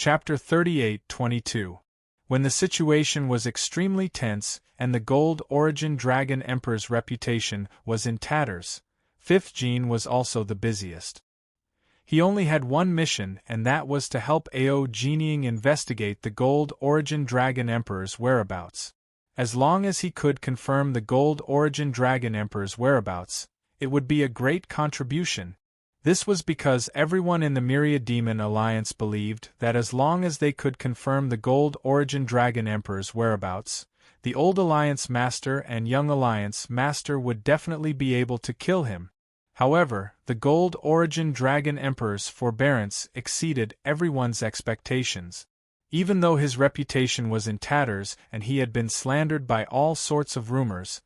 Chapter 38:22. When the situation was extremely tense and the Gold Origin Dragon Emperor's reputation was in tatters, Fifth Gene was also the busiest. He only had one mission, and that was to help Ao Genieing investigate the Gold Origin Dragon Emperor's whereabouts. As long as he could confirm the Gold Origin Dragon Emperor's whereabouts, it would be a great contribution. This was because everyone in the Myriad Demon Alliance believed that as long as they could confirm the Gold Origin Dragon Emperor's whereabouts, the Old Alliance Master and Young Alliance Master would definitely be able to kill him. However, the Gold Origin Dragon Emperor's forbearance exceeded everyone's expectations. Even though his reputation was in tatters and he had been slandered by all sorts of rumors,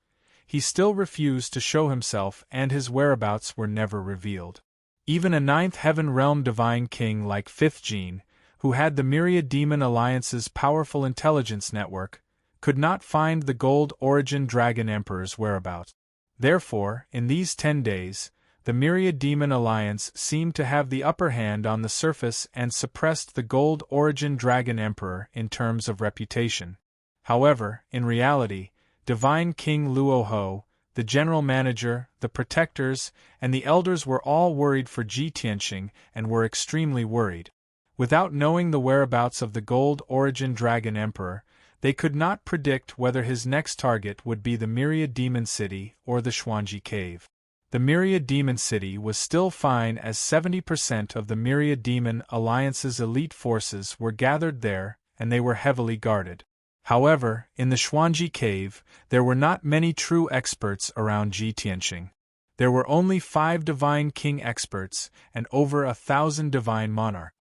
he still refused to show himself, and his whereabouts were never revealed. Even a Ninth Heaven Realm Divine King like Fifth Gene, who had the Myriad Demon Alliance's powerful intelligence network, could not find the Gold Origin Dragon Emperor's whereabouts. Therefore, in these 10 days, the Myriad Demon Alliance seemed to have the upper hand on the surface and suppressed the Gold Origin Dragon Emperor in terms of reputation. However, in reality, Divine King Luoho, the General Manager, the Protectors, and the Elders were all worried for Ji Tianxing and were extremely worried. Without knowing the whereabouts of the Gold Origin Dragon Emperor, they could not predict whether his next target would be the Myriad Demon City or the Xuanji Cave. The Myriad Demon City was still fine as 70% of the Myriad Demon Alliance's elite forces were gathered there, and they were heavily guarded. However, in the Xuanji Cave, there were not many true experts around Ji Tianxing. There were only 5 Divine King experts and over 1,000 Divine Monarch.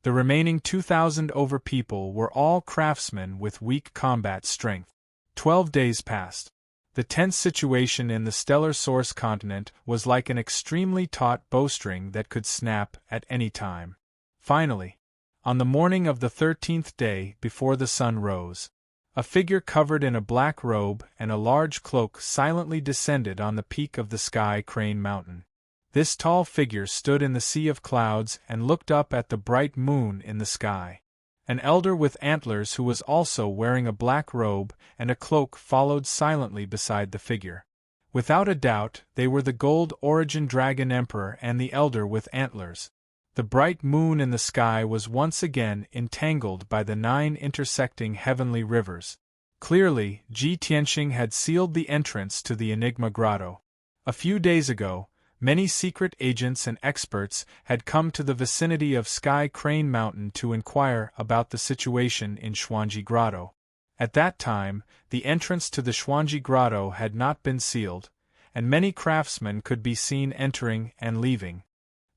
The remaining 2,000 over people were all craftsmen with weak combat strength. 12 days passed. The tense situation in the Stellar Source continent was like an extremely taut bowstring that could snap at any time. Finally, on the morning of the 13th day before the sun rose, a figure covered in a black robe and a large cloak silently descended on the peak of the Sky Crane Mountain. This tall figure stood in the sea of clouds and looked up at the bright moon in the sky. An elder with antlers who was also wearing a black robe and a cloak followed silently beside the figure. Without a doubt, they were the Gold Origin Dragon Emperor and the elder with antlers. The bright moon in the sky was once again entangled by the 9 intersecting heavenly rivers. Clearly, Ji Tianxing had sealed the entrance to the Enigma Grotto. A few days ago, many secret agents and experts had come to the vicinity of Sky Crane Mountain to inquire about the situation in Xuanji Grotto. At that time, the entrance to the Xuanji Grotto had not been sealed, and many craftsmen could be seen entering and leaving.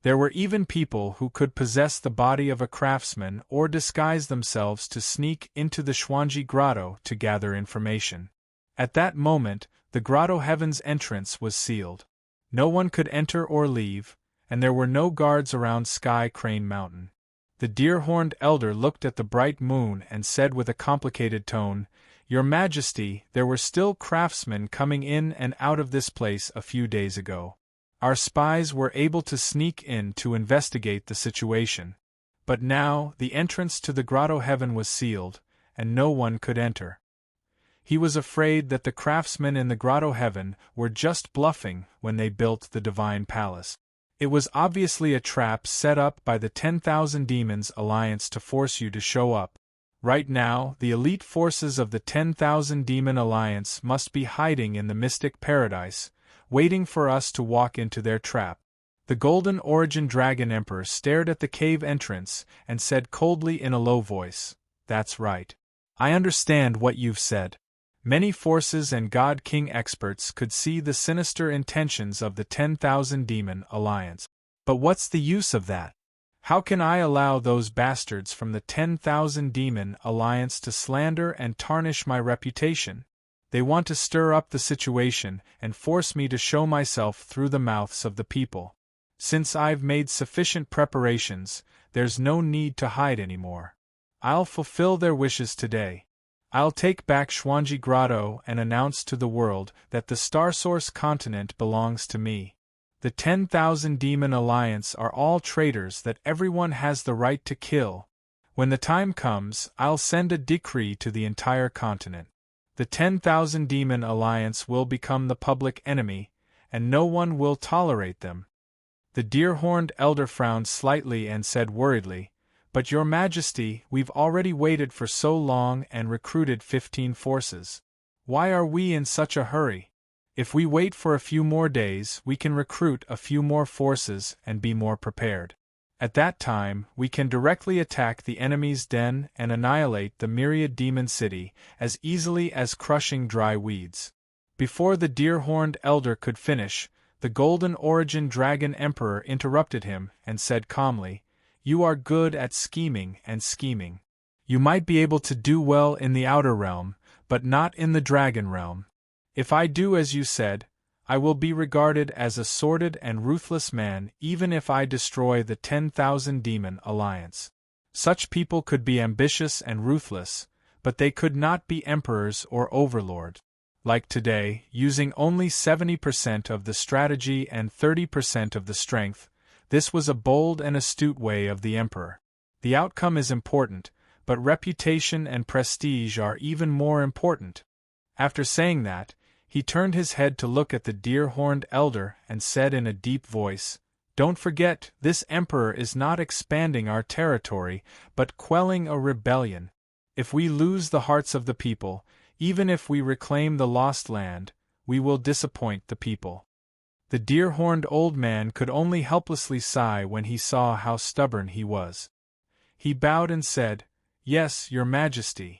There were even people who could possess the body of a craftsman or disguise themselves to sneak into the Xuanji Grotto to gather information. At that moment, the Grotto Heaven's entrance was sealed. No one could enter or leave, and there were no guards around Sky Crane Mountain. The deer-horned elder looked at the bright moon and said with a complicated tone, "Your Majesty, there were still craftsmen coming in and out of this place a few days ago. Our spies were able to sneak in to investigate the situation. But now, the entrance to the Grotto Heaven was sealed, and no one could enter." He was afraid that the craftsmen in the Grotto Heaven were just bluffing when they built the Divine Palace. It was obviously a trap set up by the 10,000 Demons Alliance to force you to show up. Right now, the elite forces of the 10,000 Demon Alliance must be hiding in the Mystic Paradise, waiting for us to walk into their trap. The Golden Origin Dragon Emperor stared at the cave entrance and said coldly in a low voice, "That's right. I understand what you've said. Many forces and God King experts could see the sinister intentions of the 10,000 Demon Alliance. But what's the use of that? How can I allow those bastards from the 10,000 Demon Alliance to slander and tarnish my reputation? They want to stir up the situation and force me to show myself through the mouths of the people. Since I've made sufficient preparations, there's no need to hide anymore. I'll fulfill their wishes today. I'll take back Xuanji Grotto and announce to the world that the Starsource continent belongs to me. The 10,000 Demon Alliance are all traitors that everyone has the right to kill. When the time comes, I'll send a decree to the entire continent. The 10,000 demon alliance will become the public enemy, and no one will tolerate them." The deer-horned elder frowned slightly and said worriedly, "But your majesty, we've already waited for so long and recruited 15 forces. Why are we in such a hurry? If we wait for a few more days, we can recruit a few more forces and be more prepared. At that time, we can directly attack the enemy's den and annihilate the myriad demon city as easily as crushing dry weeds." Before the deer-horned elder could finish, the Golden Origin Dragon Emperor interrupted him and said calmly, "You are good at scheming and scheming. You might be able to do well in the outer realm, but not in the dragon realm. If I do as you said, I will be regarded as a sordid and ruthless man even if I destroy the 10,000 demon alliance. Such people could be ambitious and ruthless, but they could not be emperors or overlords. Like today, using only 70% of the strategy and 30% of the strength, this was a bold and astute way of the emperor. The outcome is important, but reputation and prestige are even more important." After saying that, he turned his head to look at the deer-horned elder and said in a deep voice, "Don't forget, this emperor is not expanding our territory, but quelling a rebellion. If we lose the hearts of the people, even if we reclaim the lost land, we will disappoint the people." The deer-horned old man could only helplessly sigh when he saw how stubborn he was. He bowed and said, "Yes, your majesty."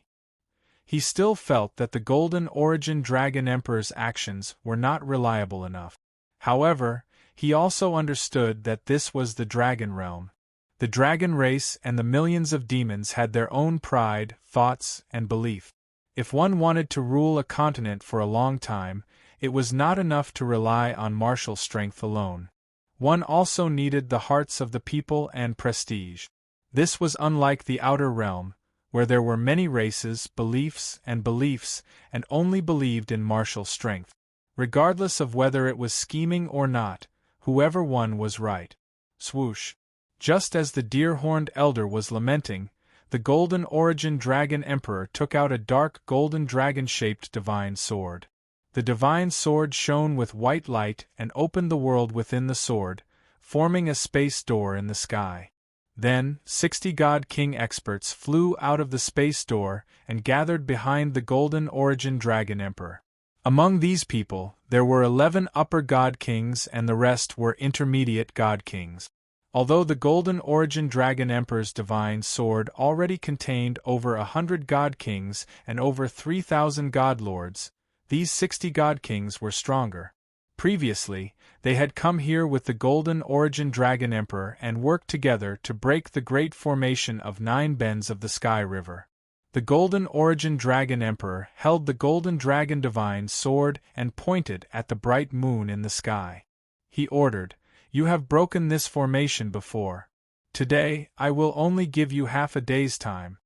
He still felt that the Golden Origin Dragon Emperor's actions were not reliable enough. However, he also understood that this was the dragon realm. The dragon race and the millions of demons had their own pride, thoughts, and belief. If one wanted to rule a continent for a long time, it was not enough to rely on martial strength alone. One also needed the hearts of the people and prestige. This was unlike the outer realm, where there were many races, beliefs, and only believed in martial strength. Regardless of whether it was scheming or not, whoever won was right. Swoosh! Just as the deer-horned elder was lamenting, the Golden Origin Dragon Emperor took out a dark golden dragon-shaped divine sword. The divine sword shone with white light and opened the world within the sword, forming a space door in the sky. Then, 60 God King experts flew out of the space door and gathered behind the Golden Origin Dragon Emperor. Among these people, there were 11 upper God Kings and the rest were intermediate God Kings. Although the Golden Origin Dragon Emperor's divine sword already contained over 100 God Kings and over 3,000 God Lords, these 60 God Kings were stronger. Previously, they had come here with the Golden Origin Dragon Emperor and worked together to break the great formation of 9 bends of the Sky River. The Golden Origin Dragon Emperor held the Golden Dragon Divine Sword and pointed at the bright moon in the sky. He ordered, "You have broken this formation before. Today, I will only give you half a day's time."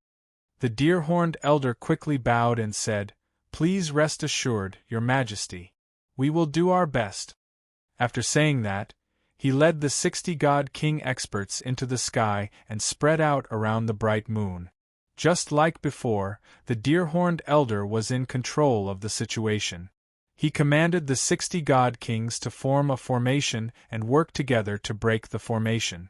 The deer-horned elder quickly bowed and said, "Please rest assured, Your Majesty. We will do our best." After saying that, he led the 60 God King experts into the sky and spread out around the bright moon. Just like before, the deer-horned elder was in control of the situation. He commanded the 60 God Kings to form a formation and work together to break the formation.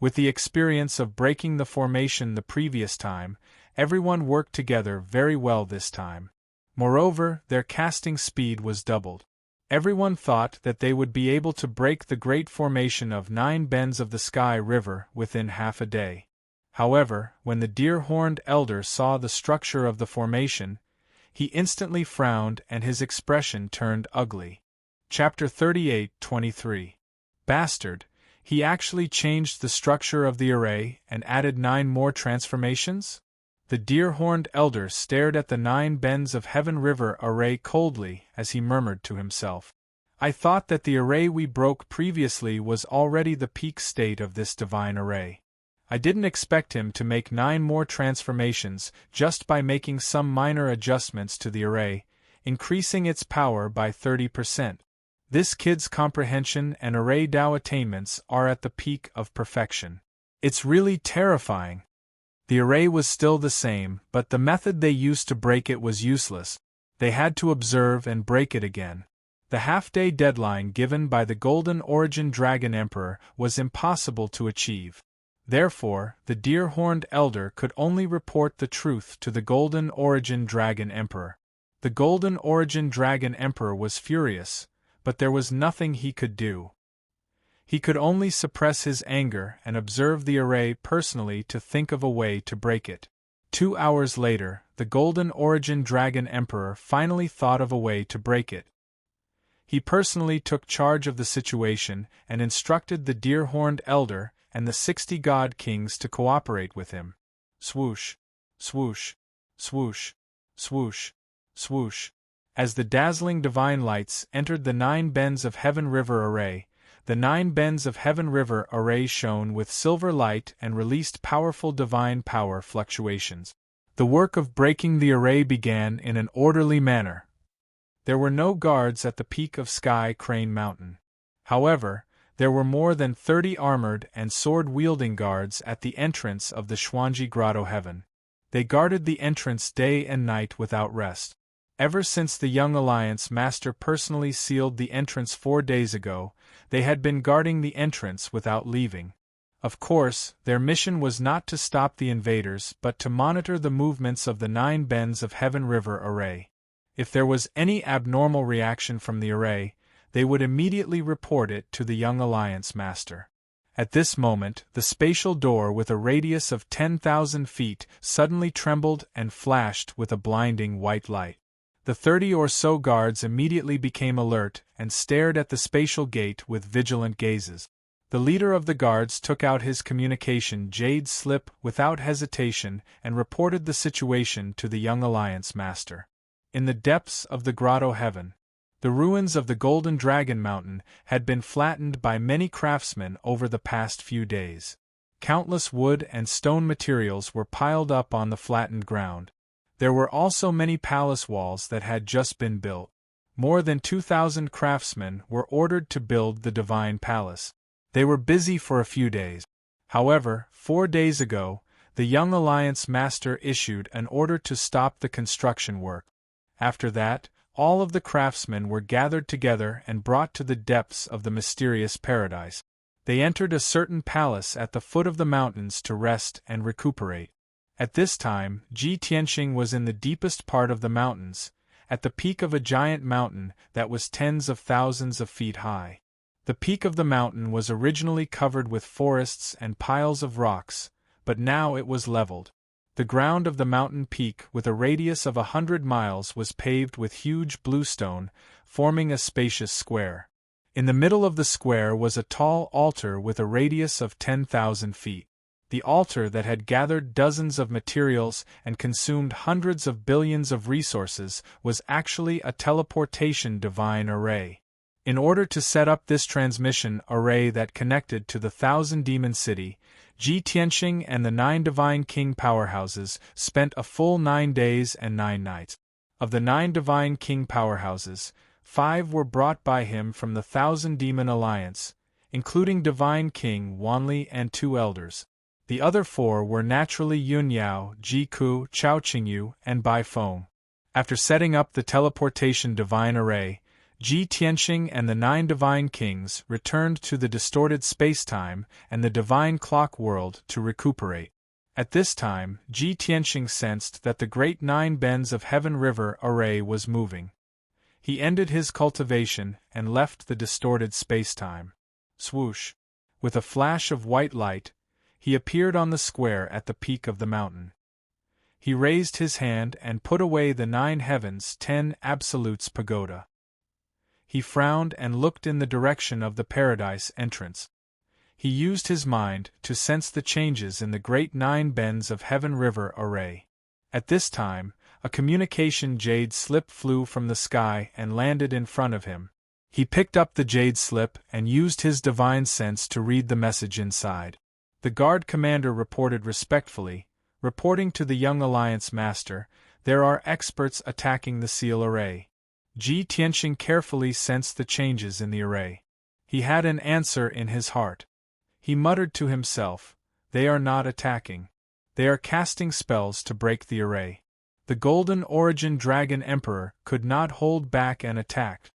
With the experience of breaking the formation the previous time, everyone worked together very well this time. Moreover, their casting speed was doubled. Everyone thought that they would be able to break the great formation of 9 bends of the Sky River within half a day. However, when the deer-horned elder saw the structure of the formation, he instantly frowned and his expression turned ugly. Chapter 38:23. Bastard, he actually changed the structure of the array and added 9 more transformations? The deer-horned elder stared at the 9 bends of Heaven River array coldly as he murmured to himself, "I thought that the array we broke previously was already the peak state of this divine array. I didn't expect him to make 9 more transformations just by making some minor adjustments to the array, increasing its power by 30%. This kid's comprehension and array Dao attainments are at the peak of perfection. It's really terrifying." The array was still the same, but the method they used to break it was useless. They had to observe and break it again. The half-day deadline given by the Golden Origin Dragon Emperor was impossible to achieve. Therefore, the deer-horned elder could only report the truth to the Golden Origin Dragon Emperor. The Golden Origin Dragon Emperor was furious, but there was nothing he could do. He could only suppress his anger and observe the array personally to think of a way to break it. 2 hours later, the Golden Origin Dragon Emperor finally thought of a way to break it. He personally took charge of the situation and instructed the deer-horned elder and the 60 god kings to cooperate with him. Swoosh, swoosh, swoosh, swoosh, swoosh. As the dazzling divine lights entered the 9 bends of Heaven River array, the 9 bends of Heaven River array shone with silver light and released powerful divine power fluctuations. The work of breaking the array began in an orderly manner. There were no guards at the peak of Sky Crane Mountain. However, there were more than 30 armored and sword-wielding guards at the entrance of the Xuanji Grotto Heaven. They guarded the entrance day and night without rest. Ever since the Young Alliance Master personally sealed the entrance 4 days ago, they had been guarding the entrance without leaving. Of course, their mission was not to stop the invaders but to monitor the movements of the 9 bends of Heaven River array. If there was any abnormal reaction from the array, they would immediately report it to the Young Alliance Master. At this moment, the spatial door with a radius of 10,000 feet suddenly trembled and flashed with a blinding white light. The 30 or so guards immediately became alert and stared at the spatial gate with vigilant gazes. The leader of the guards took out his communication jade slip without hesitation and reported the situation to the Young Alliance Master. In the depths of the Grotto Heaven, the ruins of the Golden Dragon Mountain had been flattened by many craftsmen over the past few days. Countless wood and stone materials were piled up on the flattened ground. There were also many palace walls that had just been built. More than 2,000 craftsmen were ordered to build the Divine Palace. They were busy for a few days. However, 4 days ago, the Young Alliance Master issued an order to stop the construction work. After that, all of the craftsmen were gathered together and brought to the depths of the mysterious paradise. They entered a certain palace at the foot of the mountains to rest and recuperate. At this time, Ji Tianxing was in the deepest part of the mountains, at the peak of a giant mountain that was tens of thousands of feet high. The peak of the mountain was originally covered with forests and piles of rocks, but now it was leveled. The ground of the mountain peak with a radius of 100 miles was paved with huge bluestone, forming a spacious square. In the middle of the square was a tall altar with a radius of 10,000 feet. The altar that had gathered dozens of materials and consumed hundreds of billions of resources was actually a teleportation divine array. In order to set up this transmission array that connected to the Thousand Demon City, Ji Tianxing and the 9 Divine King powerhouses spent a full 9 days and 9 nights. Of the 9 Divine King powerhouses, 5 were brought by him from the Thousand Demon Alliance, including Divine King Wanli and 2 elders. The other 4 were naturally Yunyao, Jiku, Chao Qingyu, and Bai Feng. After setting up the teleportation divine array, Ji Tianxing and the 9 Divine Kings returned to the distorted space-time and the divine clock world to recuperate. At this time, Ji Tianxing sensed that the great 9 bends of Heaven River array was moving. He ended his cultivation and left the distorted space-time. Swoosh! With a flash of white light, he appeared on the square at the peak of the mountain. He raised his hand and put away the 9 heavens 10 absolutes pagoda. He frowned and looked in the direction of the paradise entrance. He used his mind to sense the changes in the great 9 bends of Heaven River array. At this time, a communication jade slip flew from the sky and landed in front of him. He picked up the jade slip and used his divine sense to read the message inside. The guard commander reported respectfully, reporting to the Young Alliance Master, "There are experts attacking the seal array." Ji Tianxing carefully sensed the changes in the array. He had an answer in his heart. He muttered to himself, "They are not attacking. They are casting spells to break the array. The Golden Origin Dragon Emperor could not hold back and attacked.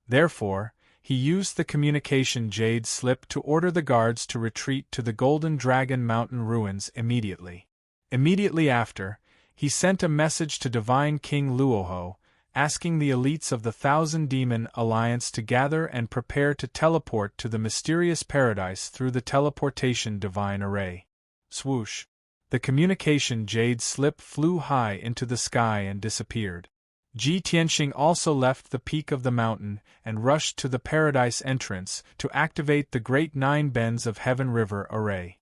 Therefore, he used the communication jade slip to order the guards to retreat to the Golden Dragon Mountain ruins immediately. Immediately after, he sent a message to Divine King Luoho, asking the elites of the Thousand Demon Alliance to gather and prepare to teleport to the mysterious paradise through the teleportation divine array. Swoosh! The communication jade slip flew high into the sky and disappeared. Ji Tianxing also left the peak of the mountain and rushed to the paradise entrance to activate the Great Nine Bends of Heaven River array.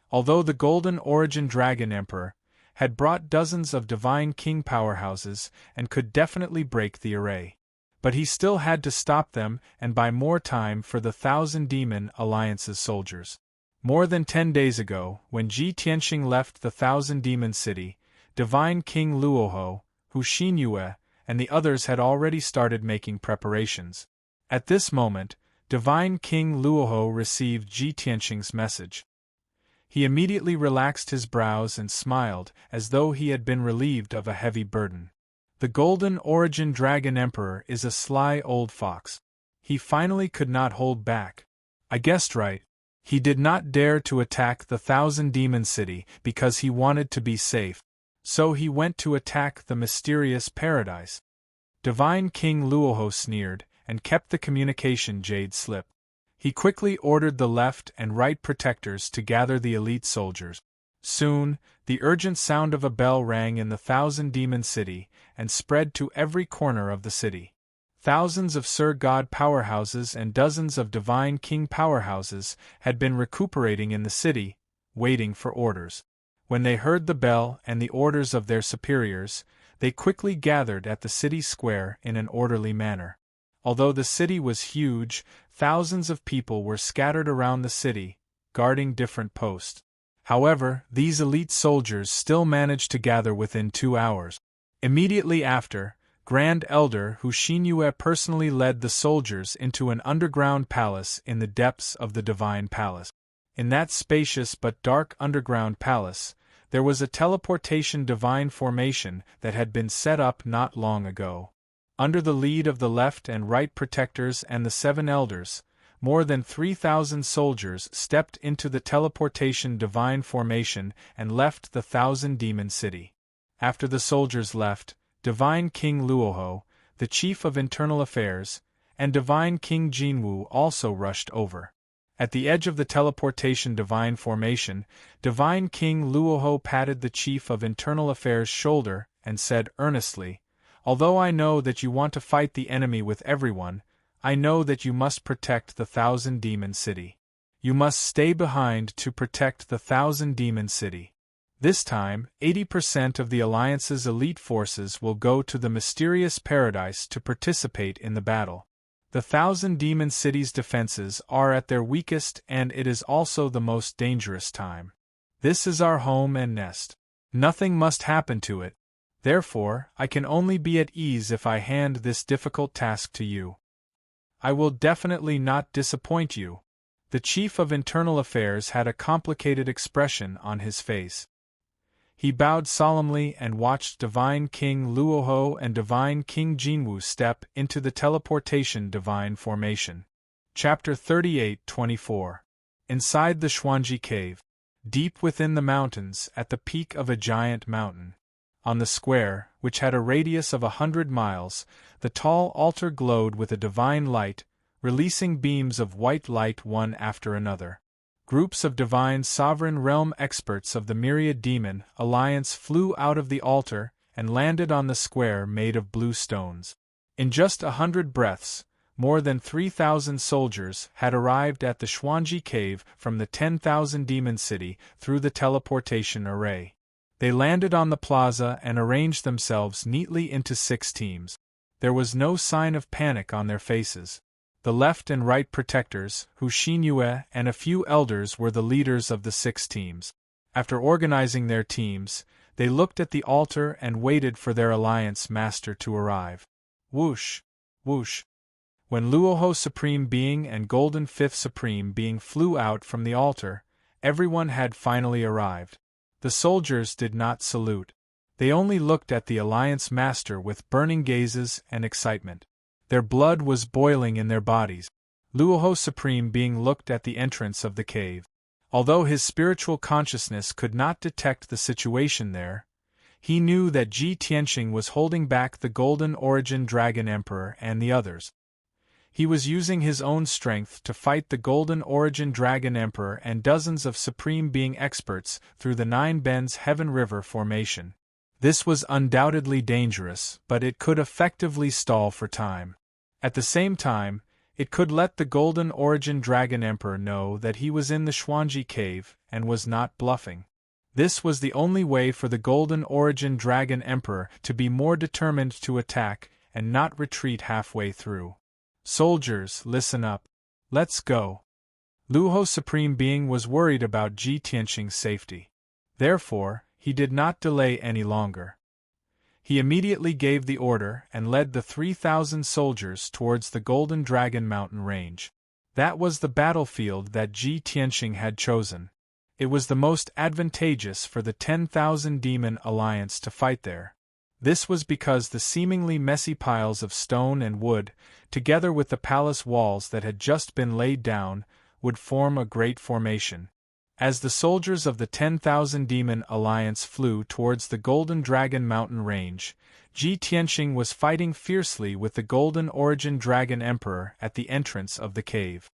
Although the Golden Origin Dragon Emperor had brought dozens of Divine King powerhouses and could definitely break the array, but he still had to stop them and buy more time for the Thousand Demon Alliance's soldiers. More than 10 days ago, when Ji Tianxing left the Thousand Demon City, Divine King Luoho, Hu Xinyue, and the others had already started making preparations. At this moment, Divine King Luoho received Ji Tianxing's message. He immediately relaxed his brows and smiled, as though he had been relieved of a heavy burden. The Golden Origin Dragon Emperor is a sly old fox. He finally could not hold back. I guessed right. He did not dare to attack the Thousand Demon City because he wanted to be safe. So he went to attack the mysterious paradise. Divine King Luoho sneered and kept the communication jade slip. He quickly ordered the left and right protectors to gather the elite soldiers. Soon, the urgent sound of a bell rang in the Thousand Demon City and spread to every corner of the city. Thousands of Sir God powerhouses and dozens of Divine King powerhouses had been recuperating in the city, waiting for orders. When they heard the bell and the orders of their superiors, they quickly gathered at the city square in an orderly manner. Although the city was huge, thousands of people were scattered around the city, guarding different posts. However, these elite soldiers still managed to gather within 2 hours. Immediately after, Grand Elder Hu Xinyue personally led the soldiers into an underground palace in the depths of the Divine Palace. In that spacious but dark underground palace, there was a teleportation divine formation that had been set up not long ago. Under the lead of the left and right protectors and the 7 elders, more than 3,000 soldiers stepped into the teleportation divine formation and left the Thousand Demon City. After the soldiers left, Divine King Luoho, the Chief of Internal Affairs, and Divine King Jinwu also rushed over. At the edge of the teleportation divine formation, Divine King Luoho patted the Chief of Internal Affairs' shoulder and said earnestly, "Although I know that you want to fight the enemy with everyone, I know that you must protect the Thousand Demon City. You must stay behind to protect the Thousand Demon City. This time, 80% of the Alliance's elite forces will go to the mysterious paradise to participate in the battle. The Thousand Demon City's defenses are at their weakest and it is also the most dangerous time. This is our home and nest. Nothing must happen to it. Therefore, I can only be at ease if I hand this difficult task to you. I will definitely not disappoint you." The Chief of Internal Affairs had a complicated expression on his face. He bowed solemnly and watched Divine King Luoho and Divine King Jinwu step into the teleportation divine formation. Chapter 38-24. Inside the Xuanji Cave. Deep within the mountains, at the peak of a giant mountain. On the square, which had a radius of 100 miles, the tall altar glowed with a divine light, releasing beams of white light one after another. Groups of divine sovereign realm experts of the Myriad Demon Alliance flew out of the altar and landed on the square made of blue stones. In just 100 breaths, more than 3,000 soldiers had arrived at the Xuanji Cave from the 10,000 Demon City through the teleportation array. They landed on the plaza and arranged themselves neatly into 6 teams. There was no sign of panic on their faces. The left and right protectors, Hu Xinyue and a few elders were the leaders of the 6 teams. After organizing their teams, they looked at the altar and waited for their alliance master to arrive. Whoosh! Whoosh! When Luoho Supreme Being and Golden Fifth Supreme Being flew out from the altar, everyone had finally arrived. The soldiers did not salute. They only looked at the Alliance master with burning gazes and excitement. Their blood was boiling in their bodies. Luoho Supreme Being looked at the entrance of the cave. Although his spiritual consciousness could not detect the situation there, he knew that Ji Tianxing was holding back the Golden Origin Dragon Emperor and the others. He was using his own strength to fight the Golden Origin Dragon Emperor and dozens of Supreme Being experts through the Nine Bends Heaven River formation. This was undoubtedly dangerous, but it could effectively stall for time. At the same time, it could let the Golden Origin Dragon Emperor know that he was in the Xuanji Cave and was not bluffing. This was the only way for the Golden Origin Dragon Emperor to be more determined to attack and not retreat halfway through. Soldiers, listen up. Let's go. Luoho Supreme Being was worried about Ji Tianxing's safety. Therefore, he did not delay any longer. He immediately gave the order and led the 3,000 soldiers towards the Golden Dragon Mountain range. That was the battlefield that Ji Tianxing had chosen. It was the most advantageous for the 10,000 Demon Alliance to fight there. This was because the seemingly messy piles of stone and wood, together with the palace walls that had just been laid down, would form a great formation. As the soldiers of the 10,000 Demon Alliance flew towards the Golden Dragon Mountain range, Ji Tianxing was fighting fiercely with the Golden Origin Dragon Emperor at the entrance of the cave.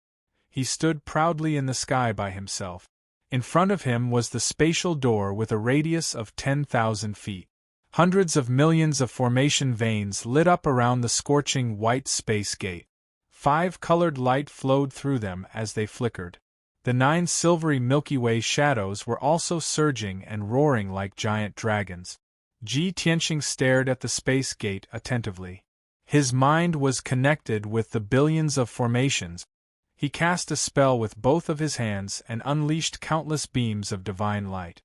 He stood proudly in the sky by himself. In front of him was the spatial door with a radius of 10,000 feet. Hundreds of millions of formation veins lit up around the scorching white space gate. 5 colored light flowed through them as they flickered. The 9 silvery Milky Way shadows were also surging and roaring like giant dragons. Ji Tianxing stared at the space gate attentively. His mind was connected with the billions of formations. He cast a spell with both of his hands and unleashed countless beams of divine light.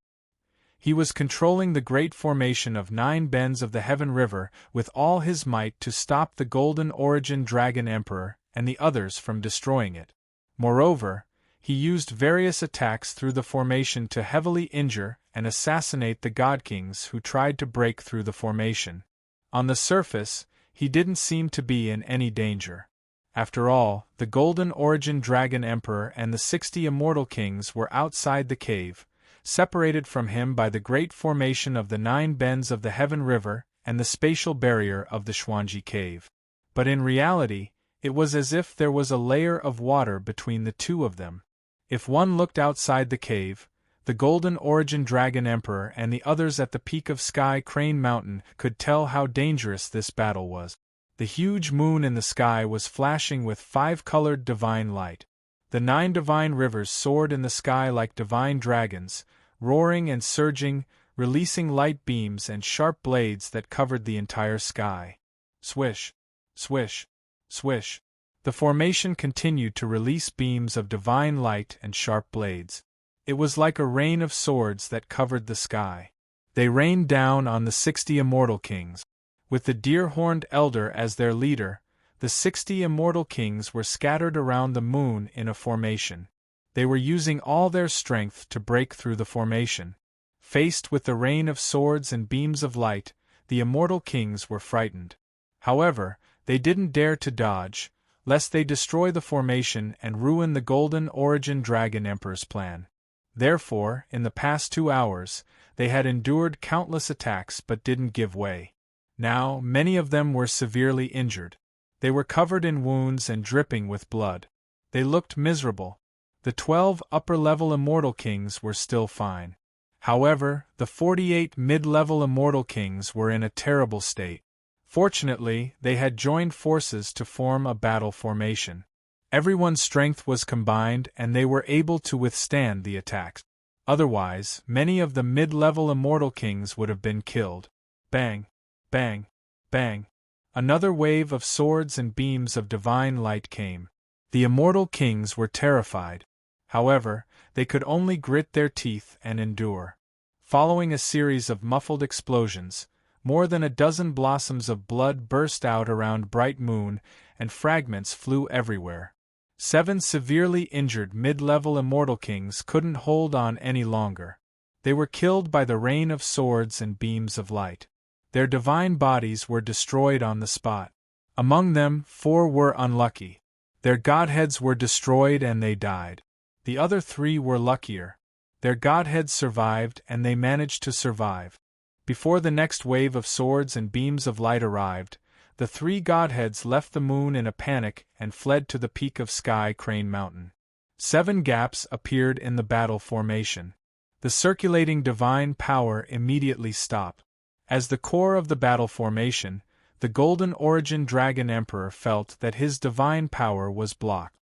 He was controlling the great formation of 9 bends of the Heaven River with all his might to stop the Golden Origin Dragon Emperor and the others from destroying it. Moreover, he used various attacks through the formation to heavily injure and assassinate the God Kings who tried to break through the formation. On the surface, he didn't seem to be in any danger. After all, the Golden Origin Dragon Emperor and the 60 Immortal Kings were outside the cave, separated from him by the great formation of the 9 bends of the Heaven River and the spatial barrier of the Xuanji Cave. But in reality, it was as if there was a layer of water between the two of them. If one looked outside the cave, the Golden Origin Dragon Emperor and the others at the peak of Sky Crane Mountain could tell how dangerous this battle was. The huge moon in the sky was flashing with 5-colored divine light. The 9 divine rivers soared in the sky like divine dragons, roaring and surging, releasing light beams and sharp blades that covered the entire sky. Swish, swish, swish. The formation continued to release beams of divine light and sharp blades. It was like a rain of swords that covered the sky. They rained down on the 60 Immortal Kings. With the deer-horned elder as their leader, the 60 Immortal Kings were scattered around the moon in a formation. They were using all their strength to break through the formation. Faced with the rain of swords and beams of light, the Immortal Kings were frightened. However, they didn't dare to dodge, lest they destroy the formation and ruin the Golden Origin Dragon Emperor's plan. Therefore, in the past 2 hours, they had endured countless attacks but didn't give way. Now, many of them were severely injured. They were covered in wounds and dripping with blood. They looked miserable. The 12 upper-level Immortal Kings were still fine. However, the 48 mid-level Immortal Kings were in a terrible state. Fortunately, they had joined forces to form a battle formation. Everyone's strength was combined and they were able to withstand the attacks. Otherwise, many of the mid-level Immortal Kings would have been killed. Bang! Bang! Bang! Another wave of swords and beams of divine light came. The Immortal Kings were terrified. However, they could only grit their teeth and endure. Following a series of muffled explosions, more than a dozen blossoms of blood burst out around Bright Moon, and fragments flew everywhere. 7 severely injured mid-level Immortal Kings couldn't hold on any longer. They were killed by the rain of swords and beams of light. Their divine bodies were destroyed on the spot. Among them, 4 were unlucky. Their godheads were destroyed and they died. The other 3 were luckier. Their godheads survived and they managed to survive. Before the next wave of swords and beams of light arrived, the 3 godheads left the moon in a panic and fled to the peak of Sky Crane Mountain. 7 gaps appeared in the battle formation. The circulating divine power immediately stopped. As the core of the battle formation, the Golden Origin Dragon Emperor felt that his divine power was blocked.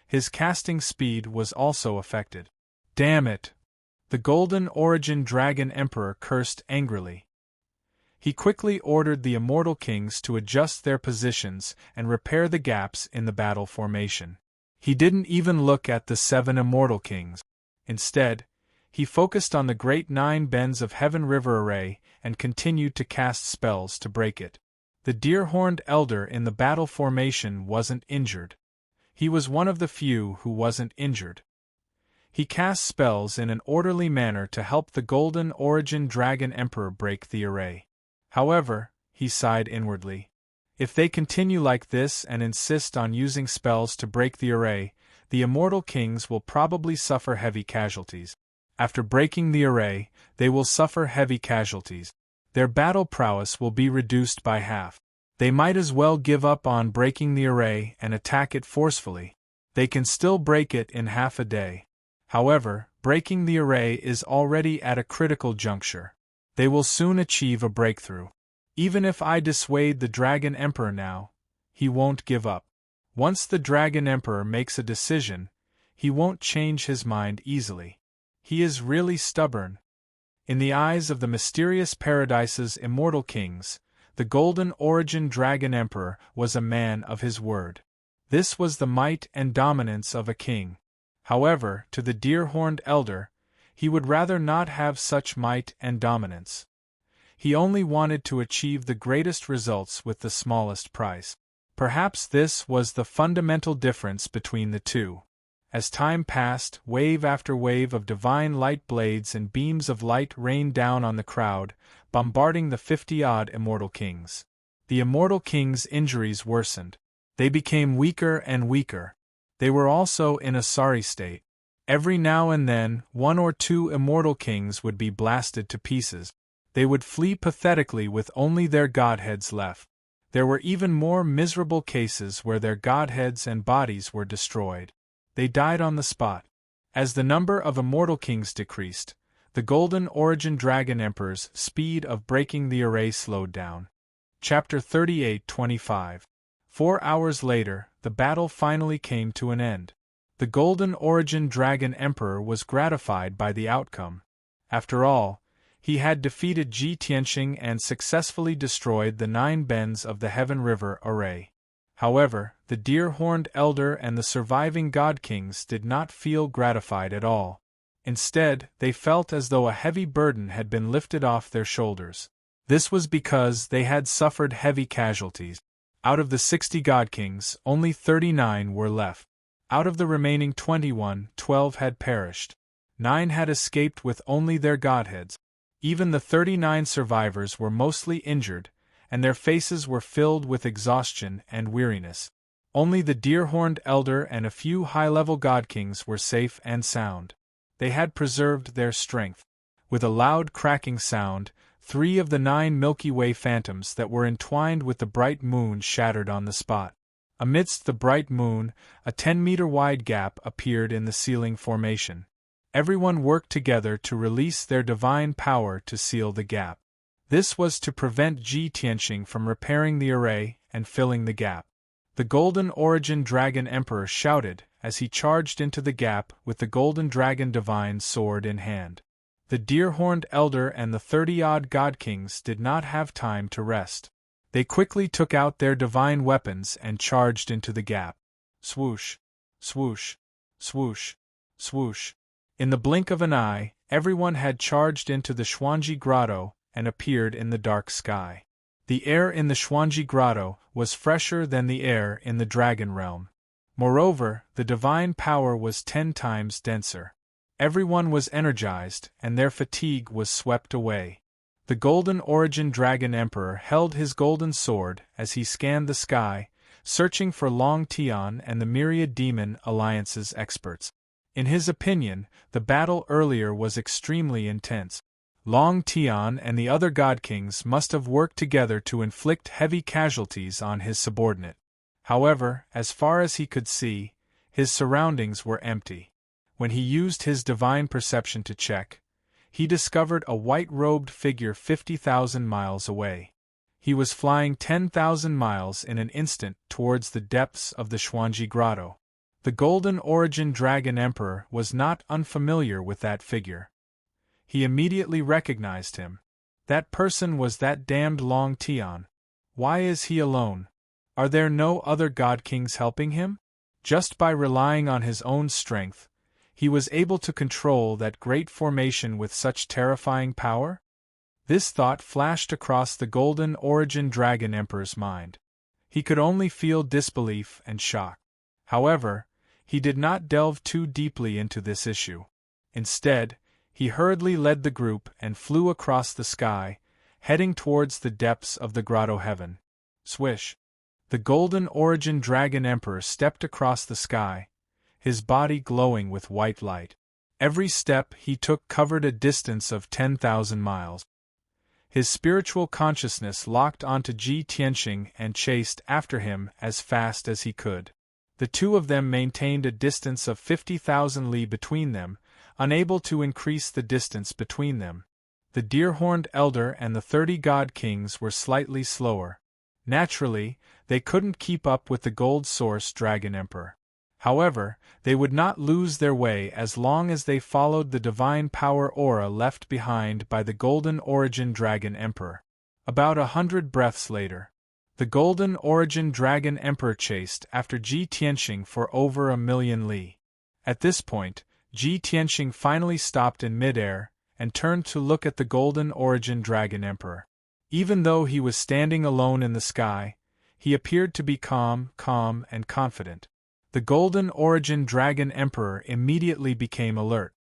His casting speed was also affected. Damn it! The Golden Origin Dragon Emperor cursed angrily. He quickly ordered the Immortal Kings to adjust their positions and repair the gaps in the battle formation. He didn't even look at the 7 Immortal Kings. Instead, he focused on the Great 9 Bends of Heaven River Array and continued to cast spells to break it. The Deer-Horned Elder in the battle formation wasn't injured. He was one of the few who wasn't injured. He cast spells in an orderly manner to help the Golden Origin Dragon Emperor break the array. However, he sighed inwardly, if they continue like this and insist on using spells to break the array, the Immortal Kings will probably suffer heavy casualties. After breaking the array, they will suffer heavy casualties. Their battle prowess will be reduced by half. They might as well give up on breaking the array and attack it forcefully. They can still break it in half a day. However, breaking the array is already at a critical juncture. They will soon achieve a breakthrough. Even if I dissuade the Dragon Emperor now, he won't give up. Once the Dragon Emperor makes a decision, he won't change his mind easily. He is really stubborn. In the eyes of the mysterious Paradise's Immortal Kings, the Golden Origin Dragon Emperor was a man of his word. This was the might and dominance of a king. However, to the Deer-Horned Elder, he would rather not have such might and dominance. He only wanted to achieve the greatest results with the smallest price. Perhaps this was the fundamental difference between the two. As time passed, wave after wave of divine light blades and beams of light rained down on the crowd, bombarding the 50-odd Immortal Kings. The Immortal Kings' injuries worsened. They became weaker and weaker. They were also in a sorry state. Every now and then, 1 or 2 Immortal Kings would be blasted to pieces. They would flee pathetically with only their godheads left. There were even more miserable cases where their godheads and bodies were destroyed. They died on the spot. As the number of Immortal Kings decreased, the Golden Origin Dragon Emperor's speed of breaking the array slowed down. Chapter 38-25. 4 hours later, the battle finally came to an end. The Golden Origin Dragon Emperor was gratified by the outcome. After all, he had defeated Ji Tianxing and successfully destroyed the 9 Bends of the Heaven River Array. However, the Deer-Horned Elder and the surviving God Kings did not feel gratified at all. Instead, they felt as though a heavy burden had been lifted off their shoulders. This was because they had suffered heavy casualties. Out of the 60 God Kings, only 39 were left. Out of the remaining 21, 12 had perished. 9 had escaped with only their godheads. Even the 39 survivors were mostly injured, and their faces were filled with exhaustion and weariness. Only the Deer-Horned Elder and a few high-level God Kings were safe and sound. They had preserved their strength. With a loud cracking sound, 3 of the 9 Milky Way phantoms that were entwined with the bright moon shattered on the spot. Amidst the bright moon, a 10-meter-wide gap appeared in the ceiling formation. Everyone worked together to release their divine power to seal the gap. This was to prevent Ji Tianxing from repairing the array and filling the gap. The Golden Origin Dragon Emperor shouted as he charged into the gap with the Golden Dragon Divine Sword in hand. The Deer-Horned Elder and the 30-odd God Kings did not have time to rest. They quickly took out their divine weapons and charged into the gap. Swoosh! Swoosh! Swoosh! Swoosh! In the blink of an eye, everyone had charged into the Xuanji Grotto and appeared in the dark sky. The air in the Xuanji Grotto was fresher than the air in the Dragon Realm. Moreover, the divine power was 10 times denser. Everyone was energized, and their fatigue was swept away. The Golden Origin Dragon Emperor held his golden sword as he scanned the sky, searching for Long Tian and the myriad demon alliance's experts. In his opinion, the battle earlier was extremely intense. Long Tian and the other God Kings must have worked together to inflict heavy casualties on his subordinate. However, as far as he could see, his surroundings were empty. When he used his divine perception to check, he discovered a white-robed figure 50,000 miles away. He was flying 10,000 miles in an instant towards the depths of the Xuanji Grotto. The Golden Origin Dragon Emperor was not unfamiliar with that figure. He immediately recognized him. That person was that damned Long Tian. Why is he alone? Are there no other God Kings helping him? Just by relying on his own strength, he was able to control that great formation with such terrifying power? This thought flashed across the Golden Origin Dragon Emperor's mind. He could only feel disbelief and shock. However, he did not delve too deeply into this issue. Instead, he hurriedly led the group and flew across the sky, heading towards the depths of the grotto heaven. Swish! The Golden Origin Dragon Emperor stepped across the sky, his body glowing with white light. Every step he took covered a distance of 10,000 miles. His spiritual consciousness locked onto Ji Tianxing and chased after him as fast as he could. The two of them maintained a distance of 50,000 li between them, unable to increase the distance between them. The deer-horned elder and the 30 God Kings were slightly slower. Naturally, they couldn't keep up with the Gold Source Dragon Emperor. However, they would not lose their way as long as they followed the divine power aura left behind by the Golden Origin Dragon Emperor. About 100 breaths later, the Golden Origin Dragon Emperor chased after Ji Tianxing for over 1,000,000 li. At this point, Ji Tianxing finally stopped in midair and turned to look at the Golden Origin Dragon Emperor. Even though he was standing alone in the sky, he appeared to be calm and confident. The Golden Origin Dragon Emperor immediately became alert.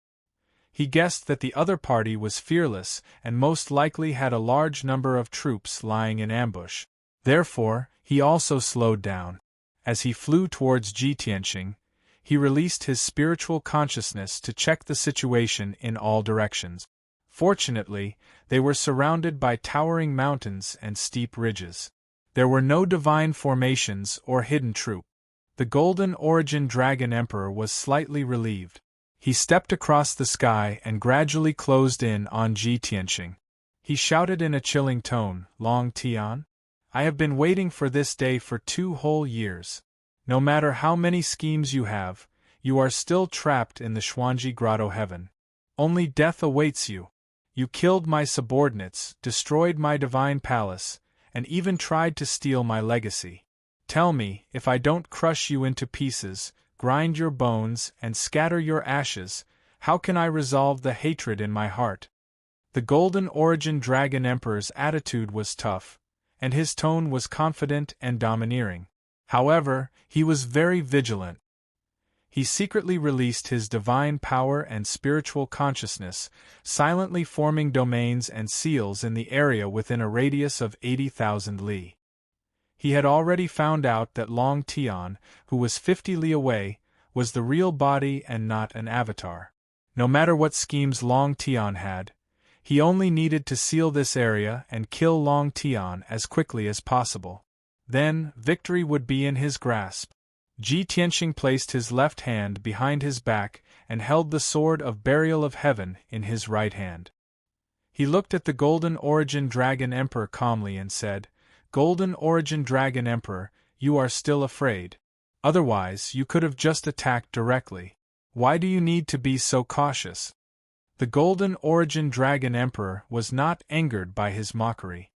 He guessed that the other party was fearless and most likely had a large number of troops lying in ambush. Therefore, he also slowed down. As he flew towards Ji Tianxing, he released his spiritual consciousness to check the situation in all directions. Fortunately, they were surrounded by towering mountains and steep ridges. There were no divine formations or hidden troops. The Golden Origin Dragon Emperor was slightly relieved. He stepped across the sky and gradually closed in on Ji Tianxing. He shouted in a chilling tone, "Long Tian? I have been waiting for this day for 2 whole years. No matter how many schemes you have, you are still trapped in the Xuanji Grotto heaven. Only death awaits you. You killed my subordinates, destroyed my divine palace, and even tried to steal my legacy. Tell me, if I don't crush you into pieces, grind your bones, and scatter your ashes, how can I resolve the hatred in my heart?" The Golden Origin Dragon Emperor's attitude was tough, and his tone was confident and domineering. However, he was very vigilant. He secretly released his divine power and spiritual consciousness, silently forming domains and seals in the area within a radius of 80,000 li. He had already found out that Long Tian, who was 50 li away, was the real body and not an avatar. No matter what schemes Long Tian had, he only needed to seal this area and kill Long Tian as quickly as possible. Then, victory would be in his grasp. Ji Tianxing placed his left hand behind his back and held the Sword of Burial of Heaven in his right hand. He looked at the Golden Origin Dragon Emperor calmly and said, "Golden Origin Dragon Emperor, you are still afraid. Otherwise, you could have just attacked directly. Why do you need to be so cautious?" The Golden Origin Dragon Emperor was not angered by his mockery.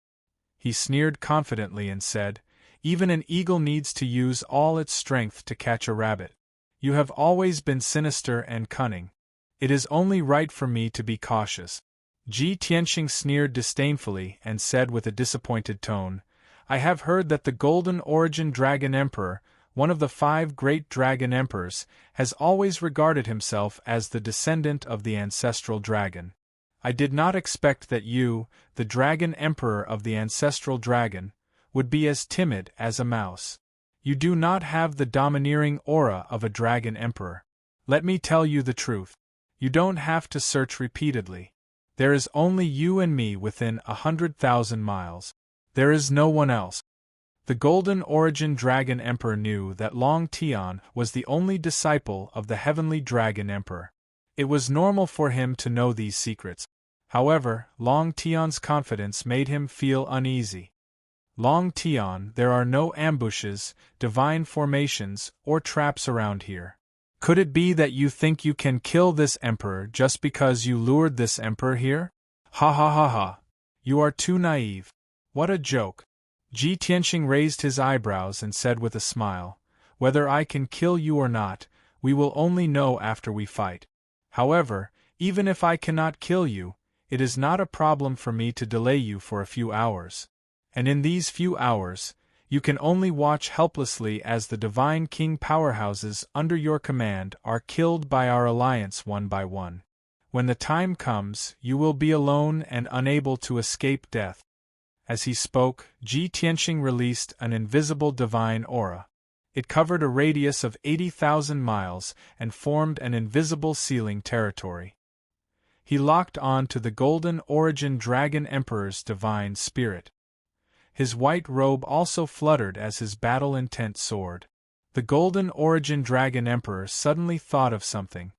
He sneered confidently and said, "Even an eagle needs to use all its strength to catch a rabbit. You have always been sinister and cunning. It is only right for me to be cautious." Ji Tianxing sneered disdainfully and said with a disappointed tone, "I have heard that the Golden Origin Dragon Emperor one of the 5 great dragon emperors, has always regarded himself as the descendant of the ancestral dragon. I did not expect that you, the dragon emperor of the ancestral dragon, would be as timid as a mouse. You do not have the domineering aura of a dragon emperor. Let me tell you the truth. You don't have to search repeatedly. There is only you and me within 100,000 miles. There is no one else. The Golden Origin Dragon Emperor knew that Long Tian was the only disciple of the Heavenly Dragon Emperor. It was normal for him to know these secrets. However, Long Tian's confidence made him feel uneasy. Long Tian, there are no ambushes, divine formations, or traps around here. Could it be that you think you can kill this emperor just because you lured this emperor here? Ha ha ha ha. You are too naive. What a joke. Ji Tianxing raised his eyebrows and said with a smile, "Whether I can kill you or not, we will only know after we fight. However, even if I cannot kill you, it is not a problem for me to delay you for a few hours. And in these few hours, you can only watch helplessly as the Divine King powerhouses under your command are killed by our alliance one by one. When the time comes, you will be alone and unable to escape death." As he spoke, Ji Tianxing released an invisible divine aura. It covered a radius of 80,000 miles and formed an invisible sealing territory. He locked on to the Golden Origin Dragon Emperor's divine spirit. His white robe also fluttered as his battle intent soared. The Golden Origin Dragon Emperor suddenly thought of something.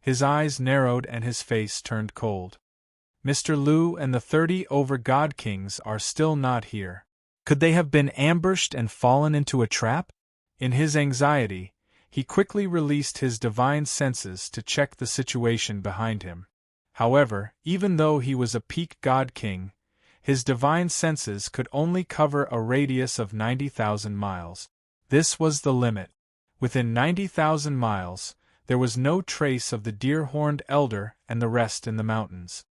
His eyes narrowed and his face turned cold. Mr. Lu and the 30 over God Kings are still not here. Could they have been ambushed and fallen into a trap? In his anxiety, he quickly released his divine senses to check the situation behind him. However, even though he was a peak God King, his divine senses could only cover a radius of 90,000 miles. This was the limit. Within 90,000 miles, there was no trace of the deer-horned elder and the rest in the mountains.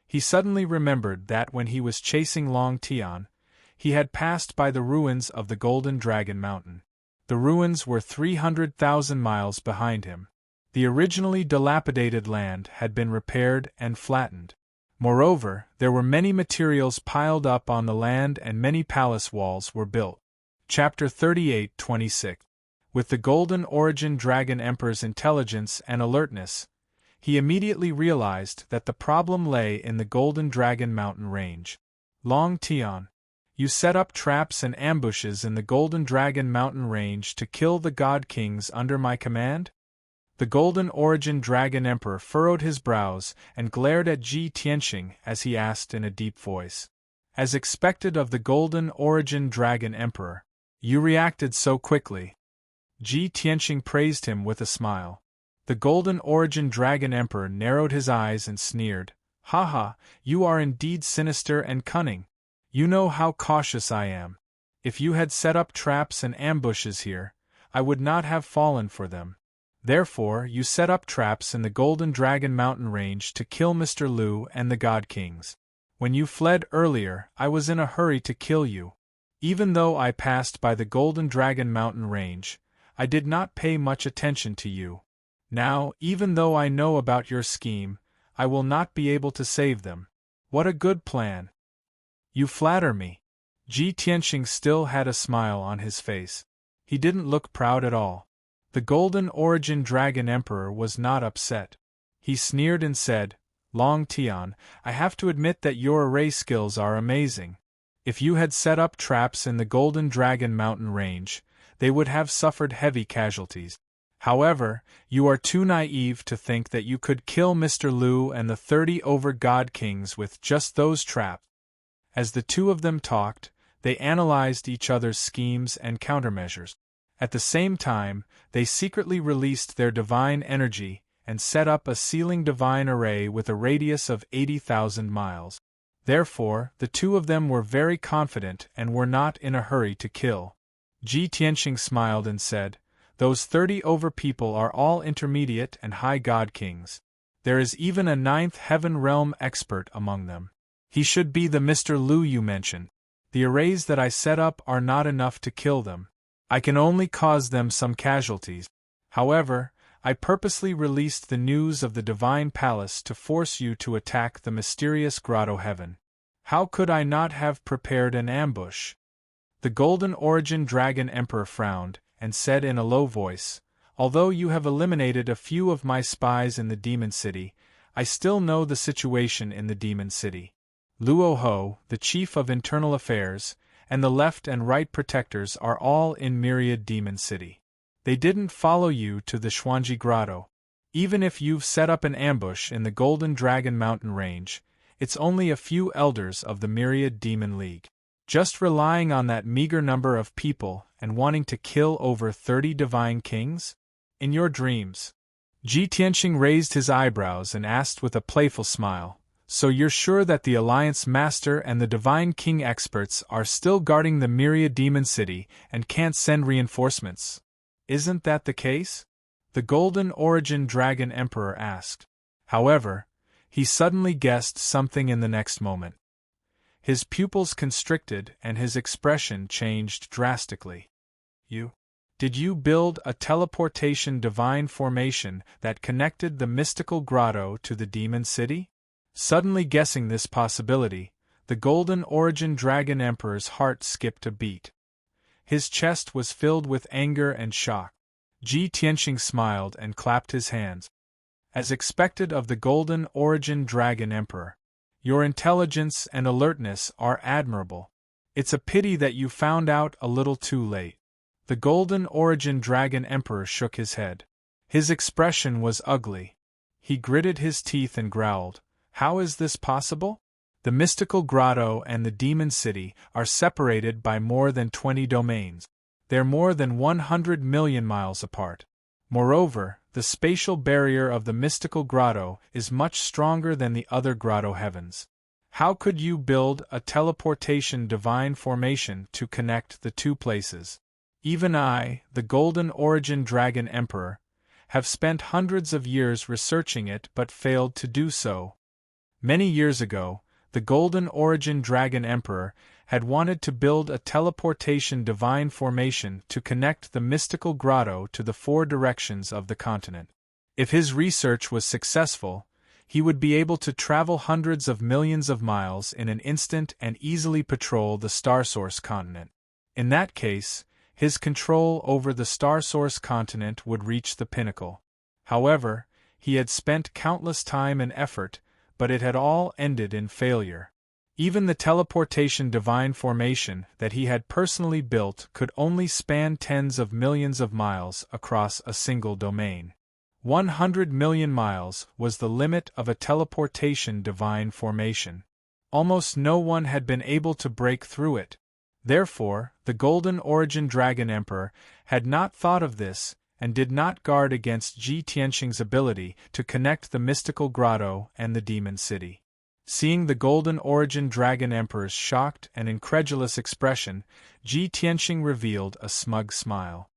He suddenly remembered that when he was chasing Long Tian, he had passed by the ruins of the Golden Dragon Mountain. The ruins were 300,000 miles behind him. The originally dilapidated land had been repaired and flattened. Moreover, there were many materials piled up on the land and many palace walls were built. Chapter 38-26. With the Golden Origin Dragon Emperor's intelligence and alertness, he immediately realized that the problem lay in the Golden Dragon Mountain range. Long Tian, you set up traps and ambushes in the Golden Dragon Mountain range to kill the God Kings under my command? The Golden Origin Dragon Emperor furrowed his brows and glared at Ji Tianxing as he asked in a deep voice. As expected of the Golden Origin Dragon Emperor, you reacted so quickly. Ji Tianxing praised him with a smile. The Golden Origin Dragon Emperor narrowed his eyes and sneered, "Ha ha, you are indeed sinister and cunning. You know how cautious I am. If you had set up traps and ambushes here, I would not have fallen for them. Therefore, you set up traps in the Golden Dragon Mountain range to kill Mr. Lu and the God Kings. When you fled earlier, I was in a hurry to kill you. Even though I passed by the Golden Dragon Mountain range, I did not pay much attention to you. Now, even though I know about your scheme, I will not be able to save them. What a good plan! You flatter me." Ji Tianxing still had a smile on his face. He didn't look proud at all. The Golden Origin Dragon Emperor was not upset. He sneered and said, "Long Tian, I have to admit that your array skills are amazing. If you had set up traps in the Golden Dragon Mountain range, they would have suffered heavy casualties. However, you are too naive to think that you could kill Mr. Lu and the 30 over God Kings with just those traps." As the two of them talked, they analyzed each other's schemes and countermeasures. At the same time, they secretly released their divine energy and set up a sealing divine array with a radius of 80,000 miles. Therefore, the two of them were very confident and were not in a hurry to kill. Ji Tianxing smiled and said, "Those 30 over people are all intermediate and high God Kings. There is even a 9th heaven realm expert among them. He should be the Mr. Lu you mentioned. The arrays that I set up are not enough to kill them. I can only cause them some casualties. However, I purposely released the news of the divine palace to force you to attack the mysterious grotto heaven. How could I not have prepared an ambush? The Golden Origin Dragon Emperor frowned, and said in a low voice, "Although you have eliminated a few of my spies in the Demon City, I still know the situation in the Demon City. Luo Ho, the Chief of Internal Affairs, and the Left and Right Protectors are all in Myriad Demon City. They didn't follow you to the Xuanji Grotto. Even if you've set up an ambush in the Golden Dragon Mountain Range, it's only a few elders of the Myriad Demon League. Just relying on that meager number of people and wanting to kill over 30 divine kings? In your dreams." Ji Tianqing raised his eyebrows and asked with a playful smile, "So you're sure that the Alliance Master and the Divine King experts are still guarding the Myriad Demon City and can't send reinforcements? Isn't that the case?" the Golden Origin Dragon Emperor asked. However, he suddenly guessed something in the next moment. His pupils constricted and his expression changed drastically. Did you build a teleportation divine formation that connected the mystical grotto to the demon city?" Suddenly guessing this possibility, the Golden Origin Dragon Emperor's heart skipped a beat. His chest was filled with anger and shock. Ji Tianqing smiled and clapped his hands. As expected of the Golden Origin Dragon Emperor, your intelligence and alertness are admirable. It's a pity that you found out a little too late. The Golden Origin Dragon Emperor shook his head. His expression was ugly. He gritted his teeth and growled, "How is this possible? The mystical grotto and the demon city are separated by more than 20 domains. They're more than 100 million miles apart. Moreover, the spatial barrier of the mystical grotto is much stronger than the other grotto heavens. How could you build a teleportation divine formation to connect the two places? Even I, the Golden Origin Dragon Emperor, have spent hundreds of years researching it but failed to do so." Many years ago, the Golden Origin Dragon Emperor had wanted to build a teleportation divine formation to connect the mystical grotto to the 4 directions of the continent. If his research was successful, he would be able to travel hundreds of millions of miles in an instant and easily patrol the Starsource continent. In that case, his control over the Starsource continent would reach the pinnacle. However, he had spent countless time and effort, but it had all ended in failure. Even the teleportation divine formation that he had personally built could only span tens of millions of miles across a single domain. 100 million miles was the limit of a teleportation divine formation. Almost no one had been able to break through it. Therefore, the Golden Origin Dragon Emperor had not thought of this, and did not guard against Ji Tianqing's ability to connect the mystical grotto and the demon city. Seeing the Golden Origin Dragon Emperor's shocked and incredulous expression, Ji Tianqing revealed a smug smile.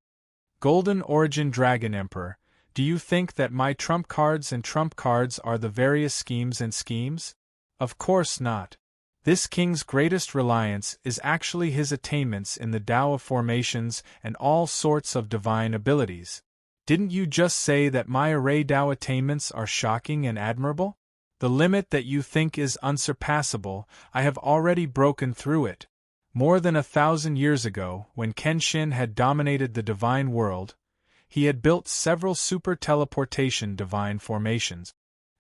"Golden Origin Dragon Emperor, do you think that my trump cards and trump cards are the various schemes and schemes? Of course not. This king's greatest reliance is actually his attainments in the Tao of formations and all sorts of divine abilities. Didn't you just say that my array Tao attainments are shocking and admirable? The limit that you think is unsurpassable, I have already broken through it. More than 1,000 years ago, when Kenshin had dominated the divine world, he had built several super teleportation divine formations.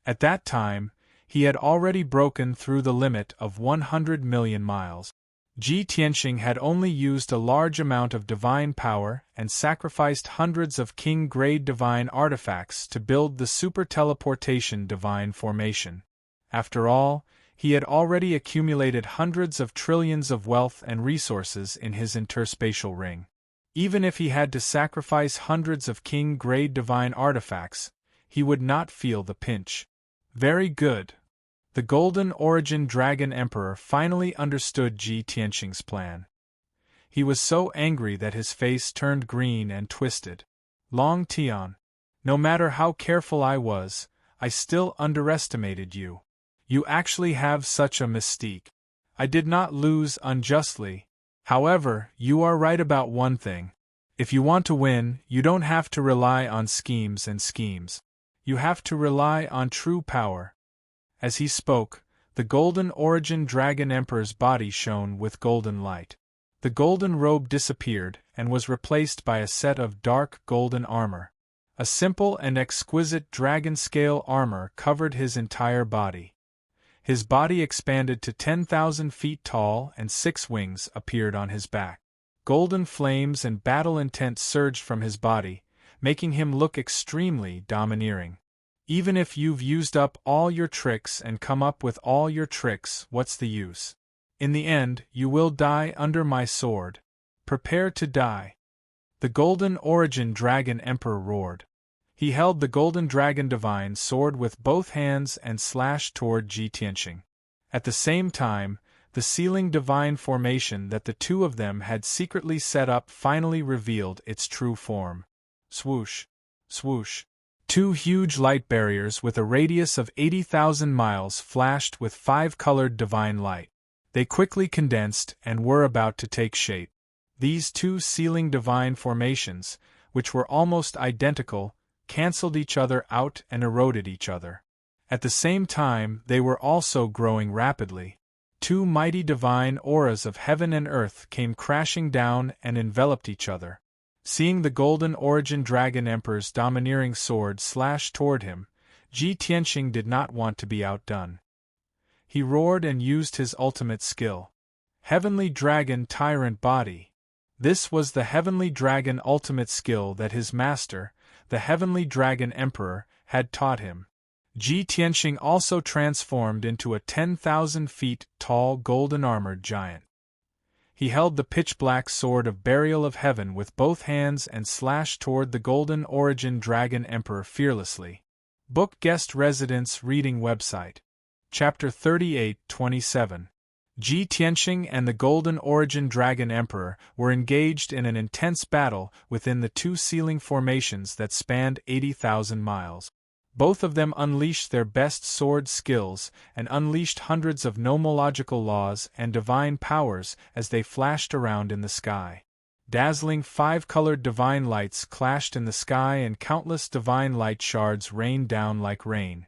At that time, he had already broken through the limit of 100 million miles. Ji Tianqing had only used a large amount of divine power and sacrificed hundreds of king-grade divine artifacts to build the super teleportation divine formation. After all, he had already accumulated hundreds of trillions of wealth and resources in his interspatial ring. Even if he had to sacrifice hundreds of king-grade divine artifacts, he would not feel the pinch. Very good. The Golden Origin Dragon Emperor finally understood Ji Tianqing's plan. He was so angry that his face turned green and twisted. Long Tian, no matter how careful I was, I still underestimated you. You actually have such a mystique. I did not lose unjustly. However, you are right about one thing. If you want to win, you don't have to rely on schemes and schemes. You have to rely on true power. As he spoke, the golden origin dragon emperor's body shone with golden light. The golden robe disappeared and was replaced by a set of dark golden armor. A simple and exquisite dragon-scale armor covered his entire body. His body expanded to 10,000 feet tall and 6 wings appeared on his back. Golden flames and battle intent surged from his body, making him look extremely domineering. Even if you've used up all your tricks and come up with all your tricks, what's the use? In the end, you will die under my sword. Prepare to die. The Golden Origin Dragon Emperor roared. He held the Golden Dragon Divine Sword with both hands and slashed toward Ji Tianxing. At the same time, the sealing divine formation that the two of them had secretly set up finally revealed its true form. Swoosh! Swoosh! 2 huge light barriers with a radius of 80,000 miles flashed with 5-colored divine light. They quickly condensed and were about to take shape. These 2 sealing divine formations, which were almost identical, cancelled each other out and eroded each other. At the same time, they were also growing rapidly. 2 mighty divine auras of heaven and earth came crashing down and enveloped each other. Seeing the Golden Origin Dragon Emperor's domineering sword slash toward him, Ji Tianxing did not want to be outdone. He roared and used his ultimate skill. Heavenly Dragon Tyrant Body. This was the Heavenly Dragon ultimate skill that his master, the Heavenly Dragon Emperor, had taught him. Ji Tianxing also transformed into a 10,000 feet tall golden-armored giant. He held the pitch-black sword of Burial of Heaven with both hands and slashed toward the Golden Origin Dragon Emperor fearlessly. Book Guest Residence Reading Website. Chapter 38-27. Ji Tianxing and the Golden Origin Dragon Emperor were engaged in an intense battle within the 2 sealing formations that spanned 80,000 miles. Both of them unleashed their best sword skills and unleashed hundreds of nomological laws and divine powers as they flashed around in the sky. Dazzling 5-colored divine lights clashed in the sky and countless divine light shards rained down like rain.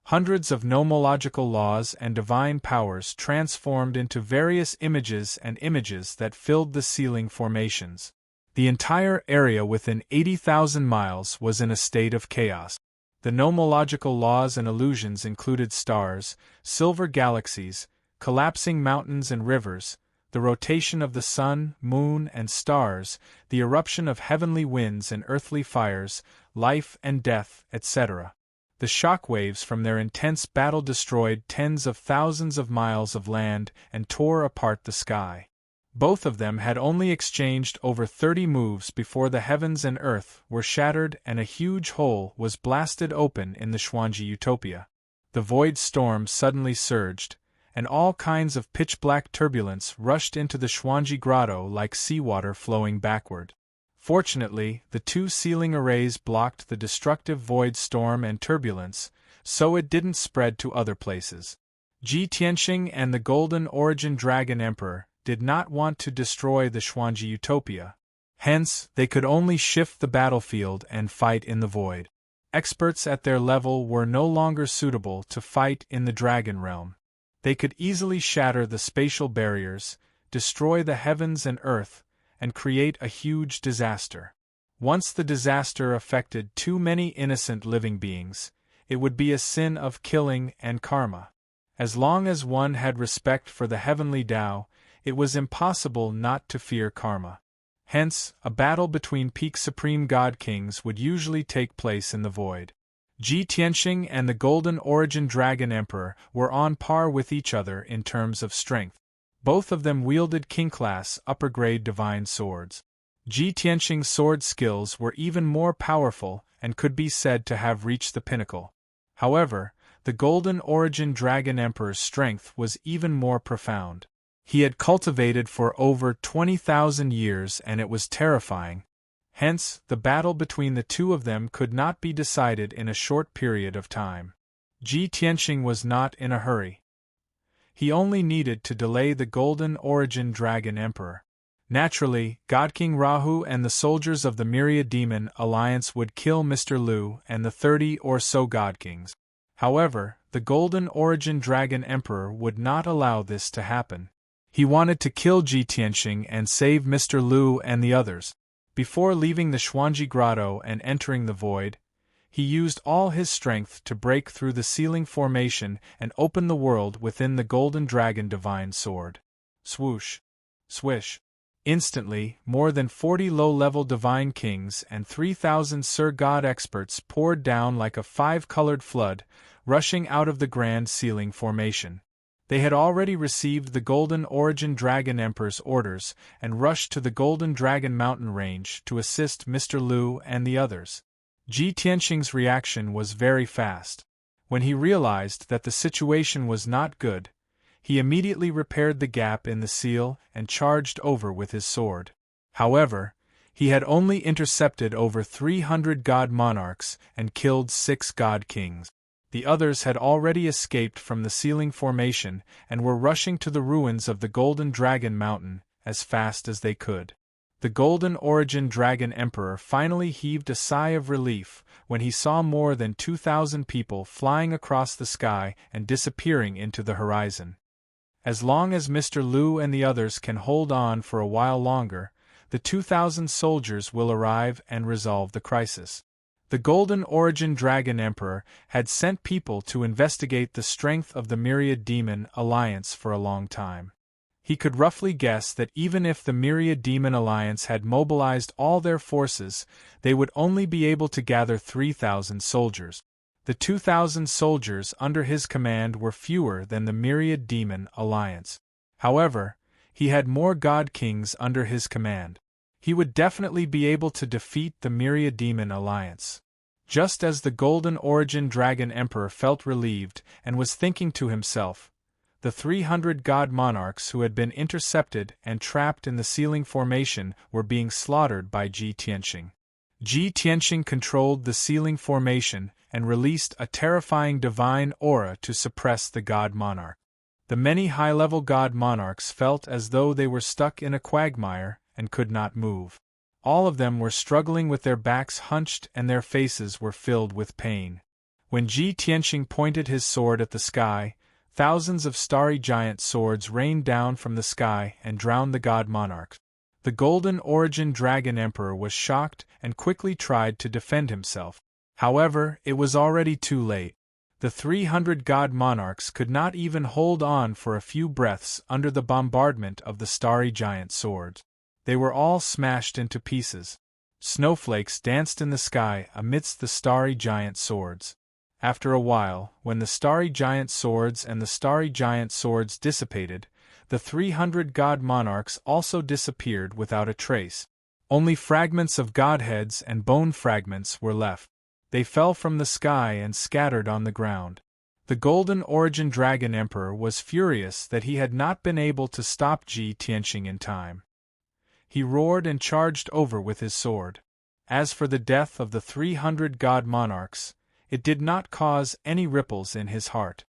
Hundreds of nomological laws and divine powers transformed into various images and images that filled the sealing formations. The entire area within 80,000 miles was in a state of chaos. The nomological laws and illusions included stars, silver galaxies, collapsing mountains and rivers, the rotation of the sun, moon, and stars, the eruption of heavenly winds and earthly fires, life and death, etc. The shock waves from their intense battle destroyed tens of thousands of miles of land and tore apart the sky. Both of them had only exchanged over 30 moves before the heavens and earth were shattered and a huge hole was blasted open in the Xuanji Utopia. The void storm suddenly surged, and all kinds of pitch-black turbulence rushed into the Xuanji Grotto like seawater flowing backward. Fortunately, the 2 sealing arrays blocked the destructive void storm and turbulence, so it didn't spread to other places. Ji Tianxing and the Golden Origin Dragon Emperor did not want to destroy the Xuanji Utopia. Hence, they could only shift the battlefield and fight in the void. Experts at their level were no longer suitable to fight in the Dragon Realm. They could easily shatter the spatial barriers, destroy the heavens and earth, and create a huge disaster. Once the disaster affected too many innocent living beings, it would be a sin of killing and karma. As long as one had respect for the heavenly Tao, it was impossible not to fear karma. Hence, a battle between peak supreme god kings would usually take place in the void. Ji Tianxing and the Golden Origin Dragon Emperor were on par with each other in terms of strength. Both of them wielded king-class upper-grade divine swords. Ji Tianxing's sword skills were even more powerful and could be said to have reached the pinnacle. However, the Golden Origin Dragon Emperor's strength was even more profound. He had cultivated for over 20,000 years and it was terrifying. Hence, the battle between the two of them could not be decided in a short period of time. Ji Tianxing was not in a hurry. He only needed to delay the Golden Origin Dragon Emperor. Naturally, God King Rahu and the soldiers of the Myriad Demon Alliance would kill Mr. Lu and the 30 or so God Kings. However, the Golden Origin Dragon Emperor would not allow this to happen. He wanted to kill Ji Tianxing and save Mr. Lu and the others. Before leaving the Xuanji Grotto and entering the void, he used all his strength to break through the sealing formation and open the world within the Golden Dragon Divine Sword. Swoosh! Swish! Instantly, more than 40 low-level Divine Kings and 3,000 Sir God experts poured down like a five-colored flood, rushing out of the Grand Sealing Formation. They had already received the Golden Origin Dragon Emperor's orders and rushed to the Golden Dragon Mountain Range to assist Mr. Lu and the others. Ji Tianxing's reaction was very fast. When he realized that the situation was not good, he immediately repaired the gap in the seal and charged over with his sword. However, he had only intercepted over 300 God Monarchs and killed 6 God Kings. The others had already escaped from the sealing formation and were rushing to the ruins of the Golden Dragon Mountain as fast as they could. The Golden Origin Dragon Emperor finally heaved a sigh of relief when he saw more than 2,000 people flying across the sky and disappearing into the horizon. As long as Mr. Lu and the others can hold on for a while longer, the 2,000 soldiers will arrive and resolve the crisis. The Golden Origin Dragon Emperor had sent people to investigate the strength of the Myriad Demon Alliance for a long time. He could roughly guess that even if the Myriad Demon Alliance had mobilized all their forces, they would only be able to gather 3,000 soldiers. The 2,000 soldiers under his command were fewer than the Myriad Demon Alliance. However, he had more God Kings under his command. He would definitely be able to defeat the Myriad Demon Alliance. Just as the Golden Origin Dragon Emperor felt relieved and was thinking to himself, the 300 God Monarchs who had been intercepted and trapped in the sealing formation were being slaughtered by Ji Tianxing. Ji Tianxing controlled the sealing formation and released a terrifying divine aura to suppress the God Monarch. The many high-level God Monarchs felt as though they were stuck in a quagmire and could not move. All of them were struggling with their backs hunched and their faces were filled with pain. When Ji Tianxing pointed his sword at the sky, thousands of starry giant swords rained down from the sky and drowned the God Monarchs. The Golden Origin Dragon Emperor was shocked and quickly tried to defend himself. However, it was already too late. The 300 God Monarchs could not even hold on for a few breaths under the bombardment of the starry giant swords. They were all smashed into pieces. Snowflakes danced in the sky amidst the starry giant swords. After a while, when the starry giant swords and the starry giant swords dissipated, the 300 God Monarchs also disappeared without a trace. Only fragments of godheads and bone fragments were left. They fell from the sky and scattered on the ground. The Golden Origin Dragon Emperor was furious that he had not been able to stop Ji Tianxing in time. He roared and charged over with his sword. As for the death of the 300 God Monarchs, it did not cause any ripples in his heart.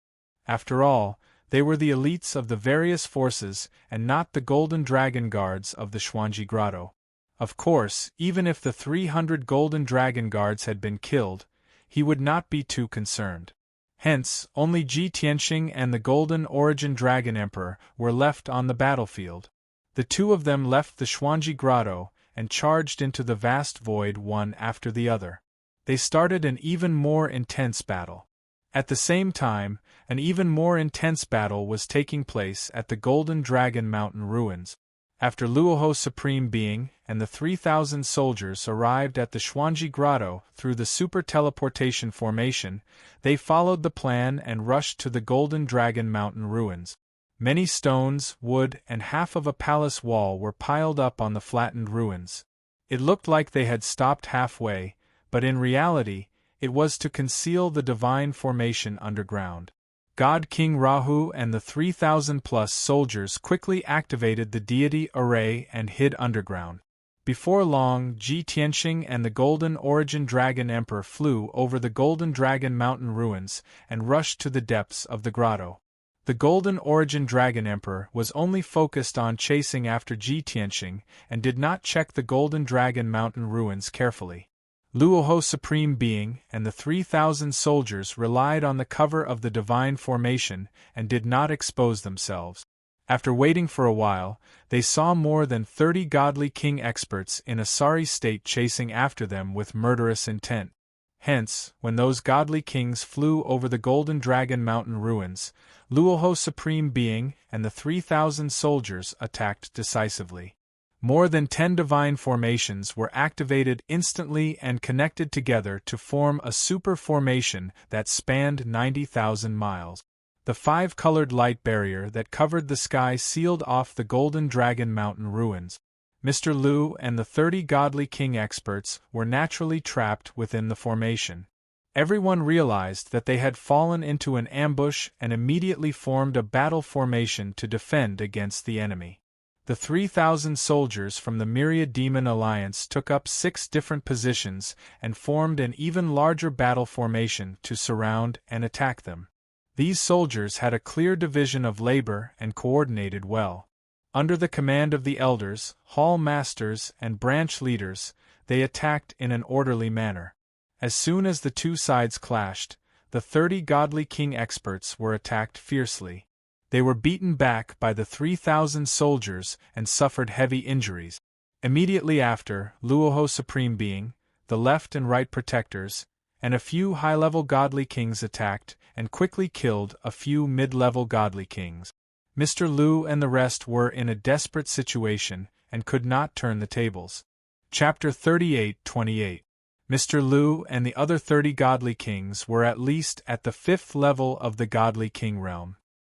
After all, they were the elites of the various forces and not the Golden Dragon Guards of the Xuanji Grotto. Of course, even if the 300 Golden Dragon Guards had been killed, he would not be too concerned. Hence, only Ji Tianxing and the Golden Origin Dragon Emperor were left on the battlefield. The two of them left the Xuanji Grotto and charged into the vast void one after the other. They started an even more intense battle. At the same time, an even more intense battle was taking place at the Golden Dragon Mountain ruins. After Luoho Supreme Being and the 3,000 soldiers arrived at the Xuanji Grotto through the super teleportation formation, they followed the plan and rushed to the Golden Dragon Mountain ruins. Many stones, wood, and half of a palace wall were piled up on the flattened ruins. It looked like they had stopped halfway, but in reality, it was to conceal the divine formation underground. God King Rahu and the 3,000-plus soldiers quickly activated the deity array and hid underground. Before long, Ji Tianxing and the Golden Origin Dragon Emperor flew over the Golden Dragon Mountain ruins and rushed to the depths of the grotto. The Golden Origin Dragon Emperor was only focused on chasing after Ji Tianxing and did not check the Golden Dragon Mountain ruins carefully. Luoho Supreme Being and the 3,000 soldiers relied on the cover of the divine formation and did not expose themselves. After waiting for a while, they saw more than 30 godly king experts in a sorry state chasing after them with murderous intent. Hence, when those godly kings flew over the Golden Dragon Mountain ruins, Luoho Supreme Being and the 3,000 soldiers attacked decisively. More than 10 divine formations were activated instantly and connected together to form a super formation that spanned 90,000 miles. The 5-colored light barrier that covered the sky sealed off the Golden Dragon Mountain ruins. Mr. Lu and the 30 godly king experts were naturally trapped within the formation. Everyone realized that they had fallen into an ambush and immediately formed a battle formation to defend against the enemy. The 3,000 soldiers from the Myriad Demon Alliance took up 6 different positions and formed an even larger battle formation to surround and attack them. These soldiers had a clear division of labor and coordinated well. Under the command of the elders, hall masters, and branch leaders, they attacked in an orderly manner. As soon as the two sides clashed, the 30 godly king experts were attacked fiercely. They were beaten back by the 3,000 soldiers and suffered heavy injuries. Immediately after, Luoho Supreme Being, the left and right protectors, and a few high-level godly kings attacked and quickly killed a few mid-level godly kings. Mr. Lu and the rest were in a desperate situation and could not turn the tables. Chapter 38-28. Mr. Lu and the other 30 godly kings were at least at the 5th level of the godly king realm.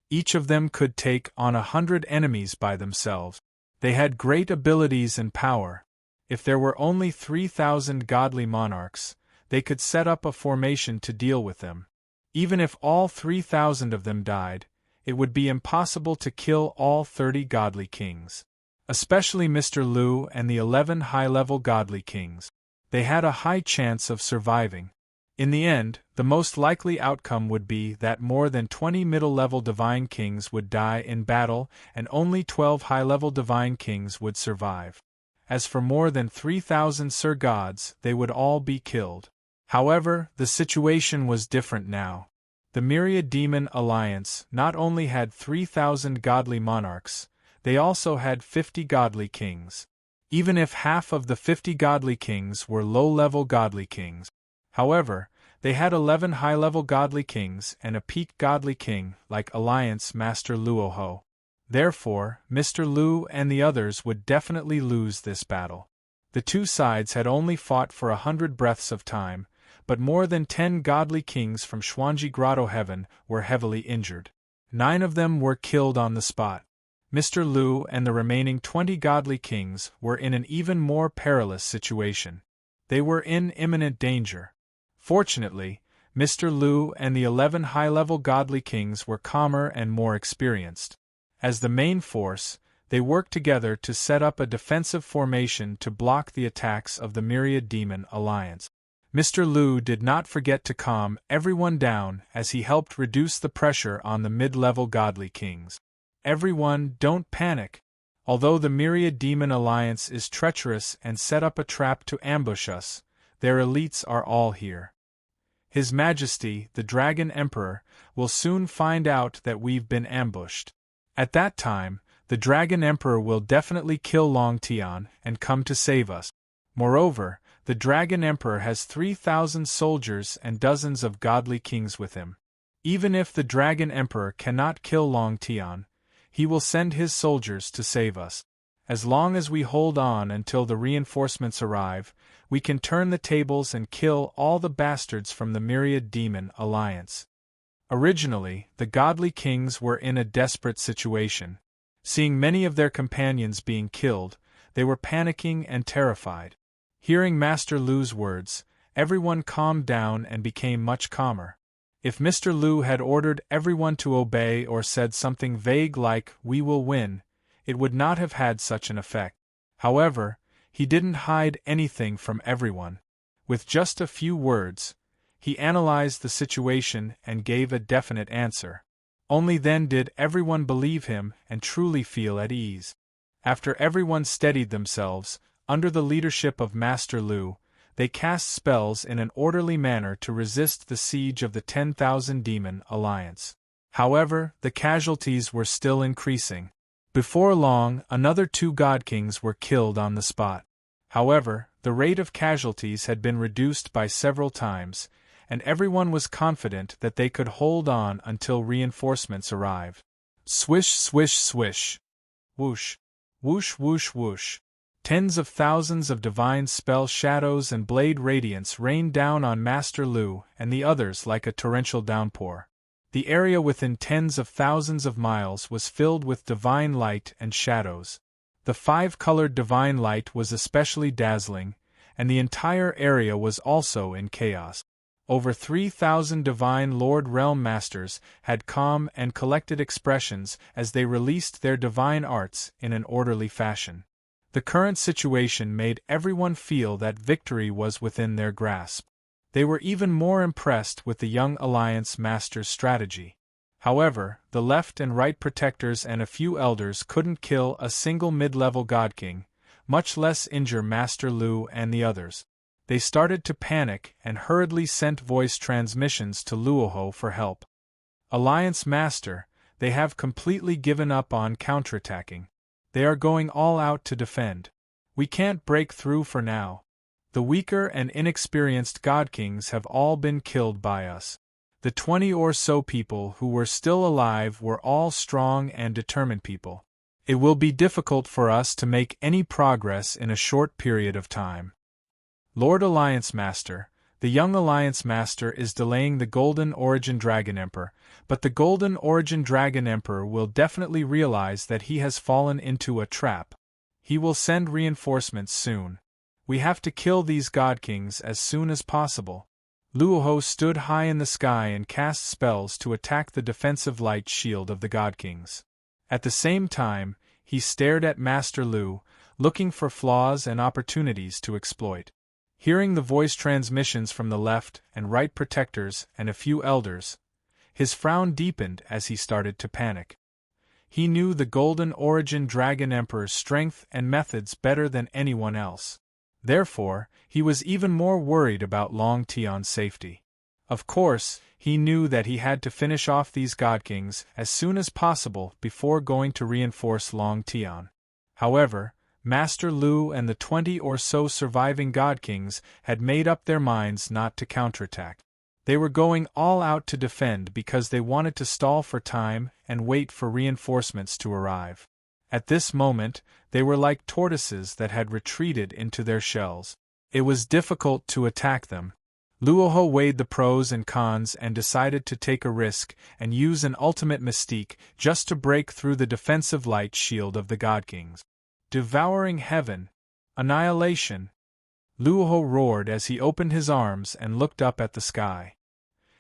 Each of them could take on 100 enemies by themselves. They had great abilities and power. If there were only 3,000 godly monarchs, they could set up a formation to deal with them. Even if all 3,000 of them died, it would be impossible to kill all 30 godly kings. Especially Mr. Lu and the 11 high-level godly kings. They had a high chance of surviving. In the end, the most likely outcome would be that more than 20 middle-level divine kings would die in battle and only 12 high-level divine kings would survive. As for more than 3,000 Sir Gods, they would all be killed. However, the situation was different now. The Myriad Demon Alliance not only had 3,000 godly monarchs, they also had 50 godly kings. Even if half of the 50 godly kings were low-level godly kings. However, they had 11 high-level godly kings and a peak godly king like Alliance Master Luoho. Therefore, Mr. Lu and the others would definitely lose this battle. The two sides had only fought for 100 breaths of time, but more than 10 godly kings from Xuanji Grotto Heaven were heavily injured. 9 of them were killed on the spot. Mr. Lu and the remaining 20 godly kings were in an even more perilous situation. They were in imminent danger. Fortunately, Mr. Lu and the 11 high-level godly kings were calmer and more experienced. As the main force, they worked together to set up a defensive formation to block the attacks of the Myriad Demon Alliance. Mr. Lu did not forget to calm everyone down as he helped reduce the pressure on the mid-level godly kings. Everyone, don't panic. Although the Myriad Demon Alliance is treacherous and set up a trap to ambush us, their elites are all here. His Majesty, the Dragon Emperor, will soon find out that we've been ambushed. At that time, the Dragon Emperor will definitely kill Long Tian and come to save us. Moreover, the Dragon Emperor has 3,000 soldiers and dozens of godly kings with him. Even if the Dragon Emperor cannot kill Long Tian, he will send his soldiers to save us. As long as we hold on until the reinforcements arrive, we can turn the tables and kill all the bastards from the Myriad Demon Alliance. Originally, the godly kings were in a desperate situation. Seeing many of their companions being killed, they were panicking and terrified. Hearing Master Lu's words, everyone calmed down and became much calmer. If Mr. Lu had ordered everyone to obey or said something vague like, "We will win," it would not have had such an effect. However, he didn't hide anything from everyone. With just a few words, he analyzed the situation and gave a definite answer. Only then did everyone believe him and truly feel at ease. After everyone steadied themselves, under the leadership of Master Lu, they cast spells in an orderly manner to resist the siege of the 10,000 demon alliance. However, the casualties were still increasing. Before long, another 2 god kings were killed on the spot. However, the rate of casualties had been reduced by several times, and everyone was confident that they could hold on until reinforcements arrived. Swish, swish, swish. Whoosh. Whoosh, whoosh, whoosh. Tens of thousands of divine spell shadows and blade radiance rained down on Master Lu and the others like a torrential downpour. The area within tens of thousands of miles was filled with divine light and shadows. The 5-colored divine light was especially dazzling, and the entire area was also in chaos. Over 3,000 divine Lord Realm Masters had calm and collected expressions as they released their divine arts in an orderly fashion. The current situation made everyone feel that victory was within their grasp. They were even more impressed with the young Alliance Master's strategy. However, the left and right protectors and a few elders couldn't kill a single mid-level God King, much less injure Master Lu and the others. They started to panic and hurriedly sent voice transmissions to Luoho for help. Alliance Master, they have completely given up on counterattacking. They are going all out to defend. We can't break through for now. The weaker and inexperienced God Kings have all been killed by us. The 20 or so people who were still alive were all strong and determined people. It will be difficult for us to make any progress in a short period of time. Lord Alliance Master, the young Alliance Master is delaying the Golden Origin Dragon Emperor, but the Golden Origin Dragon Emperor will definitely realize that he has fallen into a trap. He will send reinforcements soon. We have to kill these God Kings as soon as possible. Luoho stood high in the sky and cast spells to attack the defensive light shield of the God Kings. At the same time, he stared at Master Lu, looking for flaws and opportunities to exploit. Hearing the voice transmissions from the left and right protectors and a few elders, his frown deepened as he started to panic. He knew the Golden Origin Dragon Emperor's strength and methods better than anyone else. Therefore, he was even more worried about Long Tion's safety. Of course, he knew that he had to finish off these God Kings as soon as possible before going to reinforce Long Tion. However, Master Lu and the 20 or so surviving God Kings had made up their minds not to counterattack. They were going all out to defend because they wanted to stall for time and wait for reinforcements to arrive. At this moment, they were like tortoises that had retreated into their shells. It was difficult to attack them. Luoho weighed the pros and cons and decided to take a risk and use an ultimate mystique just to break through the defensive light shield of the God Kings. Devouring heaven! Annihilation! Luoho roared as he opened his arms and looked up at the sky.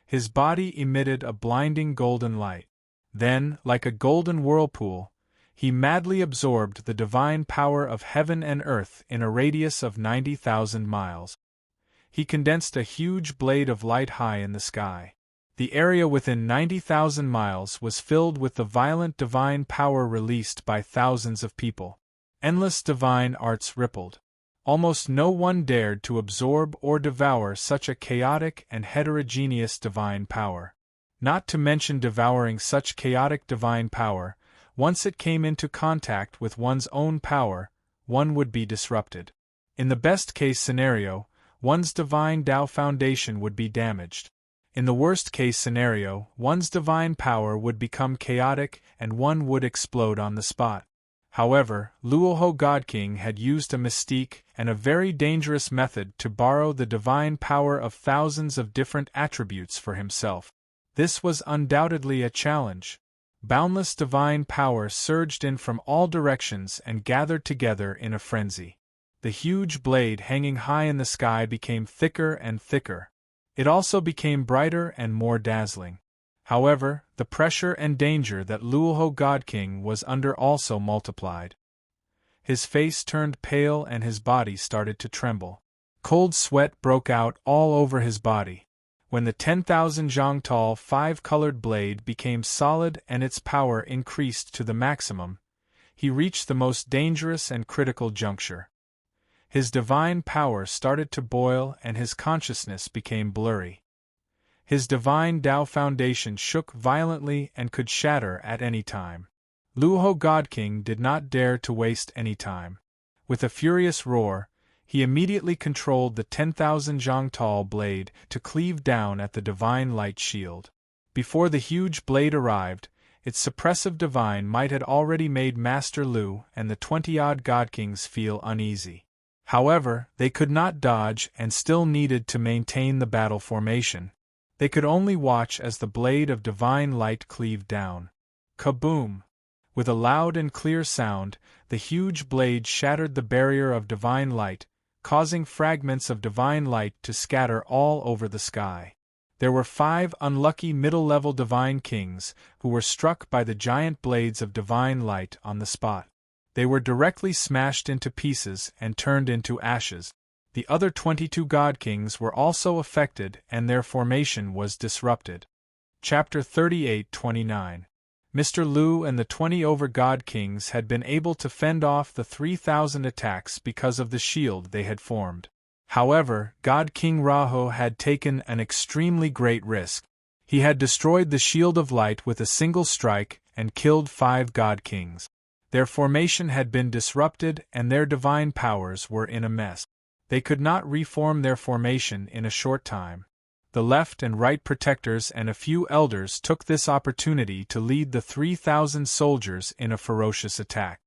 His body emitted a blinding golden light. Then, like a golden whirlpool, he madly absorbed the divine power of heaven and earth in a radius of 90,000 miles. He condensed a huge blade of light high in the sky. The area within 90,000 miles was filled with the violent divine power released by thousands of people. Endless divine arts rippled. Almost no one dared to absorb or devour such a chaotic and heterogeneous divine power. Not to mention devouring such chaotic divine power, once it came into contact with one's own power, one would be disrupted. In the best-case scenario, one's divine Tao foundation would be damaged. In the worst-case scenario, one's divine power would become chaotic and one would explode on the spot. However, Luoho God King had used a mystique and a very dangerous method to borrow the divine power of thousands of different attributes for himself. This was undoubtedly a challenge. Boundless divine power surged in from all directions and gathered together in a frenzy. The huge blade hanging high in the sky became thicker and thicker. It also became brighter and more dazzling. However, the pressure and danger that Luoho God King was under also multiplied. His face turned pale and his body started to tremble. Cold sweat broke out all over his body. When the 10,000 zhang tall 5-colored blade became solid and its power increased to the maximum, he reached the most dangerous and critical juncture. His divine power started to boil and his consciousness became blurry. His divine Tao foundation shook violently and could shatter at any time. Luoho God King did not dare to waste any time. With a furious roar, he immediately controlled the 10,000 zhang tall blade to cleave down at the divine light shield. Before the huge blade arrived, its suppressive divine might had already made Master Lu and the 20-odd God Kings feel uneasy. However, they could not dodge and still needed to maintain the battle formation. They could only watch as the blade of divine light cleaved down. Kaboom! With a loud and clear sound, the huge blade shattered the barrier of divine light, causing fragments of divine light to scatter all over the sky. There were 5 unlucky middle-level divine kings who were struck by the giant blades of divine light on the spot. They were directly smashed into pieces and turned into ashes. The other 22 God Kings were also affected and their formation was disrupted. Chapter 38-29. Mr. Lu and the 20 over God Kings had been able to fend off the 3,000 attacks because of the shield they had formed. However, God King Raho had taken an extremely great risk. He had destroyed the shield of light with a single strike and killed 5 God Kings. Their formation had been disrupted and their divine powers were in a mess. They could not reform their formation in a short time. The left and right protectors and a few elders took this opportunity to lead the 3,000 soldiers in a ferocious attack.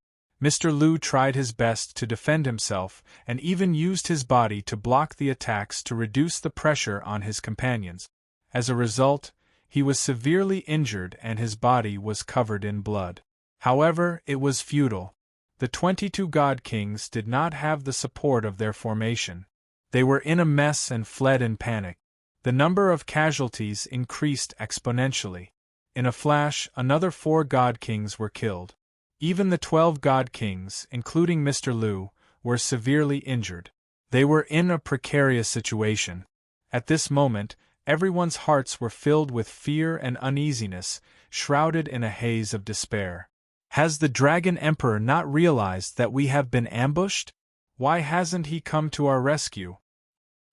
Mr. Lu tried his best to defend himself and even used his body to block the attacks to reduce the pressure on his companions. As a result, he was severely injured and his body was covered in blood. However, it was futile. The 22 God Kings did not have the support of their formation. They were in a mess and fled in panic. The number of casualties increased exponentially. In a flash, another 4 God Kings were killed. Even the 12 God Kings, including Mr. Lu, were severely injured. They were in a precarious situation. At this moment, everyone's hearts were filled with fear and uneasiness, shrouded in a haze of despair. Has the Dragon Emperor not realized that we have been ambushed? Why hasn't he come to our rescue?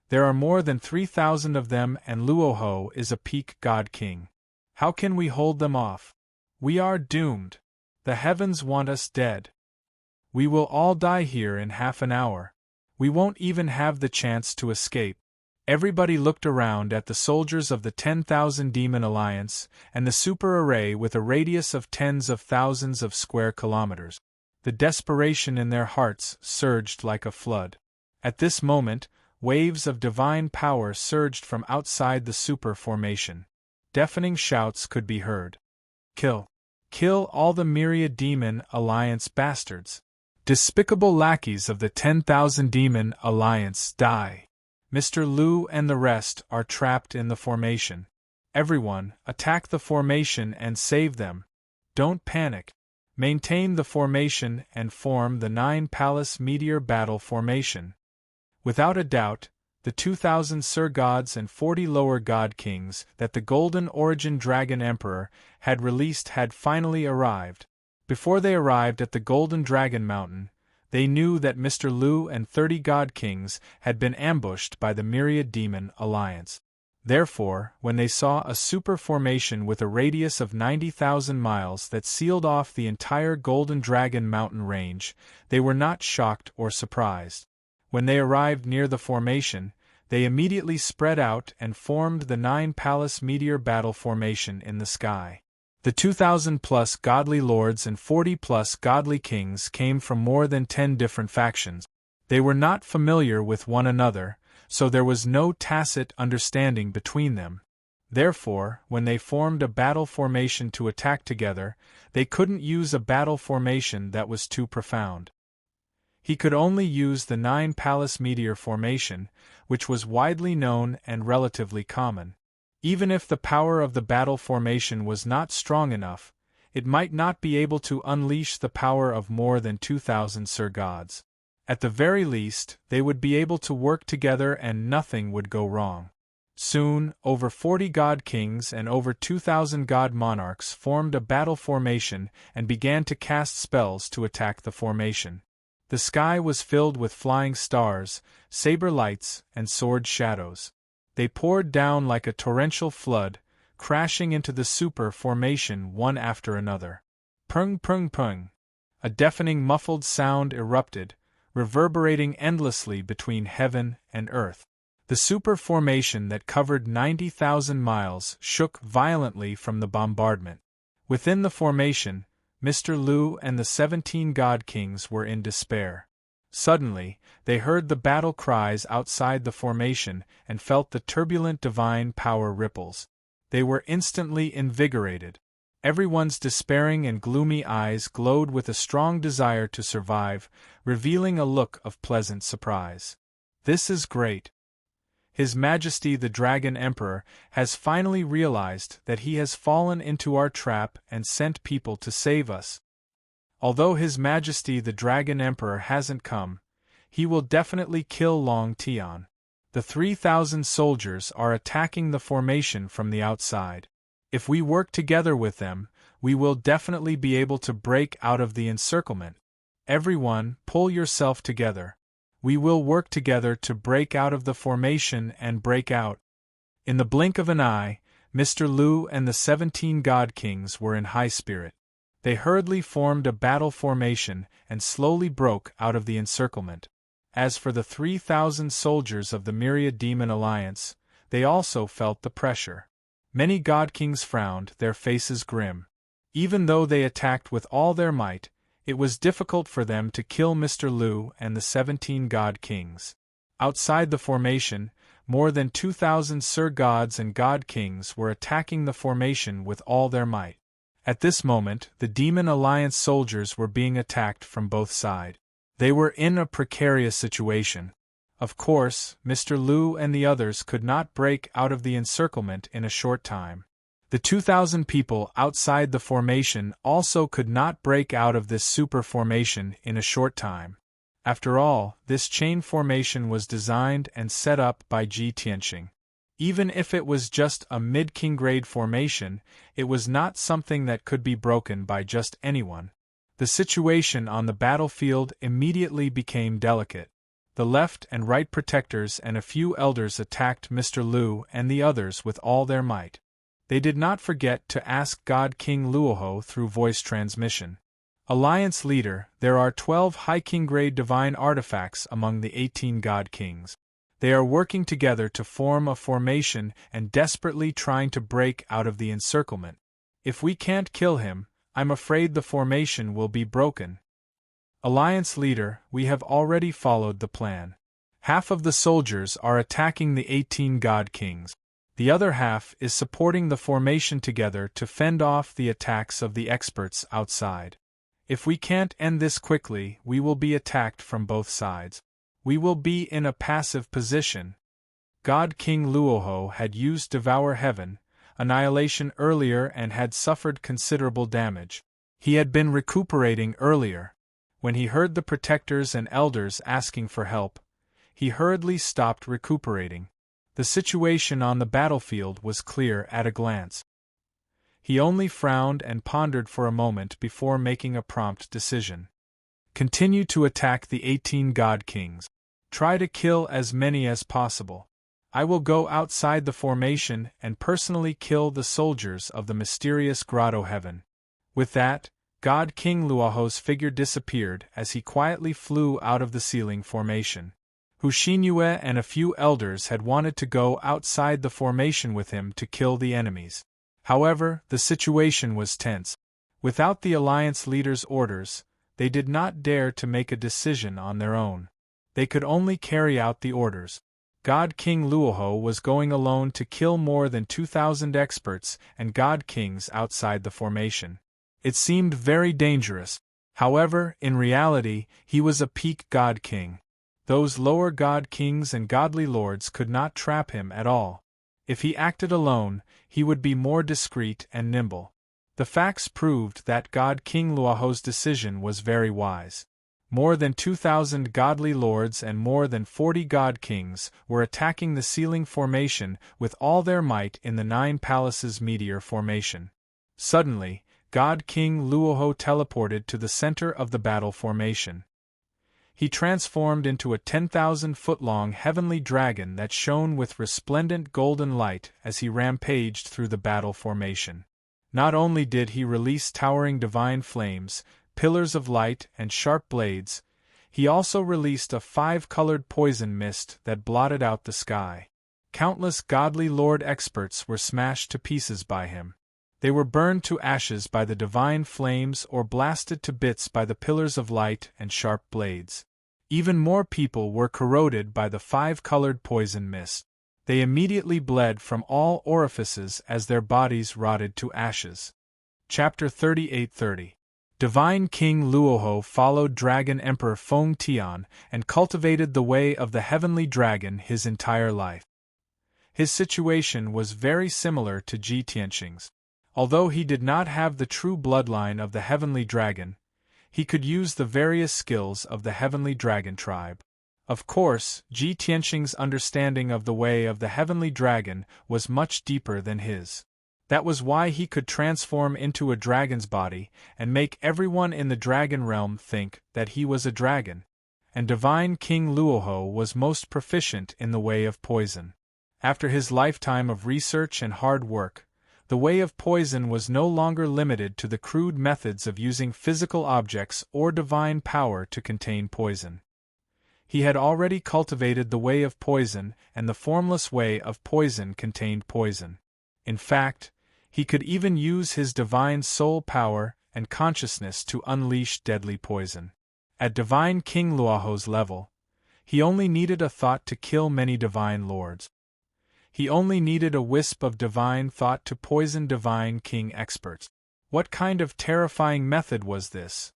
There are more than 3,000 of them and Luoho is a peak God King. How can we hold them off? We are doomed. The heavens want us dead. We will all die here in half an hour. We won't even have the chance to escape. Everybody looked around at the soldiers of the 10,000 Demon Alliance and the super array with a radius of tens of thousands of square kilometers. The desperation in their hearts surged like a flood. At this moment, waves of divine power surged from outside the super formation. Deafening shouts could be heard. Kill! Kill all the myriad Demon Alliance bastards! Despicable lackeys of the 10,000 Demon Alliance, die! Mr. Lu and the rest are trapped in the formation. Everyone, attack the formation and save them. Don't panic. Maintain the formation and form the 9 Palace Meteor Battle Formation. Without a doubt, the 2,000 Sir Gods and 40 Lower God Kings that the Golden Origin Dragon Emperor had released had finally arrived. Before they arrived at the Golden Dragon Mountain, they knew that Mr. Lu and 30 God Kings had been ambushed by the Myriad Demon Alliance. Therefore, when they saw a super formation with a radius of 90,000 miles that sealed off the entire Golden Dragon Mountain range, they were not shocked or surprised. When they arrived near the formation, they immediately spread out and formed the 9 Palace Meteor Battle Formation in the sky. The 2,000-plus godly lords and 40-plus godly kings came from more than 10 different factions. They were not familiar with one another, so there was no tacit understanding between them. Therefore, when they formed a battle formation to attack together, they couldn't use a battle formation that was too profound. He could only use the 9 Palace Meteor Formation, which was widely known and relatively common. Even if the power of the battle formation was not strong enough, it might not be able to unleash the power of more than 2,000 Sir Gods. At the very least, they would be able to work together and nothing would go wrong. Soon, over 40 god kings and over 2,000 god monarchs formed a battle formation and began to cast spells to attack the formation. The sky was filled with flying stars, saber lights, and sword shadows. They poured down like a torrential flood, crashing into the super formation one after another. Pung pung pung. A deafening muffled sound erupted, reverberating endlessly between heaven and earth. The super formation that covered 90,000 miles shook violently from the bombardment. Within the formation, Mr. Lu and the 17 god kings were in despair. Suddenly, they heard the battle cries outside the formation and felt the turbulent divine power ripples. They were instantly invigorated. Everyone's despairing and gloomy eyes glowed with a strong desire to survive, revealing a look of pleasant surprise. This is great. His Majesty the Dragon Emperor has finally realized that he has fallen into our trap and sent people to save us. Although His Majesty the Dragon Emperor hasn't come, he will definitely kill Long Tian. The 3,000 soldiers are attacking the formation from the outside. If we work together with them, we will definitely be able to break out of the encirclement. Everyone, pull yourself together. We will work together to break out of the formation and break out. In the blink of an eye, Mr. Lu and the 17 god kings were in high spirit. They hurriedly formed a battle formation and slowly broke out of the encirclement. As for the 3,000 soldiers of the Myriad Demon Alliance, they also felt the pressure. Many god kings frowned, their faces grim. Even though they attacked with all their might, it was difficult for them to kill Mr. Lu and the 17 god kings. Outside the formation, more than 2,000 Sir Gods and God Kings were attacking the formation with all their might. At this moment, the Demon Alliance soldiers were being attacked from both sides. They were in a precarious situation. Of course, Mr. Lu and the others could not break out of the encirclement in a short time. The 2,000 people outside the formation also could not break out of this super formation in a short time. After all, this chain formation was designed and set up by Ji Tianxing. Even if it was just a mid-king grade formation, it was not something that could be broken by just anyone. The situation on the battlefield immediately became delicate. The left and right protectors and a few elders attacked Mr. Lu and the others with all their might. They did not forget to ask God King Luoho through voice transmission. Alliance Leader, there are 12 High King grade divine artifacts among the 18 God Kings. They are working together to form a formation and desperately trying to break out of the encirclement. If we can't kill him, I'm afraid the formation will be broken. Alliance Leader, we have already followed the plan. Half of the soldiers are attacking the 18 God Kings. The other half is supporting the formation together to fend off the attacks of the experts outside. If we can't end this quickly, we will be attacked from both sides. We will be in a passive position. God King Luoho had used Devour Heaven, Annihilation earlier and had suffered considerable damage. He had been recuperating earlier. When he heard the protectors and elders asking for help, he hurriedly stopped recuperating. The situation on the battlefield was clear at a glance. He only frowned and pondered for a moment before making a prompt decision. Continue to attack the 18 God Kings. Try to kill as many as possible. I will go outside the formation and personally kill the soldiers of the mysterious Grotto Heaven. With that, God King Luoho's figure disappeared as he quietly flew out of the ceiling formation. Hu Xinyue and a few elders had wanted to go outside the formation with him to kill the enemies. However, the situation was tense. Without the Alliance leader's orders, they did not dare to make a decision on their own. They could only carry out the orders. God King Luoho was going alone to kill more than 2,000 experts and God Kings outside the formation. It seemed very dangerous. However, in reality, he was a peak God King. Those lower God Kings and Godly Lords could not trap him at all. If he acted alone, he would be more discreet and nimble. The facts proved that God King Luoho's decision was very wise. More than 2,000 godly lords and more than 40 god kings were attacking the sealing formation with all their might in the Nine Palaces meteor formation. Suddenly, God King Luoho teleported to the center of the battle formation. He transformed into a 10,000-foot-long heavenly dragon that shone with resplendent golden light as he rampaged through the battle formation. Not only did he release towering divine flames, pillars of light, and sharp blades, he also released a 5-colored poison mist that blotted out the sky. Countless godly lord experts were smashed to pieces by him. They were burned to ashes by the divine flames or blasted to bits by the pillars of light and sharp blades. Even more people were corroded by the 5-colored poison mist. They immediately bled from all orifices as their bodies rotted to ashes. Chapter 38:30. Divine King Luoho followed Dragon Emperor Feng Tian and cultivated the way of the heavenly dragon his entire life. His situation was very similar to Ji Tianqing's. Although he did not have the true bloodline of the heavenly dragon, he could use the various skills of the heavenly dragon tribe. Of course, Ji Tianqing's understanding of the way of the heavenly dragon was much deeper than his. That was why he could transform into a dragon's body and make everyone in the dragon realm think that he was a dragon, and Divine King Luoho was most proficient in the way of poison. After his lifetime of research and hard work, the way of poison was no longer limited to the crude methods of using physical objects or divine power to contain poison. He had already cultivated the way of poison, and the formless way of poison contained poison. In fact, he could even use his divine soul power and consciousness to unleash deadly poison. At Divine King Luoho's level, he only needed a thought to kill many divine lords. He only needed a wisp of divine thought to poison Divine King experts. What kind of terrifying method was this?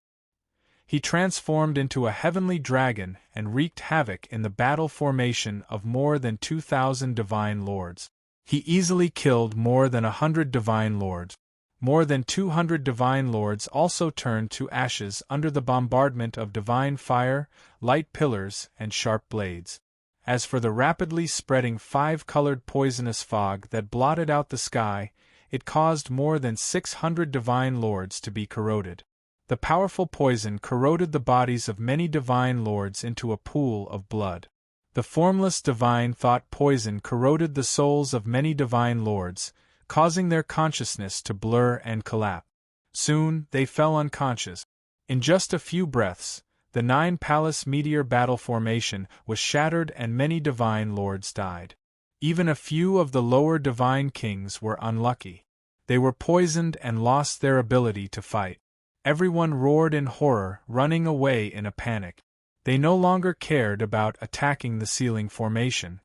He transformed into a heavenly dragon and wreaked havoc in the battle formation of more than 2,000 divine lords. He easily killed more than 100 divine lords. More than 200 divine lords also turned to ashes under the bombardment of divine fire, light pillars, and sharp blades. As for the rapidly spreading 5-colored poisonous fog that blotted out the sky, it caused more than 600 divine lords to be corroded. The powerful poison corroded the bodies of many divine lords into a pool of blood. The formless divine thought poison corroded the souls of many divine lords, causing their consciousness to blur and collapse. Soon, they fell unconscious. In just a few breaths, the Nine-Palace meteor battle formation was shattered and many divine lords died. Even a few of the lower divine kings were unlucky. They were poisoned and lost their ability to fight. Everyone roared in horror, running away in a panic. They no longer cared about attacking the sealing formation.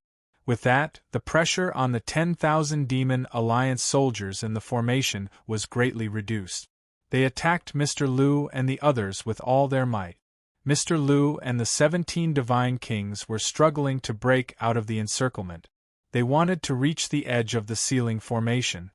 With that, the pressure on the 10,000 Demon Alliance soldiers in the formation was greatly reduced. They attacked Mr. Lu and the others with all their might. Mr. Lu and the 17 divine kings were struggling to break out of the encirclement. They wanted to reach the edge of the sealing formation.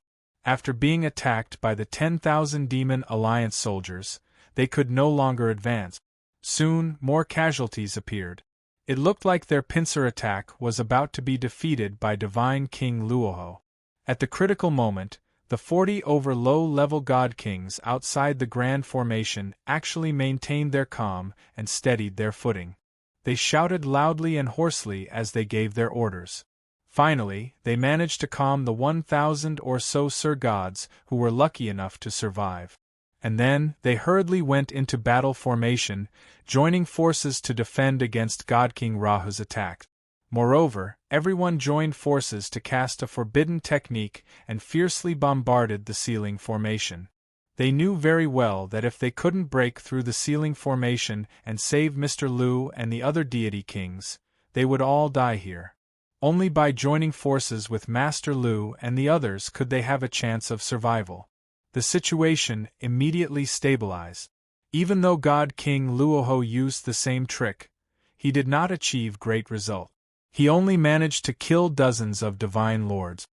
After being attacked by the 10,000 Demon Alliance soldiers, they could no longer advance. Soon, more casualties appeared. It looked like their pincer attack was about to be defeated by Divine King Luoho. At the critical moment, the 40 over low-level god kings outside the grand formation actually maintained their calm and steadied their footing. They shouted loudly and hoarsely as they gave their orders. Finally, they managed to calm the 1,000 or so Sir Gods who were lucky enough to survive. And then, they hurriedly went into battle formation, joining forces to defend against God King Rahu's attack. Moreover, everyone joined forces to cast a forbidden technique and fiercely bombarded the sealing formation. They knew very well that if they couldn't break through the sealing formation and save Mr. Lu and the other deity kings, they would all die here. Only by joining forces with Master Lu and the others could they have a chance of survival. The situation immediately stabilized. Even though God King Luoho used the same trick, he did not achieve great result. He only managed to kill dozens of divine lords.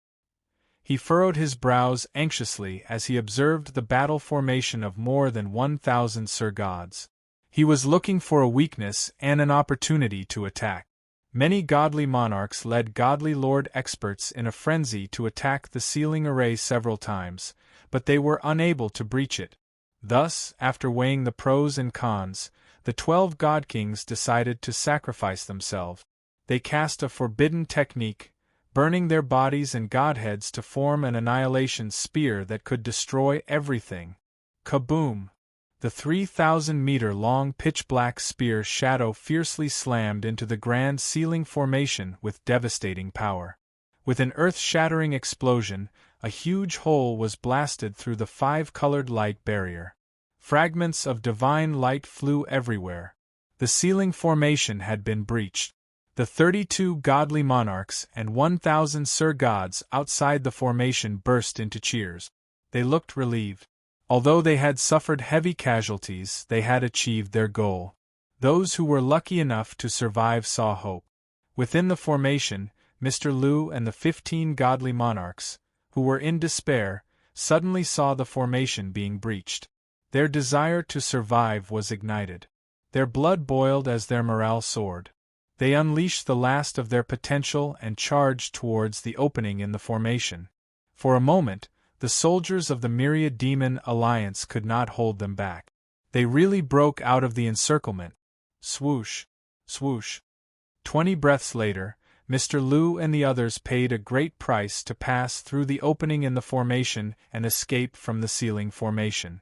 He furrowed his brows anxiously as he observed the battle formation of more than 1,000 Sir Gods. He was looking for a weakness and an opportunity to attack. Many godly monarchs led godly lord experts in a frenzy to attack the sealing array several times, but they were unable to breach it. Thus, after weighing the pros and cons, the 12 god kings decided to sacrifice themselves. They cast a forbidden technique, burning their bodies and godheads to form an annihilation spear that could destroy everything. Kaboom! The 3,000-meter-long pitch-black spear shadow fiercely slammed into the grand sealing formation with devastating power. With an earth-shattering explosion, a huge hole was blasted through the 5-colored light barrier. Fragments of divine light flew everywhere. The sealing formation had been breached. The 32 godly monarchs and 1,000 ser-gods outside the formation burst into cheers. They looked relieved. Although they had suffered heavy casualties, they had achieved their goal. Those who were lucky enough to survive saw hope. Within the formation, Mr. Liu and the 15 godly monarchs, who were in despair, suddenly saw the formation being breached. Their desire to survive was ignited. Their blood boiled as their morale soared. They unleashed the last of their potential and charged towards the opening in the formation. For a moment, the soldiers of the Myriad Demon Alliance could not hold them back. They really broke out of the encirclement. Swoosh! Swoosh! 20 breaths later, Mr. Liu and the others paid a great price to pass through the opening in the formation and escape from the sealing formation.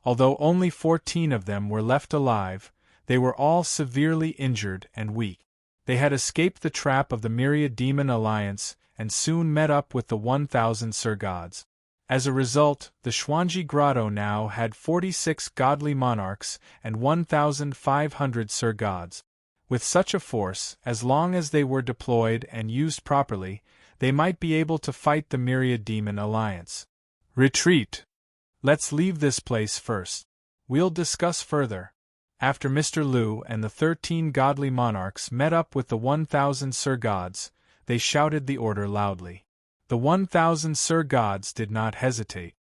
Although only 14 of them were left alive, they were all severely injured and weak. They had escaped the trap of the Myriad Demon Alliance and soon met up with the 1,000 ser-gods. As a result, the Xuanji Grotto now had 46 godly monarchs and 1,500 ser-gods. With such a force, as long as they were deployed and used properly, they might be able to fight the Myriad Demon Alliance. Retreat! Let's leave this place first. We'll discuss further. After Mr. Liu and the 13 godly monarchs met up with the 1,000 ser-gods, they shouted the order loudly. The 1,000 ser-gods did not hesitate.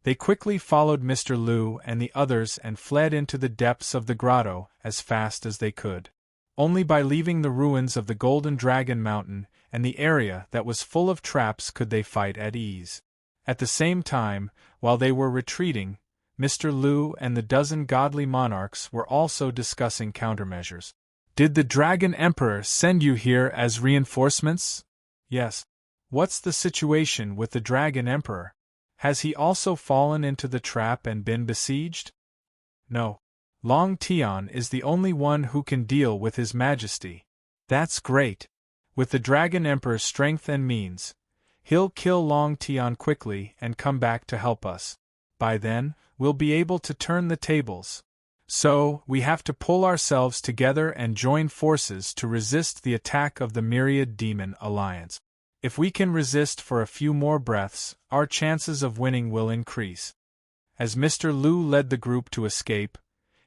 They quickly followed Mr. Liu and the others and fled into the depths of the grotto as fast as they could. Only by leaving the ruins of the Golden Dragon Mountain and the area that was full of traps could they fight at ease. At the same time, while they were retreating, Mr. Liu and the dozen godly monarchs were also discussing countermeasures. Did the Dragon Emperor send you here as reinforcements? Yes. What's the situation with the Dragon Emperor? Has he also fallen into the trap and been besieged? No. Long Tian is the only one who can deal with His Majesty. That's great. With the Dragon Emperor's strength and means, he'll kill Long Tian quickly and come back to help us. By then, we'll be able to turn the tables. So, we have to pull ourselves together and join forces to resist the attack of the Myriad Demon Alliance. If we can resist for a few more breaths, our chances of winning will increase. As Mr. Liu led the group to escape,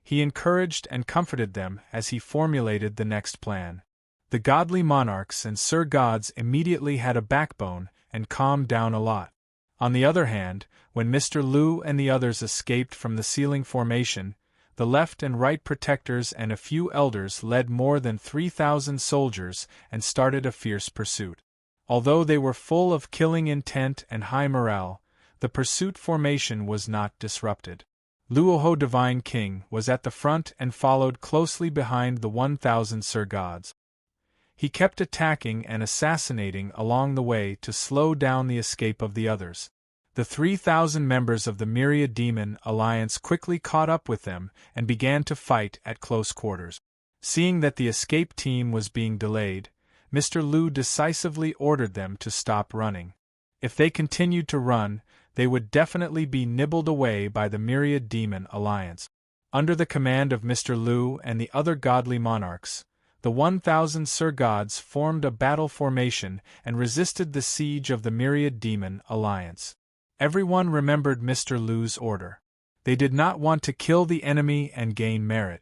he encouraged and comforted them as he formulated the next plan. The godly monarchs and ser-gods immediately had a backbone and calmed down a lot. On the other hand, when Mr. Liu and the others escaped from the sealing formation, the left and right protectors and a few elders led more than 3,000 soldiers and started a fierce pursuit. Although they were full of killing intent and high morale, the pursuit formation was not disrupted. Luoho Divine King was at the front and followed closely behind the 1,000 ser-gods. He kept attacking and assassinating along the way to slow down the escape of the others. The 3,000 members of the Myriad Demon Alliance quickly caught up with them and began to fight at close quarters. Seeing that the escape team was being delayed, Mr. Liu decisively ordered them to stop running. If they continued to run, they would definitely be nibbled away by the Myriad Demon Alliance. Under the command of Mr. Liu and the other godly monarchs, the 1,000 ser-gods formed a battle formation and resisted the siege of the Myriad Demon Alliance. Everyone remembered Mr. Liu's order. They did not want to kill the enemy and gain merit.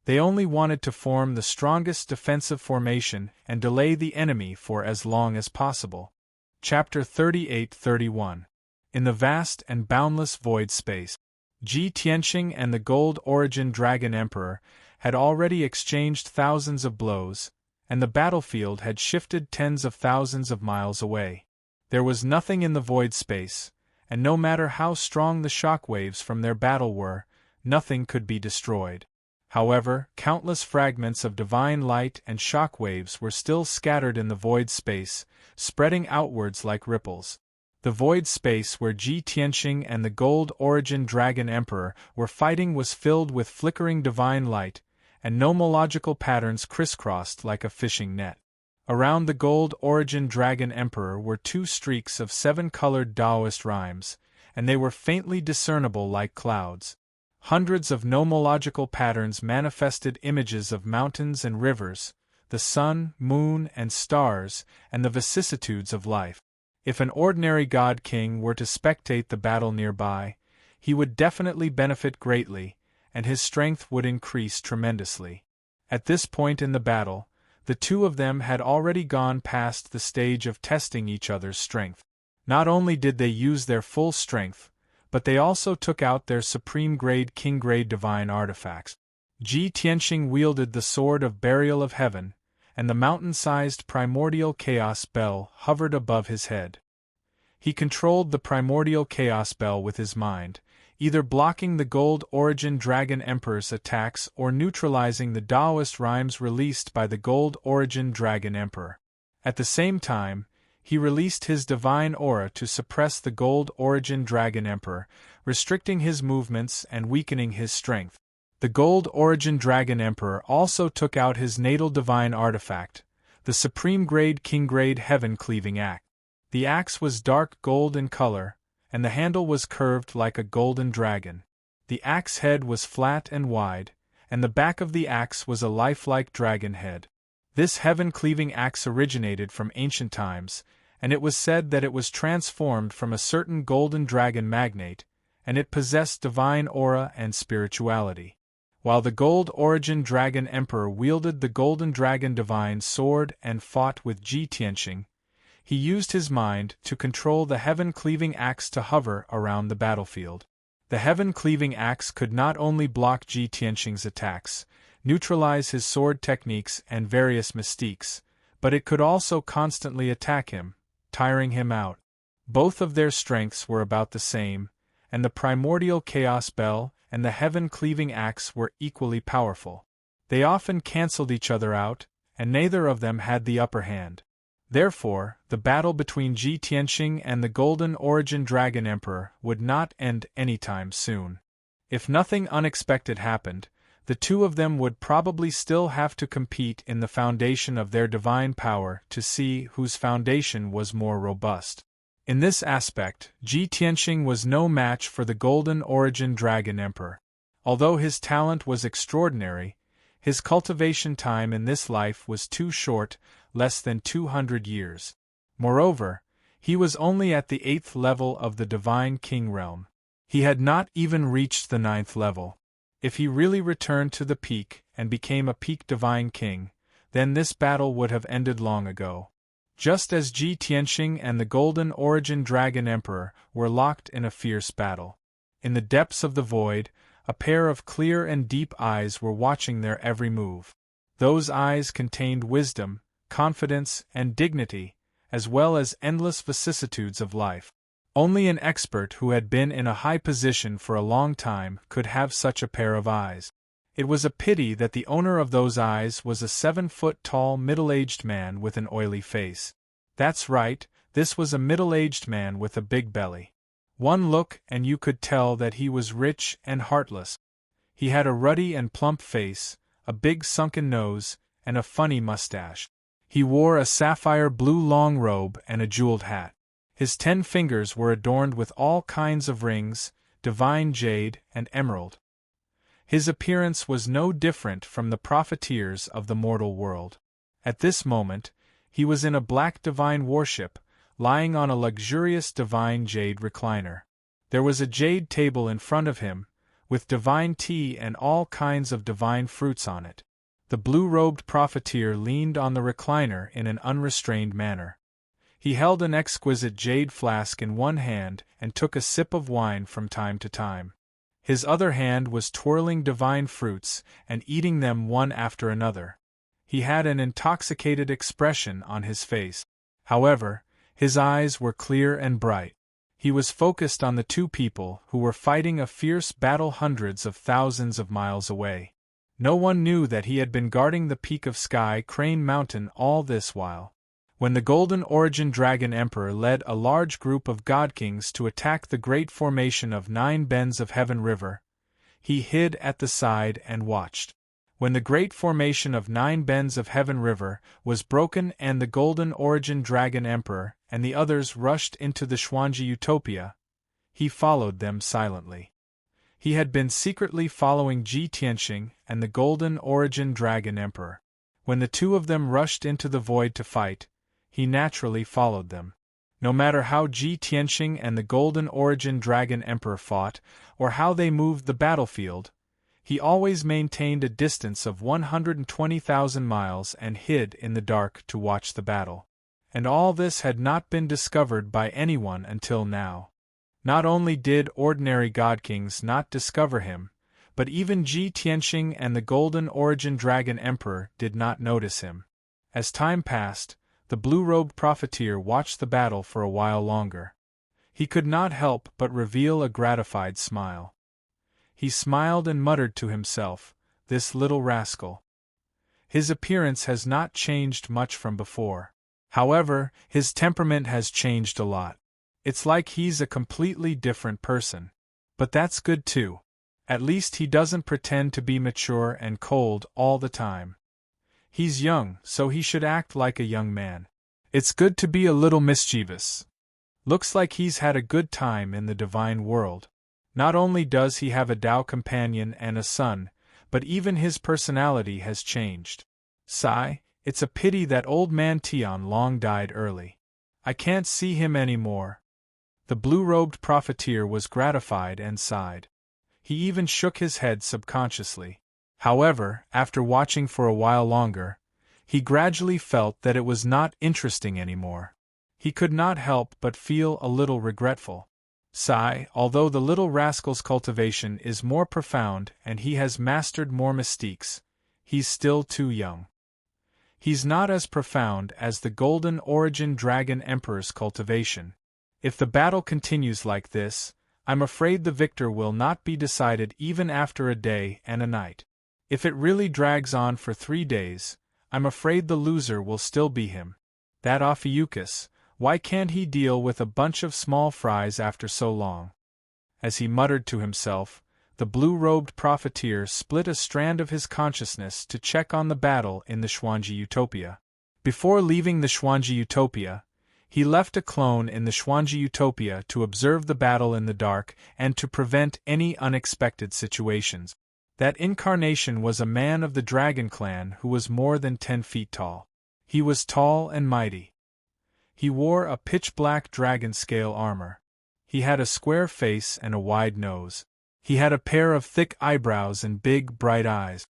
They only wanted to form the strongest defensive formation and delay the enemy for as long as possible. Chapter 38-31. In the vast and boundless void space, Ji Tianqing and the Gold Origin Dragon Emperor had already exchanged thousands of blows, and the battlefield had shifted tens of thousands of miles away. There was nothing in the void space, and no matter how strong the shock waves from their battle were, nothing could be destroyed. However, countless fragments of divine light and shock waves were still scattered in the void space, spreading outwards like ripples. The void space where Ji Tianxing and the Gold Origin Dragon Emperor were fighting was filled with flickering divine light, and nomological patterns crisscrossed like a fishing net. Around the Gold Origin Dragon Emperor were two streaks of seven-colored Taoist rhymes, and they were faintly discernible like clouds. Hundreds of nomological patterns manifested images of mountains and rivers, the sun, moon, and stars, and the vicissitudes of life. If an ordinary god king were to spectate the battle nearby, he would definitely benefit greatly, and his strength would increase tremendously. At this point in the battle, the two of them had already gone past the stage of testing each other's strength. Not only did they use their full strength, but they also took out their supreme-grade king-grade divine artifacts. Ji Tianxing wielded the Sword of Burial of Heaven, and the mountain-sized primordial chaos bell hovered above his head. He controlled the primordial chaos bell with his mind, either blocking the Gold Origin Dragon Emperor's attacks or neutralizing the Taoist rhymes released by the Gold Origin Dragon Emperor. At the same time, he released his divine aura to suppress the Gold Origin Dragon Emperor, restricting his movements and weakening his strength. The Gold Origin Dragon Emperor also took out his natal divine artifact, the supreme-grade king-grade heaven-cleaving axe. The axe was dark gold in color, and the handle was curved like a golden dragon. The axe head was flat and wide, and the back of the axe was a lifelike dragon head. This heaven-cleaving axe originated from ancient times, and it was said that it was transformed from a certain golden dragon magnate, and it possessed divine aura and spirituality. While the Gold Origin Dragon Emperor wielded the Golden Dragon Divine Sword and fought with Ji Tianxing, he used his mind to control the heaven-cleaving axe to hover around the battlefield. The heaven-cleaving axe could not only block Ji Tianxing's attacks, neutralize his sword techniques and various mystiques, but it could also constantly attack him, tiring him out. Both of their strengths were about the same, and the primordial chaos bell and the heaven-cleaving axe were equally powerful. They often cancelled each other out, and neither of them had the upper hand. Therefore, the battle between Ji Tianxing and the Golden Origin Dragon Emperor would not end anytime soon. If nothing unexpected happened, the two of them would probably still have to compete in the foundation of their divine power to see whose foundation was more robust. In this aspect, Ji Tianxing was no match for the Golden Origin Dragon Emperor. Although his talent was extraordinary, his cultivation time in this life was too short, less than 200 years. Moreover, he was only at the 8th level of the Divine King realm. He had not even reached the 9th level. If he really returned to the peak and became a peak Divine King, then this battle would have ended long ago. Just as Ji Tianxing and the Golden Origin Dragon Emperor were locked in a fierce battle. In the depths of the void, a pair of clear and deep eyes were watching their every move. Those eyes contained wisdom, confidence, and dignity, as well as endless vicissitudes of life. Only an expert who had been in a high position for a long time could have such a pair of eyes. It was a pity that the owner of those eyes was a 7-foot-tall middle-aged man with an oily face. That's right, this was a middle-aged man with a big belly. One look and you could tell that he was rich and heartless. He had a ruddy and plump face, a big sunken nose, and a funny mustache. He wore a sapphire blue long robe and a jeweled hat. His 10 fingers were adorned with all kinds of rings, divine jade and emerald. His appearance was no different from the profiteers of the mortal world. At this moment, he was in a black divine warship, lying on a luxurious divine jade recliner. There was a jade table in front of him, with divine tea and all kinds of divine fruits on it. The blue-robed profiteer leaned on the recliner in an unrestrained manner. He held an exquisite jade flask in one hand and took a sip of wine from time to time. His other hand was twirling divine fruits and eating them one after another. He had an intoxicated expression on his face. However, his eyes were clear and bright. He was focused on the two people who were fighting a fierce battle hundreds of thousands of miles away. No one knew that he had been guarding the peak of Sky Crane Mountain all this while. When the Golden Origin Dragon Emperor led a large group of God Kings to attack the great formation of 9 Bends of Heaven River, he hid at the side and watched. When the great formation of 9 Bends of Heaven River was broken and the Golden Origin Dragon Emperor and the others rushed into the Xuanji Utopia, he followed them silently. He had been secretly following Ji Tianxing and the Golden Origin Dragon Emperor. When the two of them rushed into the void to fight, he naturally followed them. No matter how Ji Tianxing and the Golden Origin Dragon Emperor fought, or how they moved the battlefield, he always maintained a distance of 120,000 miles and hid in the dark to watch the battle. And all this had not been discovered by anyone until now. Not only did ordinary God Kings not discover him, but even Ji Tianxing and the Golden Origin Dragon Emperor did not notice him. As time passed, the blue-robed profiteer watched the battle for a while longer. He could not help but reveal a gratified smile. He smiled and muttered to himself, "This little rascal. His appearance has not changed much from before. However, his temperament has changed a lot. It's like he's a completely different person. But that's good too. At least he doesn't pretend to be mature and cold all the time. He's young, so he should act like a young man. It's good to be a little mischievous. Looks like he's had a good time in the divine world. Not only does he have a Tao companion and a son, but even his personality has changed. Sigh, it's a pity that old man Tian Long died early. I can't see him anymore." The blue-robed profiteer was gratified and sighed. He even shook his head subconsciously. However, after watching for a while longer, he gradually felt that it was not interesting anymore. He could not help but feel a little regretful. Sigh, although the little rascal's cultivation is more profound and he has mastered more mystiques, he's still too young. He's not as profound as the Golden Origin Dragon Emperor's cultivation. If the battle continues like this, I'm afraid the victor will not be decided even after a day and a night. If it really drags on for 3 days, I'm afraid the loser will still be him. That Ophiuchus, why can't he deal with a bunch of small fries after so long? As he muttered to himself, the blue-robed profiteer split a strand of his consciousness to check on the battle in the Xuanji Utopia. Before leaving the Xuanji Utopia, he left a clone in the Xuanji Utopia to observe the battle in the dark and to prevent any unexpected situations. That incarnation was a man of the Dragon Clan who was more than 10 feet tall. He was tall and mighty. He wore a pitch-black dragon-scale armor. He had a square face and a wide nose. He had a pair of thick eyebrows and big, bright eyes.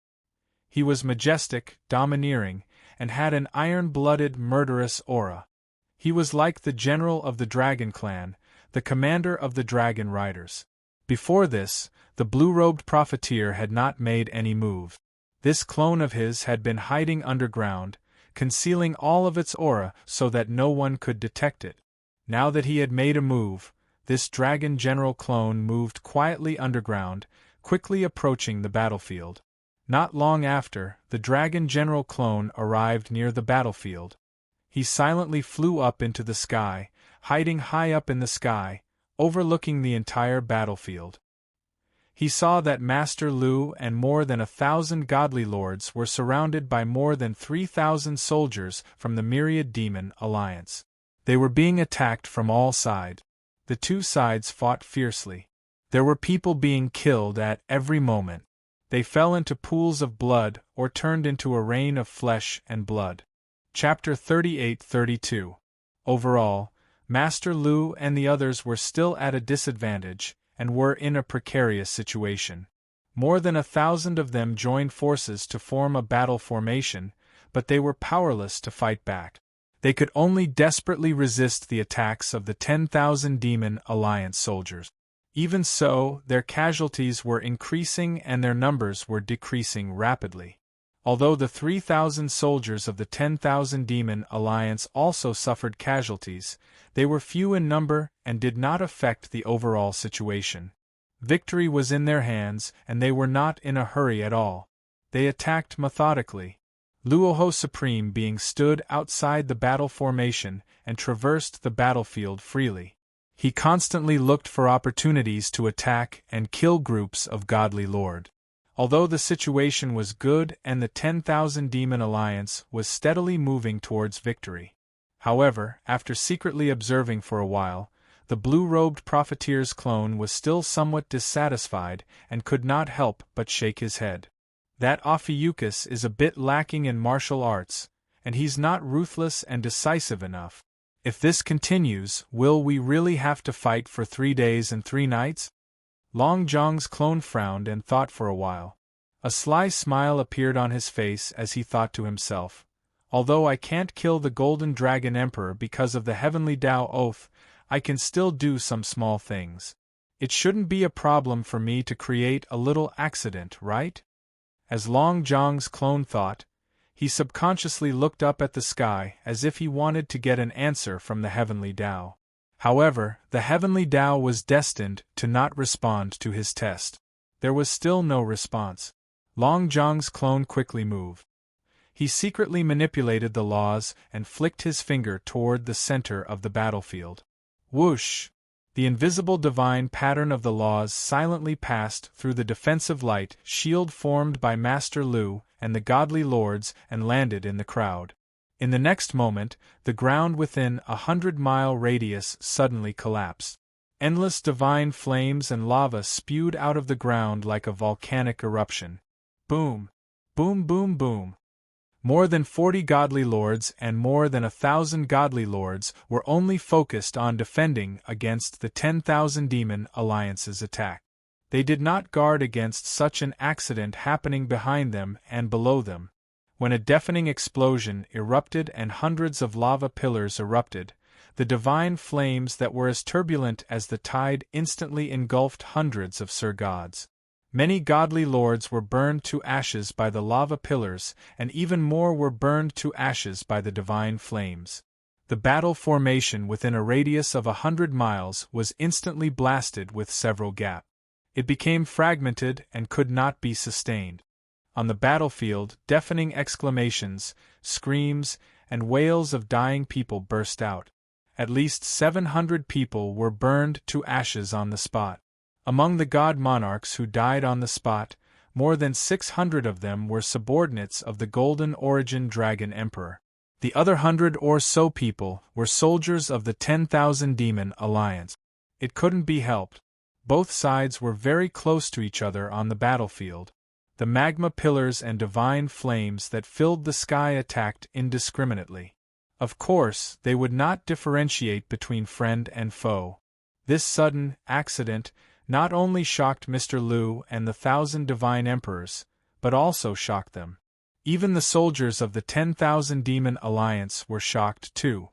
He was majestic, domineering, and had an iron-blooded, murderous aura. He was like the general of the Dragon Clan, the commander of the Dragon Riders. Before this, the blue-robed profiteer had not made any move. This clone of his had been hiding underground, concealing all of its aura so that no one could detect it. Now that he had made a move, this Dragon General clone moved quietly underground, quickly approaching the battlefield. Not long after, the Dragon General clone arrived near the battlefield. He silently flew up into the sky, hiding high up in the sky, overlooking the entire battlefield. He saw that Master Lu and more than 1,000 godly lords were surrounded by more than 3,000 soldiers from the Myriad Demon Alliance. They were being attacked from all sides. The two sides fought fiercely. There were people being killed at every moment. They fell into pools of blood or turned into a rain of flesh and blood. Chapter 38-32. Overall, Master Lu and the others were still at a disadvantage, and were in a precarious situation. More than 1,000 of them joined forces to form a battle formation, but they were powerless to fight back. They could only desperately resist the attacks of the 10,000 Demon Alliance soldiers. Even so, their casualties were increasing and their numbers were decreasing rapidly. Although the 3,000 soldiers of the 10,000 demon alliance also suffered casualties, they were few in number and did not affect the overall situation. Victory was in their hands, and they were not in a hurry at all. They attacked methodically. Luoho Supreme being stood outside the battle formation and traversed the battlefield freely. He constantly looked for opportunities to attack and kill groups of godly lord. Although the situation was good and the 10,000 demon alliance was steadily moving towards victory. However, after secretly observing for a while, the blue-robed profiteer's clone was still somewhat dissatisfied and could not help but shake his head. That Ophiuchus is a bit lacking in martial arts, and he's not ruthless and decisive enough. If this continues, will we really have to fight for 3 days and 3 nights? Long Zhang's clone frowned and thought for a while. A sly smile appeared on his face as he thought to himself, although I can't kill the Golden Dragon Emperor because of the Heavenly Tao Oath, I can still do some small things. It shouldn't be a problem for me to create a little accident, right? As Long Zhang's clone thought, he subconsciously looked up at the sky as if he wanted to get an answer from the Heavenly Tao. However, the Heavenly Tao was destined to not respond to his test. There was still no response. Long Zhang's clone quickly moved. He secretly manipulated the laws and flicked his finger toward the center of the battlefield. Whoosh! The invisible divine pattern of the laws silently passed through the defensive light shield formed by Master Lu and the godly lords and landed in the crowd. In the next moment, the ground within a 100-mile radius suddenly collapsed. Endless divine flames and lava spewed out of the ground like a volcanic eruption. Boom! Boom boom boom! More than 40 godly lords and more than 1,000 godly lords were only focused on defending against the 10,000 demon alliance's attack. They did not guard against such an accident happening behind them and below them. When a deafening explosion erupted and hundreds of lava pillars erupted, the divine flames that were as turbulent as the tide instantly engulfed hundreds of Sir-gods. Many godly lords were burned to ashes by the lava pillars, and even more were burned to ashes by the divine flames. The battle formation within a radius of 100 miles was instantly blasted with several gaps. It became fragmented and could not be sustained. On the battlefield, deafening exclamations, screams, and wails of dying people burst out. At least 700 people were burned to ashes on the spot. Among the god monarchs who died on the spot, more than 600 of them were subordinates of the Golden Origin Dragon Emperor. The other 100 or so people were soldiers of the 10,000 Demon Alliance. It couldn't be helped. Both sides were very close to each other on the battlefield. The magma pillars and divine flames that filled the sky attacked indiscriminately. Of course, they would not differentiate between friend and foe. This sudden accident not only shocked Mr. Lu and the 1,000 divine emperors, but also shocked them. Even the soldiers of the 10,000 Demon Alliance were shocked too.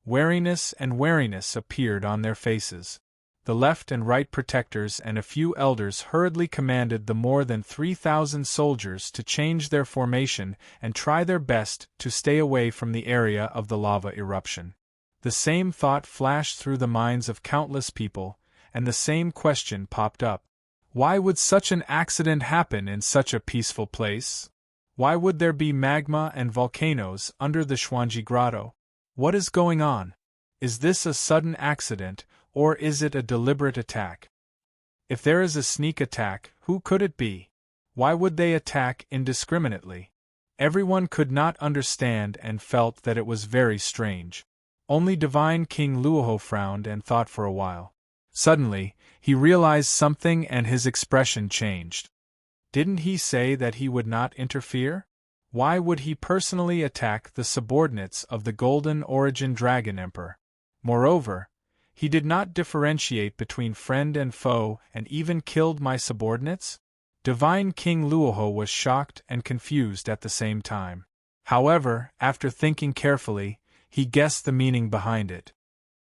Wariness appeared on their faces. The left and right protectors and a few elders hurriedly commanded the more than 3,000 soldiers to change their formation and try their best to stay away from the area of the lava eruption. The same thought flashed through the minds of countless people, and the same question popped up. Why would such an accident happen in such a peaceful place? Why would there be magma and volcanoes under the Xuanji Grotto? What is going on? Is this a sudden accident, or is it a deliberate attack? If there is a sneak attack, who could it be? Why would they attack indiscriminately? Everyone could not understand and felt that it was very strange. Only Divine King Luoho frowned and thought for a while. Suddenly, he realized something and his expression changed. Didn't he say that he would not interfere? Why would he personally attack the subordinates of the Golden Origin Dragon Emperor? Moreover, he did not differentiate between friend and foe and even killed my subordinates? Divine King Luoho was shocked and confused at the same time. However, after thinking carefully, he guessed the meaning behind it.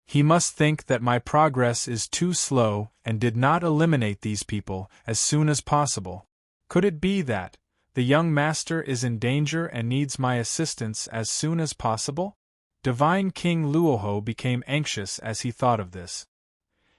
He must think that my progress is too slow and did not eliminate these people as soon as possible. Could it be that the young master is in danger and needs my assistance as soon as possible? Divine King Luoho became anxious as he thought of this.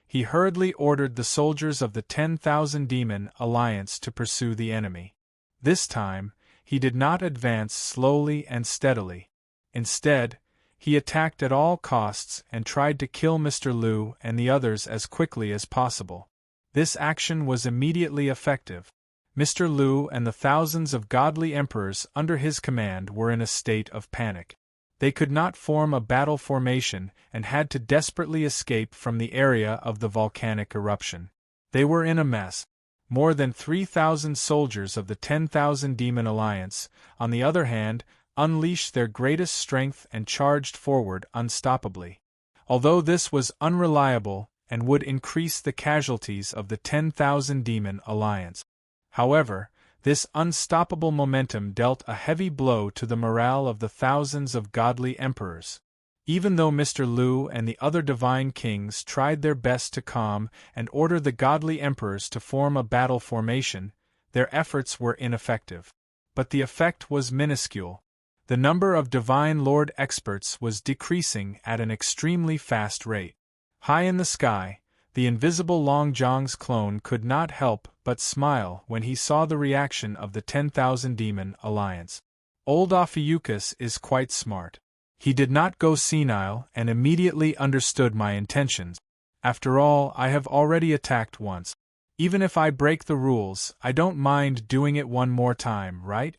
He hurriedly ordered the soldiers of the 10,000 Demon Alliance to pursue the enemy. This time, he did not advance slowly and steadily. Instead, he attacked at all costs and tried to kill Mr. Lu and the others as quickly as possible. This action was immediately effective. Mr. Lu and the thousands of godly emperors under his command were in a state of panic. They could not form a battle formation and had to desperately escape from the area of the volcanic eruption. They were in a mess. More than 3,000 soldiers of the 10,000 Demon Alliance, on the other hand, unleashed their greatest strength and charged forward unstoppably. Although this was unreliable and would increase the casualties of the 10,000 Demon Alliance. However, this unstoppable momentum dealt a heavy blow to the morale of the thousands of godly emperors. Even though Mr. Lu and the other divine kings tried their best to calm and order the godly emperors to form a battle formation, their efforts were ineffective. But the effect was minuscule. The number of divine lord experts was decreasing at an extremely fast rate. High in the sky, the invisible Long Zhang's clone could not help but smile when he saw the reaction of the 10,000 Demon Alliance. Old Ophiuchus is quite smart. He did not go senile and immediately understood my intentions. After all, I have already attacked once. Even if I break the rules, I don't mind doing it one more time, right?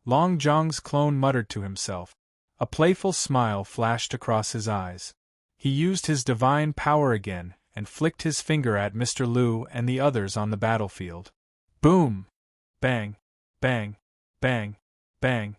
Long Zhang's clone muttered to himself. A playful smile flashed across his eyes. He used his divine power again and flicked his finger at Mr. Lu and the others on the battlefield. Boom! Bang! Bang! Bang! Bang!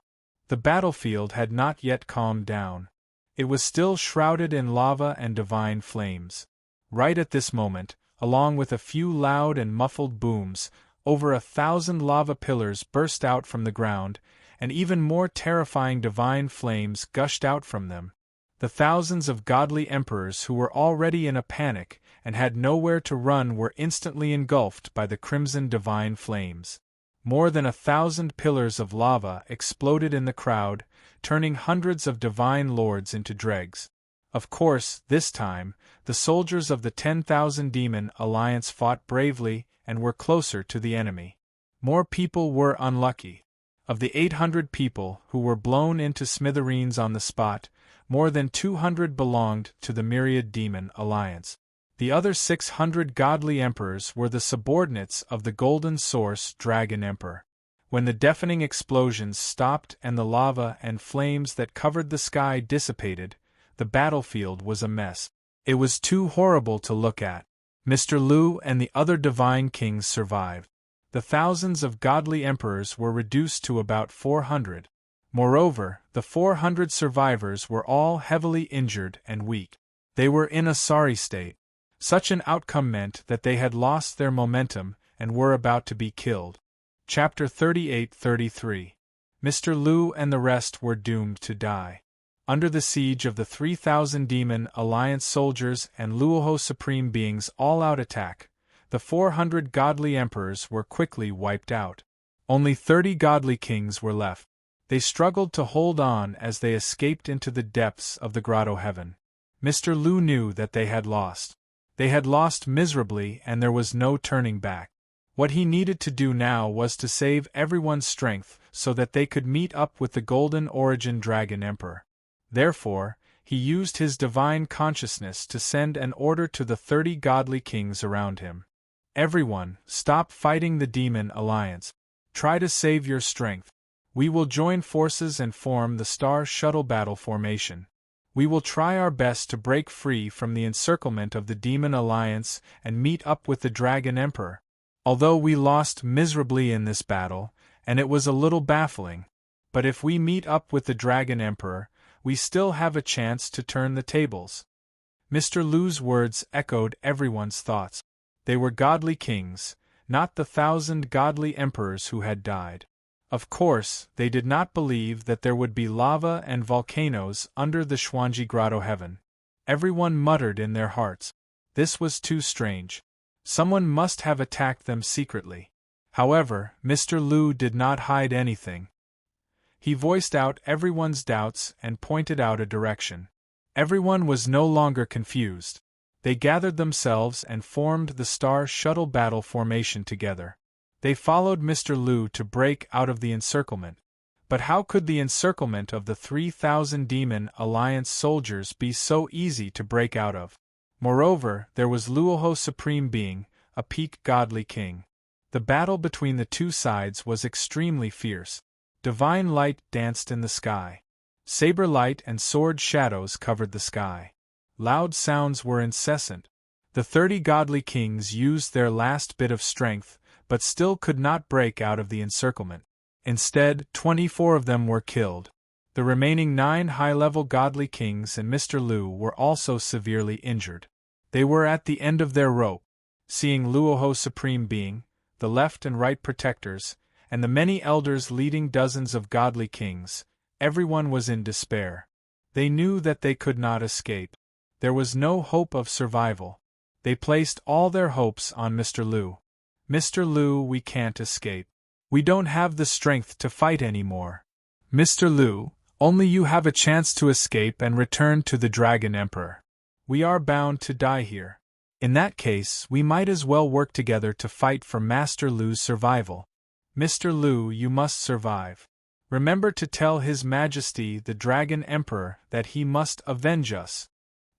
The battlefield had not yet calmed down. It was still shrouded in lava and divine flames. Right at this moment, along with a few loud and muffled booms, over 1,000 lava pillars burst out from the ground, and even more terrifying divine flames gushed out from them. The thousands of godly emperors who were already in a panic and had nowhere to run were instantly engulfed by the crimson divine flames. More than 1,000 pillars of lava exploded in the crowd, turning hundreds of divine lords into dregs. Of course, this time, the soldiers of the 10,000 Demon Alliance fought bravely and were closer to the enemy. More people were unlucky. Of the 800 people who were blown into smithereens on the spot, more than 200 belonged to the Myriad Demon Alliance. The other 600 godly emperors were the subordinates of the Golden Source Dragon Emperor. When the deafening explosions stopped and the lava and flames that covered the sky dissipated, the battlefield was a mess. It was too horrible to look at. Mr. Lu and the other divine kings survived. The thousands of godly emperors were reduced to about 400. Moreover, the 400 survivors were all heavily injured and weak. They were in a sorry state. Such an outcome meant that they had lost their momentum and were about to be killed. Chapter 38-33. Mr. Lu and the rest were doomed to die. Under the siege of the 3,000 Demon Alliance soldiers and Luoho Supreme Being's all-out attack, the 400 godly emperors were quickly wiped out. Only 30 godly kings were left. They struggled to hold on as they escaped into the depths of the grotto heaven. Mr. Lu knew that they had lost. They had lost miserably and there was no turning back. What he needed to do now was to save everyone's strength so that they could meet up with the Golden Origin Dragon Emperor. Therefore, he used his divine consciousness to send an order to the 30 godly kings around him. Everyone, stop fighting the Demon Alliance. Try to save your strength. We will join forces and form the Star Shuttle Battle Formation. We will try our best to break free from the encirclement of the Demon Alliance and meet up with the Dragon Emperor. Although we lost miserably in this battle, and it was a little baffling, but if we meet up with the Dragon Emperor, we still have a chance to turn the tables. Mr. Lu's words echoed everyone's thoughts. They were godly kings, not the 1,000 godly emperors who had died. Of course, they did not believe that there would be lava and volcanoes under the Xuanji Grotto heaven. Everyone muttered in their hearts. This was too strange. Someone must have attacked them secretly. However, Mr. Lu did not hide anything. He voiced out everyone's doubts and pointed out a direction. Everyone was no longer confused. They gathered themselves and formed the Star Shuttle battle formation together. They followed Mr. Lu to break out of the encirclement. But how could the encirclement of the 3,000 Demon Alliance soldiers be so easy to break out of? Moreover, there was Luoho Supreme Being, a peak godly king. The battle between the two sides was extremely fierce. Divine light danced in the sky. Saber light and sword shadows covered the sky. Loud sounds were incessant. The 30 godly kings used their last bit of strength, but still could not break out of the encirclement. Instead, 24 of them were killed. The remaining 9 high-level godly kings and Mr. Lu were also severely injured. They were at the end of their rope. Seeing Luoho Supreme Being, the left and right protectors, and the many elders leading dozens of godly kings, everyone was in despair. They knew that they could not escape. There was no hope of survival. They placed all their hopes on Mr. Lu. Mr. Lu, we can't escape. We don't have the strength to fight anymore. Mr. Lu, only you have a chance to escape and return to the Dragon Emperor. We are bound to die here. In that case, we might as well work together to fight for Master Lu's survival. Mr. Lu, you must survive. Remember to tell His Majesty the Dragon Emperor that he must avenge us.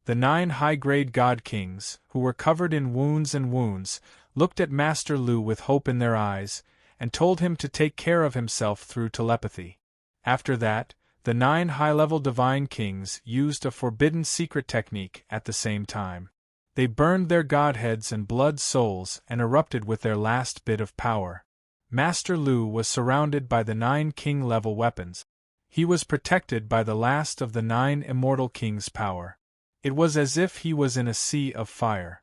The 9 high-grade God Kings, who were covered in wounds, looked at Master Lu with hope in their eyes, and told him to take care of himself through telepathy. After that, the 9 high-level Divine Kings used a forbidden secret technique at the same time. They burned their godheads and blood souls and erupted with their last bit of power. Master Lu was surrounded by the 9 king-level weapons. He was protected by the last of the 9 immortal kings' power. It was as if he was in a sea of fire.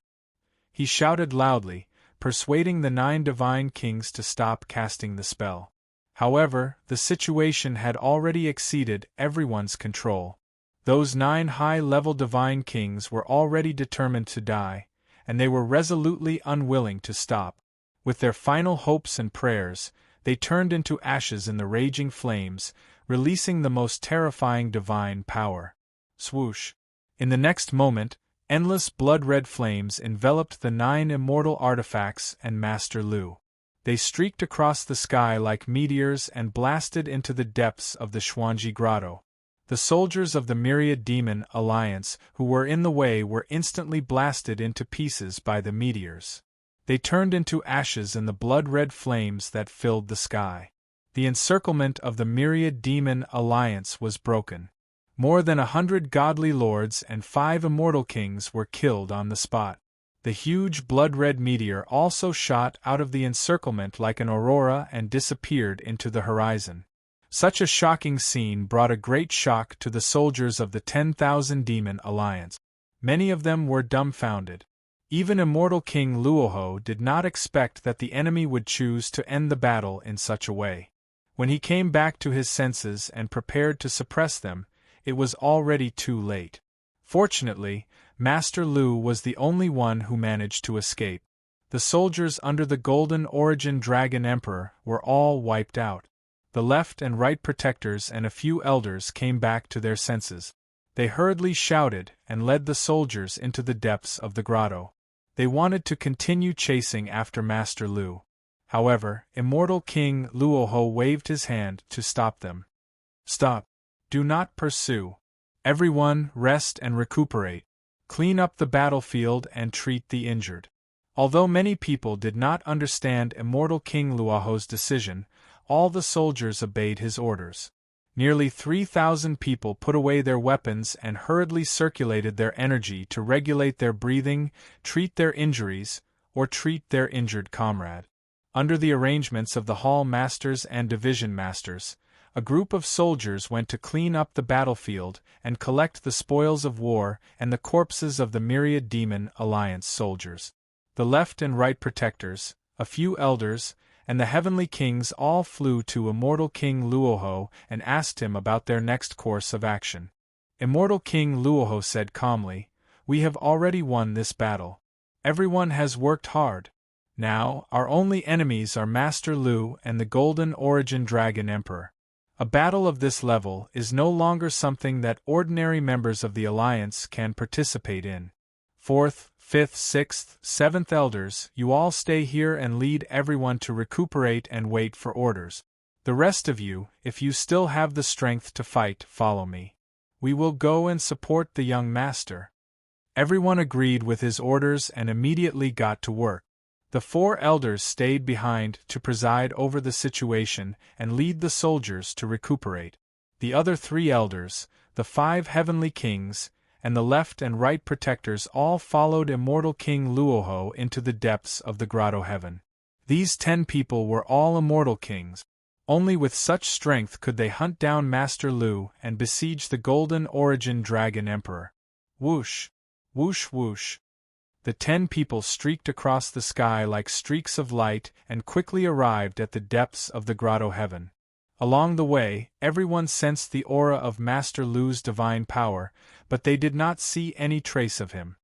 He shouted loudly, persuading the 9 divine kings to stop casting the spell. However, the situation had already exceeded everyone's control. Those 9 high-level divine kings were already determined to die, and they were resolutely unwilling to stop. With their final hopes and prayers, they turned into ashes in the raging flames, releasing the most terrifying divine power. Swoosh! In the next moment, endless blood-red flames enveloped the 9 immortal artifacts and Master Lu. They streaked across the sky like meteors and blasted into the depths of the Xuanji Grotto. The soldiers of the Myriad Demon Alliance who were in the way were instantly blasted into pieces by the meteors. They turned into ashes in the blood-red flames that filled the sky. The encirclement of the Myriad Demon Alliance was broken. More than 100 godly lords and 5 immortal kings were killed on the spot. The huge blood-red meteor also shot out of the encirclement like an aurora and disappeared into the horizon. Such a shocking scene brought a great shock to the soldiers of the 10,000 Demon Alliance. Many of them were dumbfounded. Even immortal King Luoho did not expect that the enemy would choose to end the battle in such a way. When he came back to his senses and prepared to suppress them, it was already too late. Fortunately, Master Lu was the only one who managed to escape. The soldiers under the Golden Origin Dragon Emperor were all wiped out. The left and right protectors and a few elders came back to their senses. They hurriedly shouted and led the soldiers into the depths of the grotto. They wanted to continue chasing after Master Lu. However, Immortal King Luoho waved his hand to stop them. Stop. Do not pursue. Everyone, rest and recuperate. Clean up the battlefield and treat the injured. Although many people did not understand Immortal King Luoho's decision, all the soldiers obeyed his orders. Nearly 3,000 people put away their weapons and hurriedly circulated their energy to regulate their breathing, treat their injuries, or treat their injured comrade. Under the arrangements of the Hall Masters and Division Masters, a group of soldiers went to clean up the battlefield and collect the spoils of war and the corpses of the Myriad Demon Alliance soldiers. The left and right protectors, a few elders, and the heavenly kings all flew to Immortal King Luoho and asked him about their next course of action. Immortal King Luoho said calmly, We have already won this battle. Everyone has worked hard. Now, our only enemies are Master Lu and the Golden Origin Dragon Emperor. A battle of this level is no longer something that ordinary members of the Alliance can participate in. 4th, 5th, 6th, 7th Elders, you all stay here and lead everyone to recuperate and wait for orders. The rest of you, if you still have the strength to fight, follow me. We will go and support the young master. Everyone agreed with his orders and immediately got to work. The 4 elders stayed behind to preside over the situation and lead the soldiers to recuperate. The other 3 elders, the 5 heavenly kings, and the left and right protectors all followed immortal King Luoho into the depths of the grotto heaven. These 10 people were all immortal kings. Only with such strength could they hunt down Master Lu and besiege the Golden Origin Dragon Emperor. Whoosh! Whoosh whoosh! The 10 people streaked across the sky like streaks of light and quickly arrived at the depths of the grotto heaven. Along the way, everyone sensed the aura of Master Lu's divine power, but they did not see any trace of him.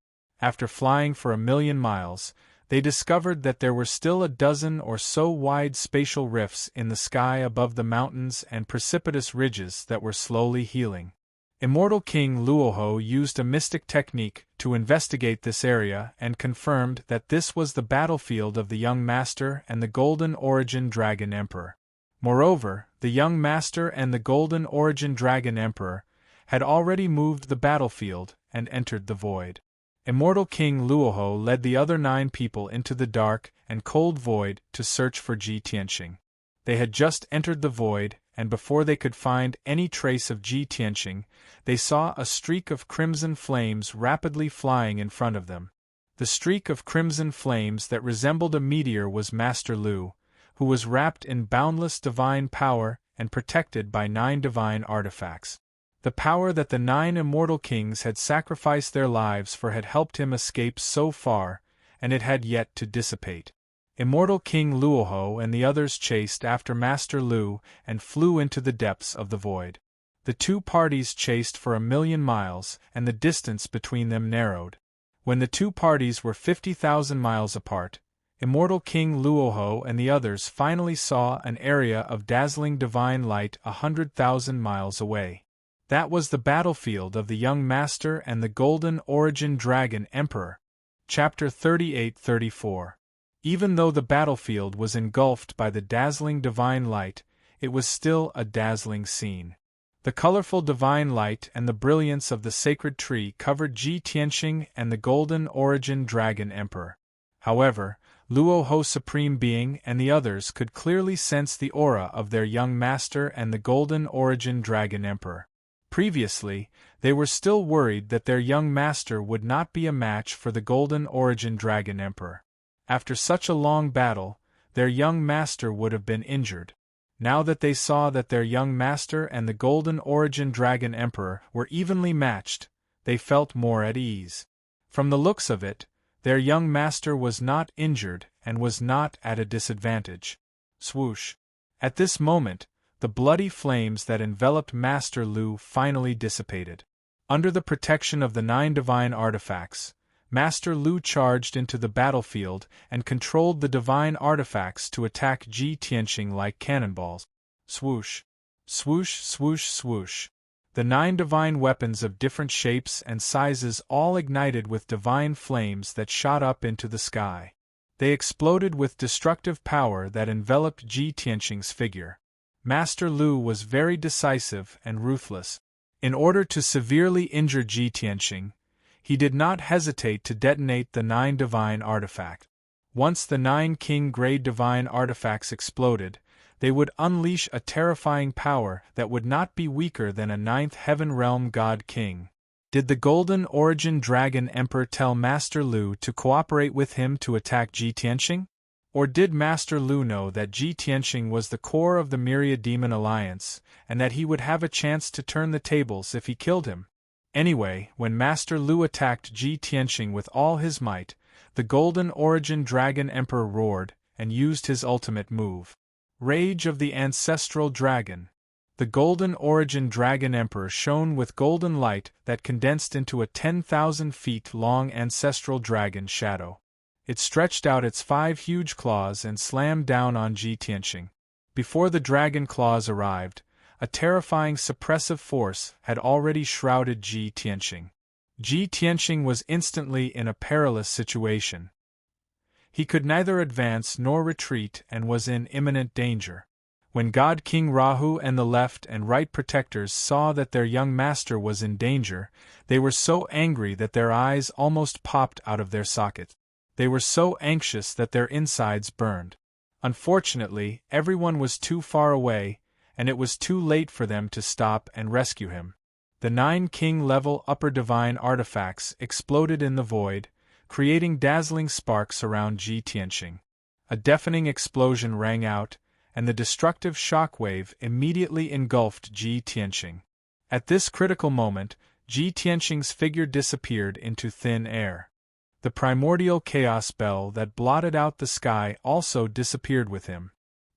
After flying for 1,000,000 miles, they discovered that there were still a dozen or so wide spatial rifts in the sky above the mountains and precipitous ridges that were slowly healing. Immortal King Luoho used a mystic technique to investigate this area and confirmed that this was the battlefield of the young master and the Golden Origin Dragon Emperor. Moreover, the young master and the Golden Origin Dragon Emperor had already moved the battlefield and entered the void. Immortal King Luoho led the other 9 people into the dark and cold void to search for Ji Tianqing. They had just entered the void, and before they could find any trace of Ji Tianqing, they saw a streak of crimson flames rapidly flying in front of them. The streak of crimson flames that resembled a meteor was Master Lu, who was wrapped in boundless divine power and protected by 9 divine artifacts. The power that the 9 immortal kings had sacrificed their lives for had helped him escape so far, and it had yet to dissipate. Immortal King Luoho and the others chased after Master Lu and flew into the depths of the void. The 2 parties chased for 1,000,000 miles, and the distance between them narrowed. When the 2 parties were 50,000 miles apart, Immortal King Luoho and the others finally saw an area of dazzling divine light 100,000 miles away. That was the battlefield of the young master and the Golden Origin Dragon Emperor. Chapter 38-34. Even though the battlefield was engulfed by the dazzling divine light, it was still a dazzling scene. The colorful divine light and the brilliance of the sacred tree covered Ji Tianqing and the Golden Origin Dragon Emperor. However, Luoho Supreme Being and the others could clearly sense the aura of their young master and the Golden Origin Dragon Emperor. Previously, they were still worried that their young master would not be a match for the Golden Origin Dragon Emperor. After such a long battle, their young master would have been injured. Now that they saw that their young master and the Golden Origin Dragon Emperor were evenly matched, they felt more at ease. From the looks of it, their young master was not injured and was not at a disadvantage. Swoosh! At this moment, the bloody flames that enveloped Master Lu finally dissipated. Under the protection of the 9 divine artifacts, Master Lu charged into the battlefield and controlled the divine artifacts to attack Ji Tianqing like cannonballs. Swoosh! Swoosh, swoosh, swoosh! The 9 divine weapons of different shapes and sizes all ignited with divine flames that shot up into the sky. They exploded with destructive power that enveloped Ji Tianqing's figure. Master Lu was very decisive and ruthless. In order to severely injure Ji Tianqing, he did not hesitate to detonate the 9 divine artifacts. Once the 9 king-grade divine artifacts exploded, they would unleash a terrifying power that would not be weaker than a 9th heaven realm god king. Did the Golden Origin Dragon Emperor tell Master Lu to cooperate with him to attack Ji Tianqing? Or did Master Lu know that Ji Tianqing was the core of the Myriad Demon Alliance, and that he would have a chance to turn the tables if he killed him? Anyway, when Master Lu attacked Ji Tianqing with all his might, the Golden Origin Dragon Emperor roared and used his ultimate move. Rage of the Ancestral Dragon. The golden origin dragon emperor shone with golden light that condensed into a 10,000 feet long ancestral dragon shadow. It stretched out its 5 huge claws and slammed down on Ji Tianxing. Before the dragon claws arrived, a terrifying suppressive force had already shrouded Ji Tianxing. Ji Tianxing was instantly in a perilous situation. He could neither advance nor retreat and was in imminent danger. When God King Rahu and the left and right protectors saw that their young master was in danger, they were so angry that their eyes almost popped out of their sockets. They were so anxious that their insides burned. Unfortunately, everyone was too far away, and it was too late for them to stop and rescue him. The 9 king-level upper divine artifacts exploded in the void, creating dazzling sparks around Ji Tianxing. A deafening explosion rang out, and the destructive shock wave immediately engulfed Ji Tianxing. At this critical moment, Ji Tianxing's figure disappeared into thin air. The primordial chaos spell that blotted out the sky also disappeared with him.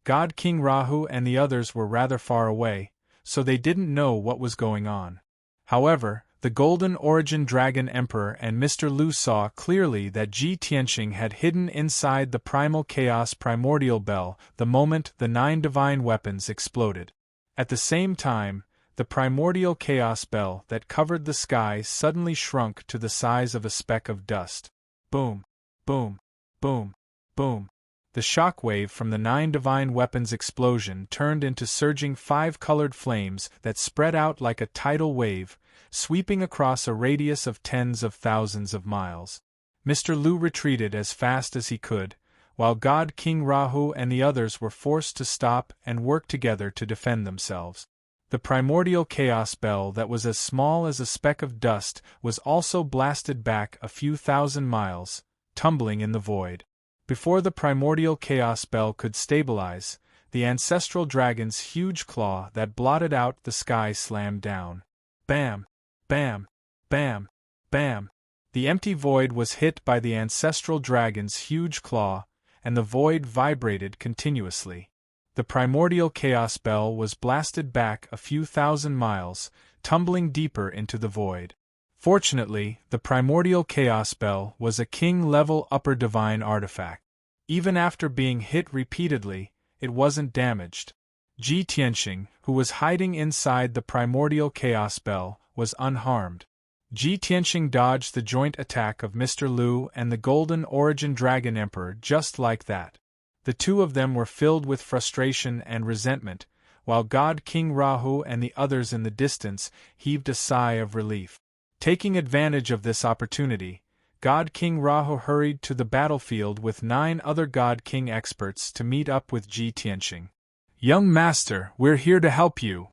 God King Rahu and the others were rather far away, so they didn't know what was going on. However, the Golden Origin Dragon Emperor and Mr. Lu saw clearly that Ji Tianxing had hidden inside the Primal Chaos Primordial Bell the moment the 9 divine weapons exploded. At the same time, the Primordial Chaos Bell that covered the sky suddenly shrunk to the size of a speck of dust. Boom! Boom! Boom! Boom! The shockwave from the 9 divine weapons explosion turned into surging 5-colored flames that spread out like a tidal wave, sweeping across a radius of tens of thousands of miles. Mr. Lu retreated as fast as he could, while God King Rahu and the others were forced to stop and work together to defend themselves. The primordial chaos bell that was as small as a speck of dust was also blasted back a few thousand miles, tumbling in the void. Before the primordial chaos bell could stabilize, the ancestral dragon's huge claw that blotted out the sky slammed down. Bam! Bam! Bam! Bam! The empty void was hit by the ancestral dragon's huge claw, and the void vibrated continuously. The primordial chaos bell was blasted back a few thousand miles, tumbling deeper into the void. Fortunately, the primordial chaos bell was a king-level upper divine artifact. Even after being hit repeatedly, it wasn't damaged. Ji Tianxing, who was hiding inside the primordial chaos bell, was unharmed. Ji Tianxing dodged the joint attack of Mr. Lu and the Golden Origin Dragon Emperor just like that. The two of them were filled with frustration and resentment, while God King Rahu and the others in the distance heaved a sigh of relief. Taking advantage of this opportunity, God King Rahu hurried to the battlefield with 9 other God King experts to meet up with Ji Tianxing. "Young Master, we're here to help you."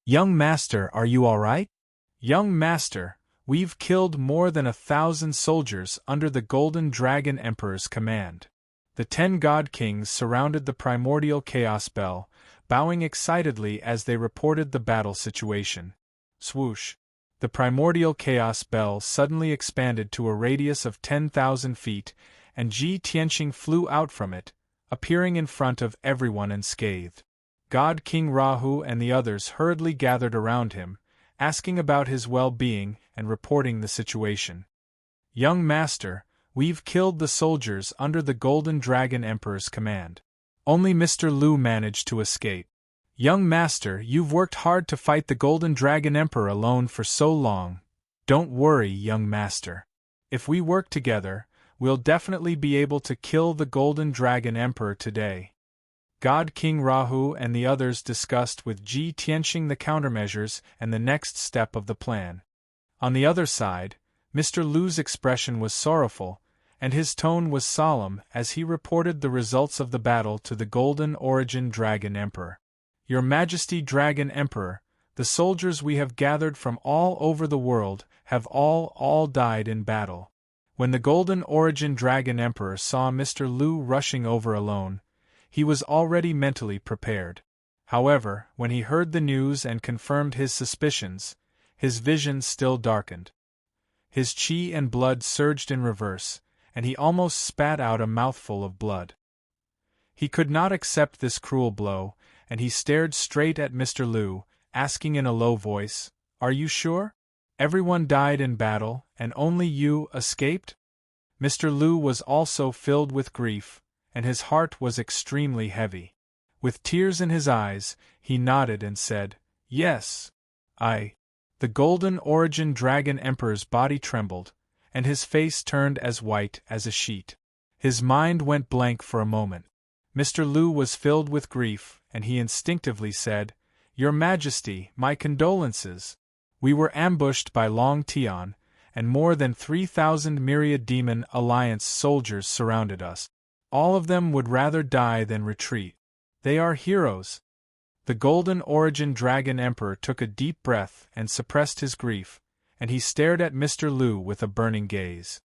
"Young Master, are you all right?" "Young Master, we've killed more than 1,000 soldiers under the Golden Dragon Emperor's command." The 10 God Kings surrounded the primordial chaos bell, bowing excitedly as they reported the battle situation. Swoosh! The primordial chaos bell suddenly expanded to a radius of 10,000 feet, and Ji Tianxing flew out from it, appearing in front of everyone unscathed. God King Rahu and the others hurriedly gathered around him, asking about his well-being and reporting the situation. "Young Master, we've killed the soldiers under the Golden Dragon Emperor's command. Only Mr. Lu managed to escape." "Young Master, you've worked hard to fight the Golden Dragon Emperor alone for so long. Don't worry, young Master. If we work together, we'll definitely be able to kill the Golden Dragon Emperor today." God King Rahu and the others discussed with Ji Tianxing the countermeasures and the next step of the plan. On the other side, Mr. Lu's expression was sorrowful, and his tone was solemn as he reported the results of the battle to the Golden Origin Dragon Emperor. "Your Majesty Dragon Emperor, the soldiers we have gathered from all over the world have all died in battle." When the Golden Origin Dragon Emperor saw Mr. Lu rushing over alone, he was already mentally prepared. However, when he heard the news and confirmed his suspicions, his vision still darkened. His chi and blood surged in reverse, and he almost spat out a mouthful of blood. He could not accept this cruel blow, and he stared straight at Mr. Lu, asking in a low voice, "Are you sure? Everyone died in battle, and only you escaped?" Mr. Lu was also filled with grief, and his heart was extremely heavy. With tears in his eyes, he nodded and said, "Yes, I." The Golden Origin Dragon Emperor's body trembled, and his face turned as white as a sheet. His mind went blank for a moment. Mr. Lu was filled with grief, and he instinctively said, "Your Majesty, my condolences. We were ambushed by Long Tian, and more than 3,000 myriad Demon Alliance soldiers surrounded us. All of them would rather die than retreat. They are heroes." The Golden Origin Dragon Emperor took a deep breath and suppressed his grief, and he stared at Mr. Lu with a burning gaze.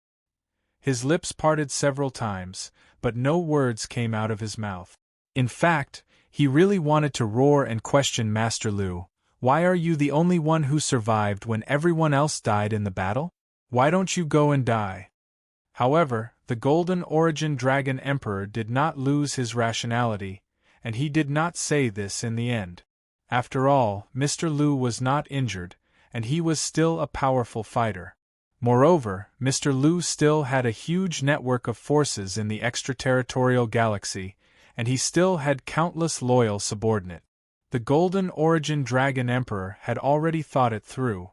His lips parted several times, but no words came out of his mouth. In fact, he really wanted to roar and question Master Lu. "Why are you the only one who survived when everyone else died in the battle? Why don't you go and die?" However, the Golden Origin Dragon Emperor did not lose his rationality, and he did not say this in the end. After all, Mr. Lu was not injured, and he was still a powerful fighter. Moreover, Mr. Lu still had a huge network of forces in the extraterritorial galaxy, and he still had countless loyal subordinates. The Golden Origin Dragon Emperor had already thought it through.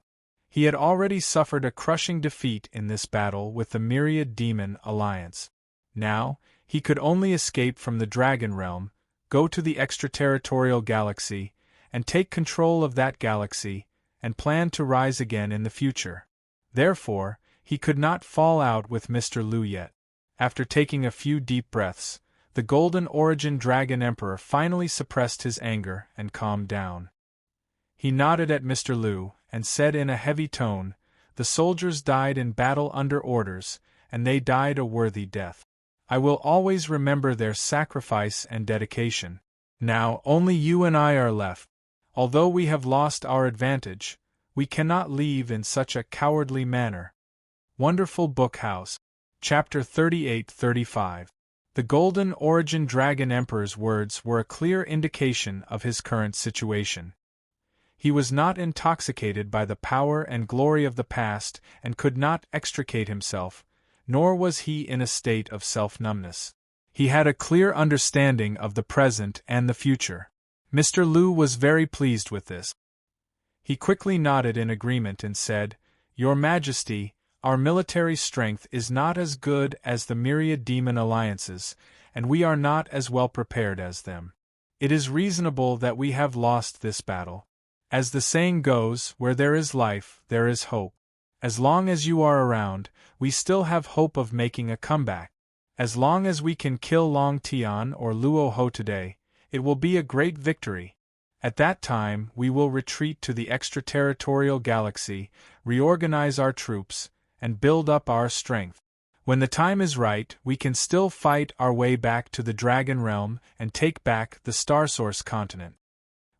He had already suffered a crushing defeat in this battle with the Myriad Demon Alliance. Now, he could only escape from the Dragon Realm, go to the extraterritorial galaxy, and take control of that galaxy, and plan to rise again in the future. Therefore, he could not fall out with Mr. Lu yet. After taking a few deep breaths, the Golden Origin Dragon Emperor finally suppressed his anger and calmed down. He nodded at Mr. Lu, and said in a heavy tone, "The soldiers died in battle under orders, and they died a worthy death. I will always remember their sacrifice and dedication. Now only you and I are left. Although we have lost our advantage, we cannot leave in such a cowardly manner." Wonderful Book House. Chapter 38-35. The Golden Origin Dragon Emperor's words were a clear indication of his current situation. He was not intoxicated by the power and glory of the past and could not extricate himself, nor was he in a state of self-numbness. He had a clear understanding of the present and the future. Mr. Lu was very pleased with this. He quickly nodded in agreement and said, "Your Majesty, our military strength is not as good as the myriad demon alliances, and we are not as well prepared as them. It is reasonable that we have lost this battle. As the saying goes, where there is life, there is hope. As long as you are around, we still have hope of making a comeback. As long as we can kill Long Tian or Luo Ho today, it will be a great victory. At that time, we will retreat to the extraterritorial galaxy, reorganize our troops, and build up our strength. When the time is right, we can still fight our way back to the Dragon Realm and take back the Star Source continent."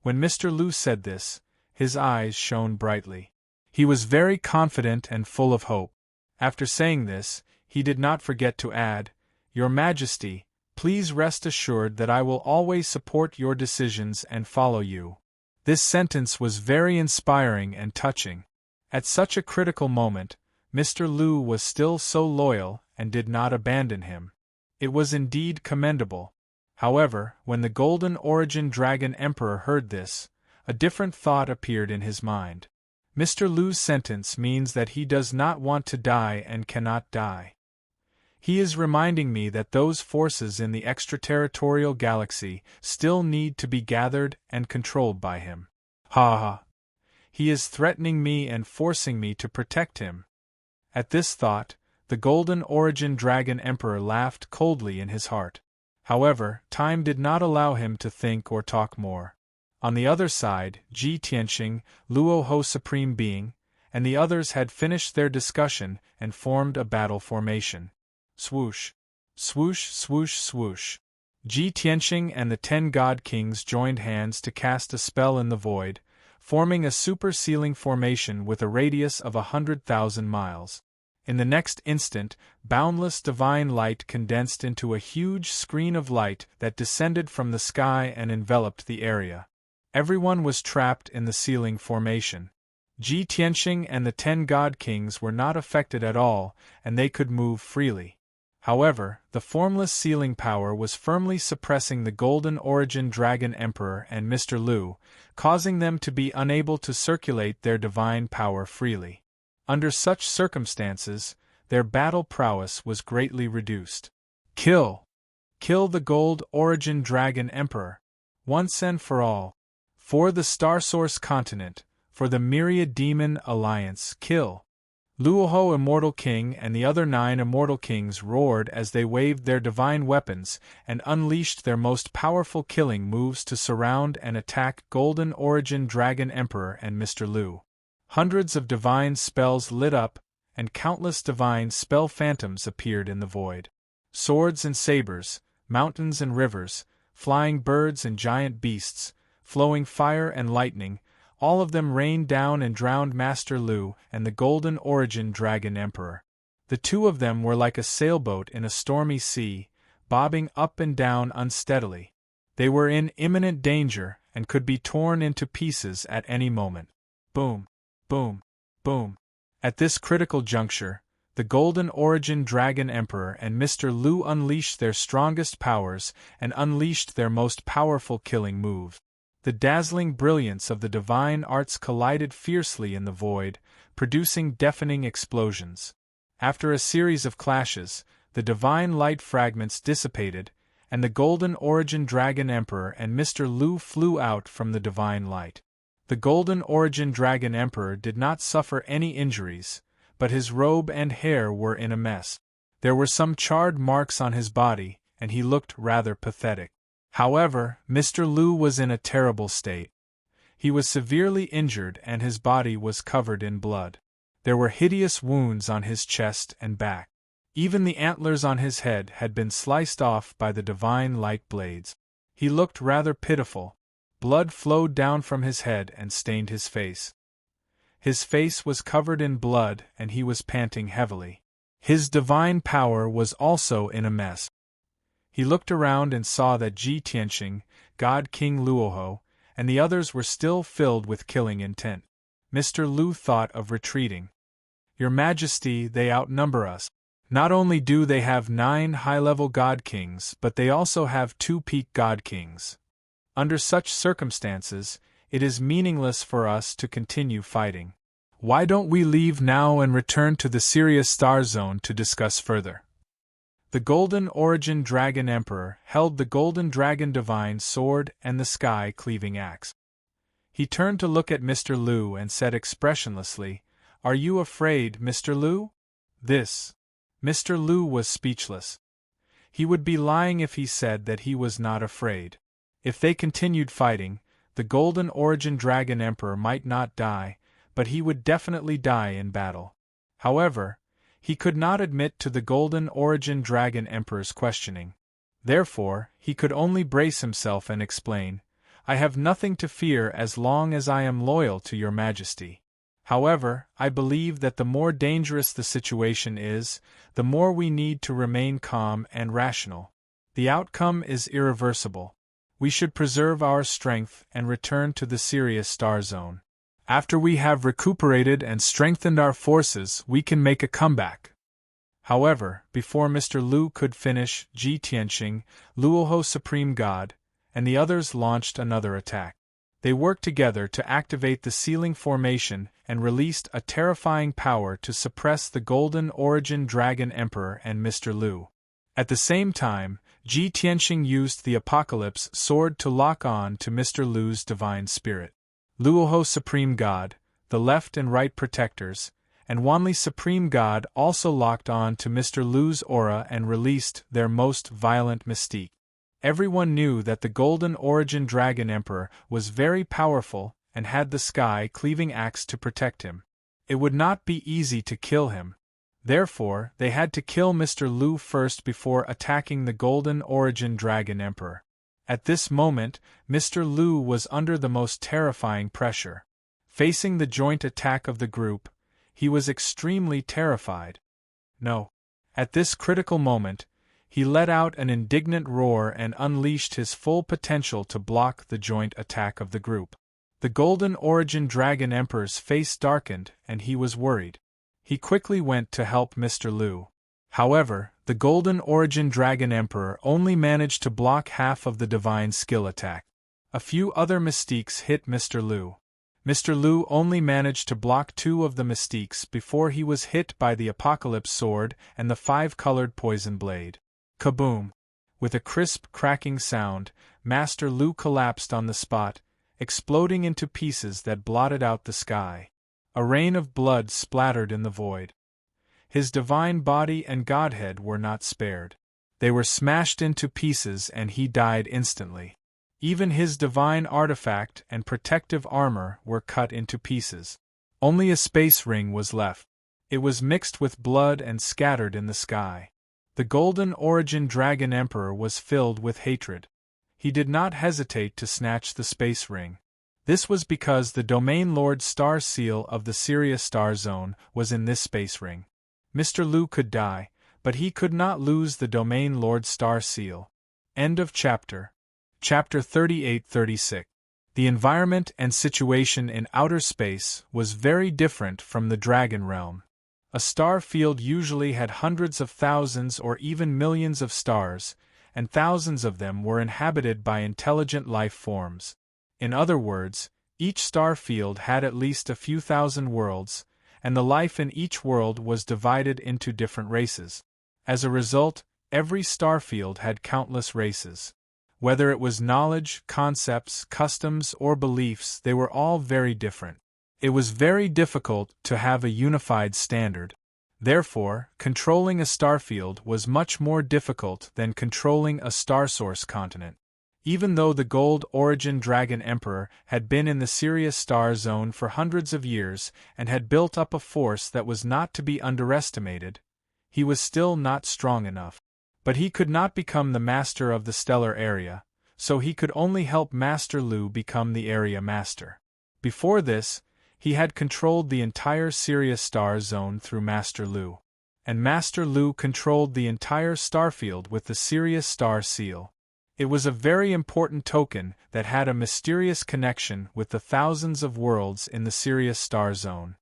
When Mr. Lu said this, his eyes shone brightly. He was very confident and full of hope. After saying this, he did not forget to add, "Your Majesty, please rest assured that I will always support your decisions and follow you." This sentence was very inspiring and touching. At such a critical moment, Mr. Lu was still so loyal and did not abandon him. It was indeed commendable. However, when the Golden Origin Dragon Emperor heard this, a different thought appeared in his mind. Mr. Lu's sentence means that he does not want to die and cannot die. He is reminding me that those forces in the extraterritorial galaxy still need to be gathered and controlled by him. Ha ha! He is threatening me and forcing me to protect him. At this thought, the Golden Origin Dragon Emperor laughed coldly in his heart. However, time did not allow him to think or talk more. On the other side, Ji Tianxing, Luo Ho Supreme Being, and the others had finished their discussion and formed a battle formation. Swoosh! Swoosh, swoosh, swoosh! Ji Tianxing and the 10 God Kings joined hands to cast a spell in the void, forming a super-sealing formation with a radius of 100,000 miles. In the next instant, boundless divine light condensed into a huge screen of light that descended from the sky and enveloped the area. Everyone was trapped in the sealing formation. Ji Tianxing and the 10 God Kings were not affected at all, and they could move freely. However, the formless sealing power was firmly suppressing the Golden Origin Dragon Emperor and Mr. Lu, causing them to be unable to circulate their divine power freely. Under such circumstances, their battle prowess was greatly reduced. Kill! Kill the Gold Origin Dragon Emperor! Once and for all. For the Star Source Continent, for the Myriad Demon Alliance, kill! Luoho Immortal King and the other 9 Immortal Kings roared as they waved their divine weapons and unleashed their most powerful killing moves to surround and attack Golden Origin Dragon Emperor and Mr. Lu. Hundreds of divine spells lit up, and countless divine spell phantoms appeared in the void. Swords and sabers, mountains and rivers, flying birds and giant beasts, flowing fire and lightning, all of them rained down and drowned Master Lu and the Golden Origin Dragon Emperor. The two of them were like a sailboat in a stormy sea, bobbing up and down unsteadily. They were in imminent danger and could be torn into pieces at any moment. Boom! Boom! Boom! At this critical juncture, the Golden Origin Dragon Emperor and Mr. Lu unleashed their strongest powers and unleashed their most powerful killing move. The dazzling brilliance of the divine arts collided fiercely in the void, producing deafening explosions. After a series of clashes, the divine light fragments dissipated, and the Golden Origin Dragon Emperor and Mr. Lu flew out from the divine light. The Golden Origin Dragon Emperor did not suffer any injuries, but his robe and hair were in a mess. There were some charred marks on his body, and he looked rather pathetic. However, Mr. Lu was in a terrible state. He was severely injured and his body was covered in blood. There were hideous wounds on his chest and back. Even the antlers on his head had been sliced off by the divine light blades. He looked rather pitiful. Blood flowed down from his head and stained his face. His face was covered in blood and he was panting heavily. His divine power was also in a mess. He looked around and saw that Ji Tianxing, God King Luoho, and the others were still filled with killing intent. Mr. Lu thought of retreating. Your Majesty, they outnumber us. Not only do they have 9 high-level God Kings, but they also have 2 peak God Kings. Under such circumstances, it is meaningless for us to continue fighting. Why don't we leave now and return to the Sirius Star Zone to discuss further? The Golden Origin Dragon Emperor held the Golden Dragon Divine Sword and the Sky-Cleaving Axe. He turned to look at Mr. Lu and said expressionlessly, "Are you afraid, Mr. Lu?" Mr. Lu was speechless. He would be lying if he said that he was not afraid. If they continued fighting, the Golden Origin Dragon Emperor might not die, but he would definitely die in battle. However, he could not admit to the Golden Origin Dragon Emperor's questioning. Therefore, he could only brace himself and explain, "I have nothing to fear as long as I am loyal to your Majesty. However, I believe that the more dangerous the situation is, the more we need to remain calm and rational. The outcome is irreversible. We should preserve our strength and return to the Sirius Star Zone. After we have recuperated and strengthened our forces, we can make a comeback." However, before Mr. Lu could finish, Ji Tianxing, Luoho Supreme God, and the others launched another attack. They worked together to activate the sealing formation and released a terrifying power to suppress the Golden Origin Dragon Emperor and Mr. Lu. At the same time, Ji Tianxing used the Apocalypse Sword to lock on to Mr. Lu's divine spirit. Luoho Supreme God, the Left and Right Protectors, and Wanli Supreme God also locked on to Mr. Lu's aura and released their most violent mystique. Everyone knew that the Golden Origin Dragon Emperor was very powerful and had the Sky-Cleaving Axe to protect him. It would not be easy to kill him. Therefore, they had to kill Mr. Lu first before attacking the Golden Origin Dragon Emperor. At this moment, Mr. Lu was under the most terrifying pressure. Facing the joint attack of the group, he was extremely terrified. No. At this critical moment, he let out an indignant roar and unleashed his full potential to block the joint attack of the group. The Golden Origin Dragon Emperor's face darkened and he was worried. He quickly went to help Mr. Lu. However, the Golden Origin Dragon Emperor only managed to block half of the divine skill attack. A few other mystiques hit Mr. Lu. Mr. Lu only managed to block 2 of the mystiques before he was hit by the Apocalypse Sword and the 5-colored Poison Blade. Kaboom! With a crisp, cracking sound, Master Lu collapsed on the spot, exploding into pieces that blotted out the sky. A rain of blood splattered in the void. His divine body and godhead were not spared. They were smashed into pieces and he died instantly. Even his divine artifact and protective armor were cut into pieces. Only a space ring was left. It was mixed with blood and scattered in the sky. The Golden Origin Dragon Emperor was filled with hatred. He did not hesitate to snatch the space ring. This was because the Domain Lord Star Seal of the Sirius Star Zone was in this space ring. Mr. Lu could die, but he could not lose the Domain Lord Star Seal. End of chapter. Chapter 38-36. The environment and situation in outer space was very different from the Dragon Realm. A star field usually had hundreds of thousands or even millions of stars, and thousands of them were inhabited by intelligent life forms. In other words, each star field had at least a few thousand worlds, and the life in each world was divided into different races. As a result, every star field had countless races. Whether it was knowledge, concepts, customs, or beliefs, they were all very different. It was very difficult to have a unified standard. Therefore, controlling a starfield was much more difficult than controlling a star source continent. Even though the Gold Origin Dragon Emperor had been in the Sirius Star Zone for hundreds of years and had built up a force that was not to be underestimated, he was still not strong enough. But he could not become the master of the stellar area, so he could only help Master Lu become the area master. Before this, he had controlled the entire Sirius Star Zone through Master Lu. And Master Lu controlled the entire starfield with the Sirius Star Seal. It was a very important token that had a mysterious connection with the thousands of worlds in the Sirius Star Zone.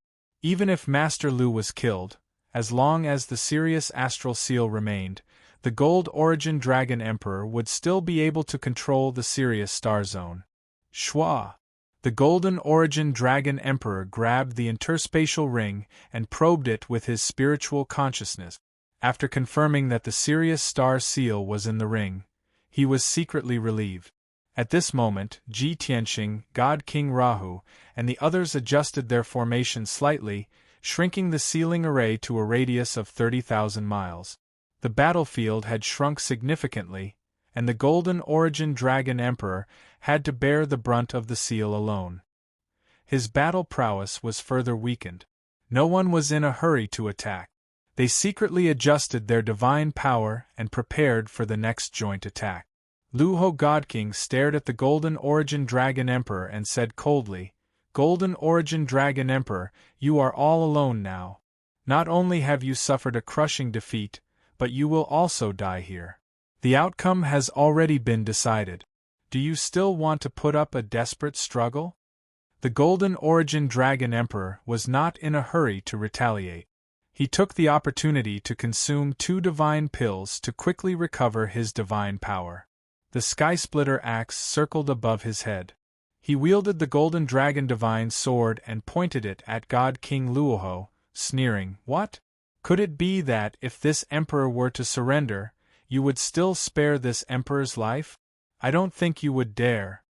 Even if Master Lu was killed, as long as the Sirius Astral Seal remained, the Gold Origin Dragon Emperor would still be able to control the Sirius Star Zone. Schwa! The Golden Origin Dragon Emperor grabbed the interspatial ring and probed it with his spiritual consciousness. After confirming that the Sirius Star Seal was in the ring, he was secretly relieved. At this moment, Ji Tianxing, God King Rahu, and the others adjusted their formation slightly, shrinking the sealing array to a radius of 30,000 miles. The battlefield had shrunk significantly, and the Golden Origin Dragon Emperor had to bear the brunt of the seal alone. His battle prowess was further weakened. No one was in a hurry to attack. They secretly adjusted their divine power and prepared for the next joint attack. Luho God King stared at the Golden Origin Dragon Emperor and said coldly, "Golden Origin Dragon Emperor, you are all alone now. Not only have you suffered a crushing defeat, but you will also die here. The outcome has already been decided. Do you still want to put up a desperate struggle?" The Golden Origin Dragon Emperor was not in a hurry to retaliate. He took the opportunity to consume 2 divine pills to quickly recover his divine power. The Sky-Splitter axe circled above his head. He wielded the Golden Dragon Divine Sword and pointed it at God King Luoho, sneering, "What? Could it be that if this emperor were to surrender, you would still spare this emperor's life? I don't think you would dare."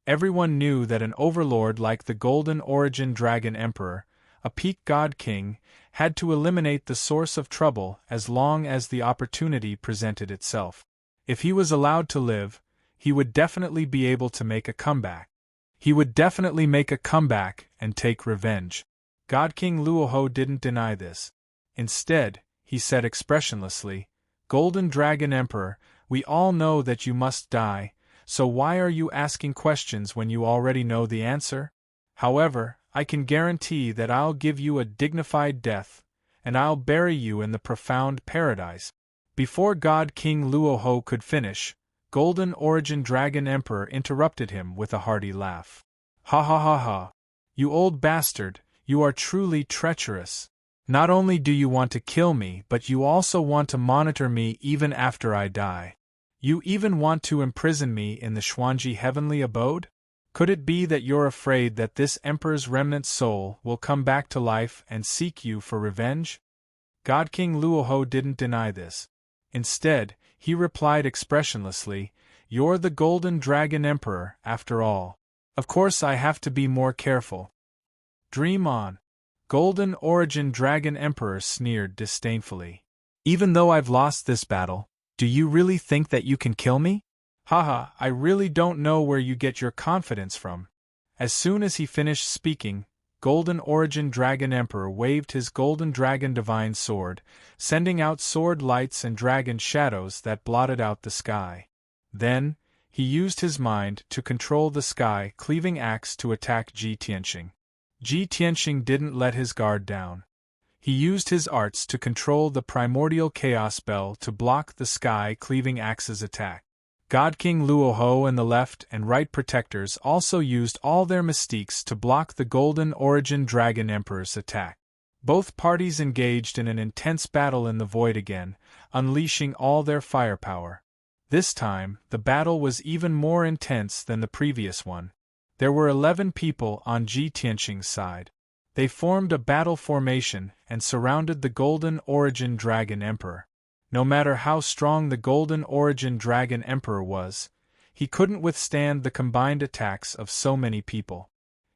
Everyone knew that an overlord like the Golden Origin Dragon Emperor, a peak god king, had to eliminate the source of trouble as long as the opportunity presented itself. If he was allowed to live, he would definitely be able to make a comeback. He would definitely make a comeback and take revenge. God King Luoho didn't deny this. Instead, he said expressionlessly, "Golden Dragon Emperor, we all know that you must die, so why are you asking questions when you already know the answer? However, I can guarantee that I'll give you a dignified death, and I'll bury you in the profound paradise." Before God King Luoho could finish, Golden Origin Dragon Emperor interrupted him with a hearty laugh. "Ha ha ha ha! You old bastard, you are truly treacherous. Not only do you want to kill me, but you also want to monitor me even after I die. You even want to imprison me in the Xuanji heavenly abode? Could it be that you're afraid that this Emperor's remnant soul will come back to life and seek you for revenge?" God King Luoho didn't deny this. Instead, he replied expressionlessly, "You're the Golden Dragon Emperor, after all. Of course I have to be more careful." "Dream on." Golden Origin Dragon Emperor sneered disdainfully. "Even though I've lost this battle, do you really think that you can kill me? Haha, I really don't know where you get your confidence from." As soon as he finished speaking, Golden Origin Dragon Emperor waved his Golden Dragon Divine Sword, sending out sword lights and dragon shadows that blotted out the sky. Then, he used his mind to control the sky-cleaving axe to attack Ji Tianxing. Ji Tianxing didn't let his guard down. He used his arts to control the primordial chaos spell to block the sky-cleaving axe's attack. God King Luoho and the left and right protectors also used all their mystiques to block the Golden Origin Dragon Emperor's attack. Both parties engaged in an intense battle in the void again, unleashing all their firepower. This time, the battle was even more intense than the previous one. There were 11 people on Ji Tianxing's side. They formed a battle formation and surrounded the Golden Origin Dragon Emperor. No matter how strong the Golden Origin Dragon Emperor was, he couldn't withstand the combined attacks of so many people.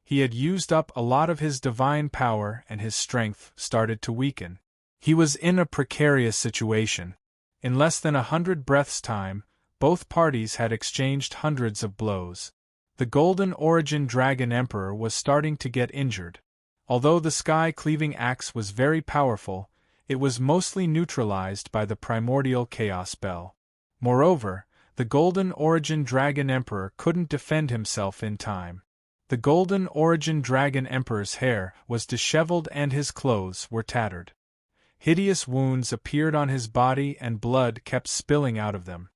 He had used up a lot of his divine power and his strength started to weaken. He was in a precarious situation. In less than 100 breaths' time, both parties had exchanged hundreds of blows. The Golden Origin Dragon Emperor was starting to get injured. Although the sky-cleaving axe was very powerful, it was mostly neutralized by the primordial chaos spell. Moreover, the Golden Origin Dragon Emperor couldn't defend himself in time. The Golden Origin Dragon Emperor's hair was disheveled and his clothes were tattered. Hideous wounds appeared on his body and blood kept spilling out of them.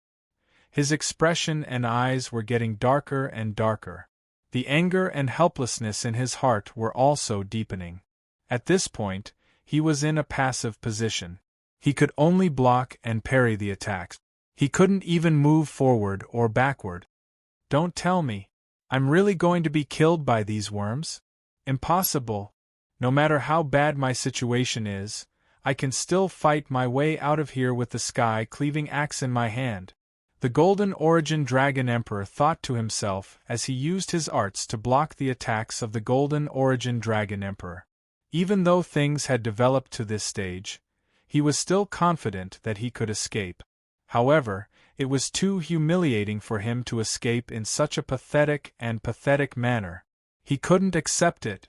His expression and eyes were getting darker and darker. The anger and helplessness in his heart were also deepening. At this point, he was in a passive position. He could only block and parry the attacks. He couldn't even move forward or backward. Don't tell me. I'm really going to be killed by these worms? Impossible. No matter how bad my situation is, I can still fight my way out of here with the sky-cleaving axe in my hand. The Golden Origin Dragon Emperor thought to himself as he used his arts to block the attacks of the Golden Origin Dragon Emperor. Even though things had developed to this stage, he was still confident that he could escape. However, it was too humiliating for him to escape in such a pathetic manner. He couldn't accept it.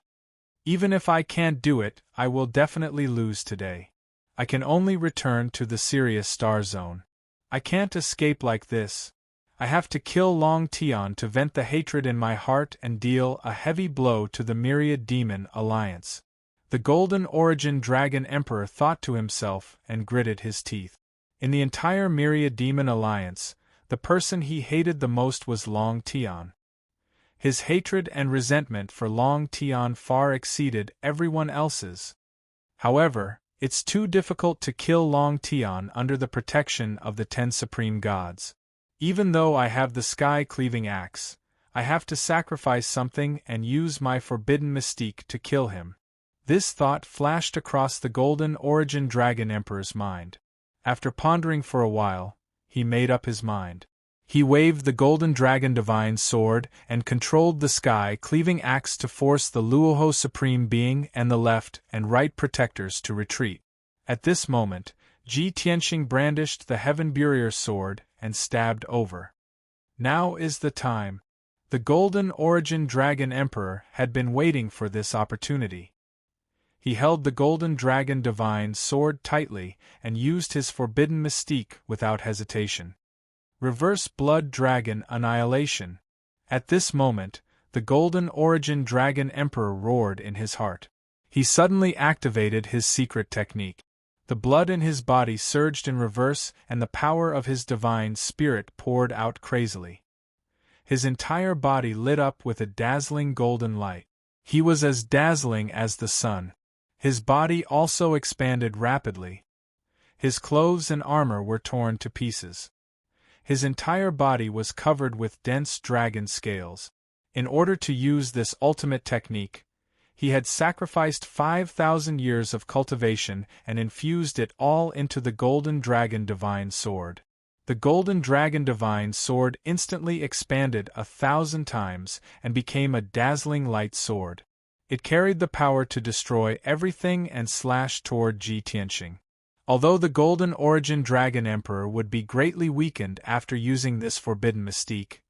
Even if I can't do it, I will definitely lose today. I can only return to the Sirius Star Zone. I can't escape like this. I have to kill Long Tian to vent the hatred in my heart and deal a heavy blow to the Myriad Demon Alliance. The Golden Origin Dragon Emperor thought to himself and gritted his teeth. In the entire Myriad Demon Alliance, the person he hated the most was Long Tian. His hatred and resentment for Long Tian far exceeded everyone else's. However, it's too difficult to kill Long Tian under the protection of the 10 Supreme Gods. Even though I have the sky-cleaving axe, I have to sacrifice something and use my forbidden mystique to kill him. This thought flashed across the Golden Origin Dragon Emperor's mind. After pondering for a while, he made up his mind. He waved the Golden Dragon Divine Sword and controlled the sky-cleaving axe to force the Luoho Supreme Being and the left and right protectors to retreat. At this moment, Ji Tianxing brandished the Heaven Burier sword and stabbed over. Now is the time. The Golden Origin Dragon Emperor had been waiting for this opportunity. He held the Golden Dragon Divine Sword tightly and used his forbidden mystique without hesitation. Reverse Blood Dragon Annihilation. At this moment, the Golden Origin Dragon Emperor roared in his heart. He suddenly activated his secret technique. The blood in his body surged in reverse, and the power of his divine spirit poured out crazily. His entire body lit up with a dazzling golden light. He was as dazzling as the sun. His body also expanded rapidly. His clothes and armor were torn to pieces. His entire body was covered with dense dragon scales. In order to use this ultimate technique, he had sacrificed 5,000 years of cultivation and infused it all into the Golden Dragon Divine Sword. The Golden Dragon Divine Sword instantly expanded 1,000 times and became a dazzling light sword. It carried the power to destroy everything and slash toward Ji Tianqing. Although the Golden Origin Dragon Emperor would be greatly weakened after using this forbidden mystique,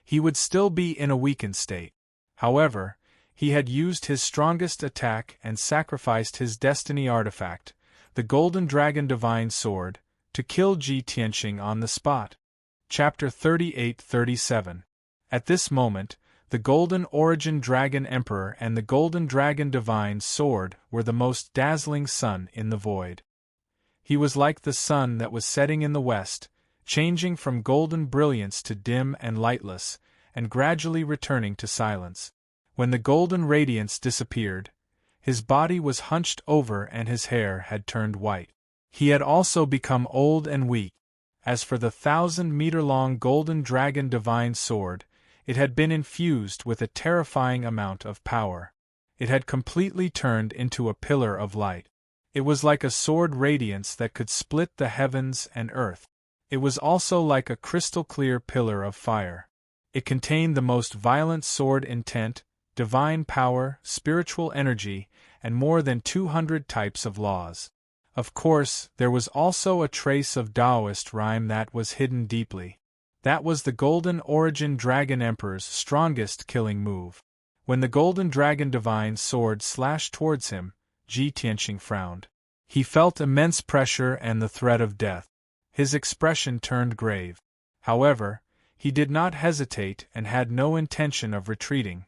he would still be in a weakened state. However, he had used his strongest attack and sacrificed his destiny artifact, the Golden Dragon Divine Sword, to kill Ji Tianqing on the spot. Chapter 38-37. At this moment, the Golden Origin Dragon Emperor and the Golden Dragon Divine Sword were the most dazzling sun in the void. He was like the sun that was setting in the west, changing from golden brilliance to dim and lightless, and gradually returning to silence. When the golden radiance disappeared, his body was hunched over and his hair had turned white. He had also become old and weak. As for the 1,000-meter-long Golden Dragon Divine Sword, it had been infused with a terrifying amount of power. It had completely turned into a pillar of light. It was like a sword radiance that could split the heavens and earth. It was also like a crystal-clear pillar of fire. It contained the most violent sword intent, divine power, spiritual energy, and more than 200 types of laws. Of course, there was also a trace of Taoist rhyme that was hidden deeply. That was the Golden Origin Dragon Emperor's strongest killing move. When the Golden Dragon Divine Sword slashed towards him, Ji Tianqing frowned. He felt immense pressure and the threat of death. His expression turned grave. However, he did not hesitate and had no intention of retreating.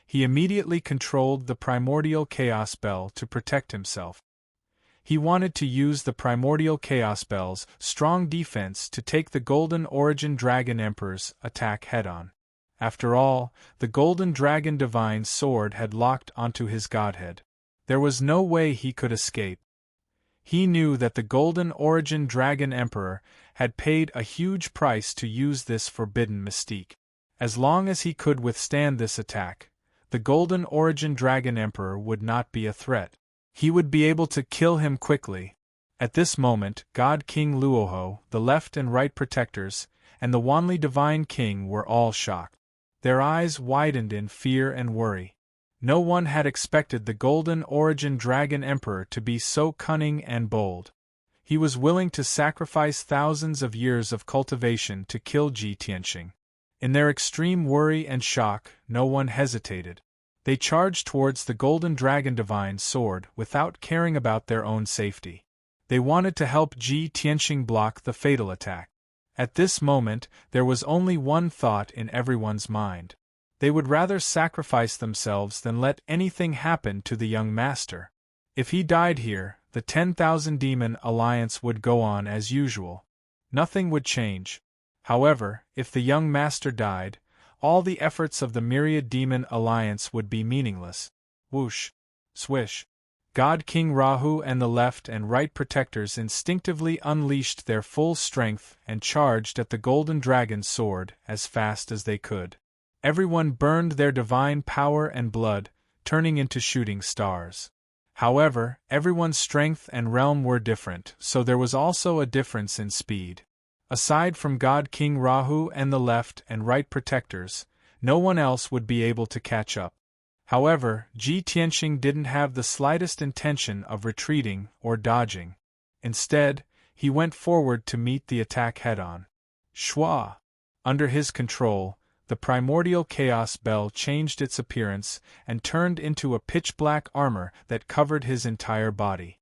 He immediately controlled the primordial chaos bell to protect himself. He wanted to use the primordial chaos bell's strong defense to take the Golden Origin Dragon Emperor's attack head-on. After all, the Golden Dragon Divine Sword had locked onto his godhead. There was no way he could escape. He knew that the Golden Origin Dragon Emperor had paid a huge price to use this forbidden mystique. As long as he could withstand this attack, the Golden Origin Dragon Emperor would not be a threat. He would be able to kill him quickly. At this moment, God King Luoho, the left and right protectors, and the Wanli Divine King were all shocked. Their eyes widened in fear and worry. No one had expected the Golden Origin Dragon Emperor to be so cunning and bold. He was willing to sacrifice thousands of years of cultivation to kill Ji Tianqing. In their extreme worry and shock, no one hesitated. They charged towards the Golden Dragon Divine Sword without caring about their own safety. They wanted to help Ji Tianqing block the fatal attack. At this moment, there was only one thought in everyone's mind. They would rather sacrifice themselves than let anything happen to the young master. If he died here, the 10,000 Demon Alliance would go on as usual. Nothing would change. However, if the young master died, all the efforts of the Myriad Demon Alliance would be meaningless. Whoosh! Swish! God King Rahu and the left and right protectors instinctively unleashed their full strength and charged at the Golden Dragon Sword as fast as they could. Everyone burned their divine power and blood, turning into shooting stars. However, everyone's strength and realm were different, so there was also a difference in speed. Aside from God King Rahu and the left and right protectors, no one else would be able to catch up. However, Ji Tianqing didn't have the slightest intention of retreating or dodging. Instead, he went forward to meet the attack head-on. Shwa! Under his control, the primordial chaos bell changed its appearance and turned into a pitch-black armor that covered his entire body.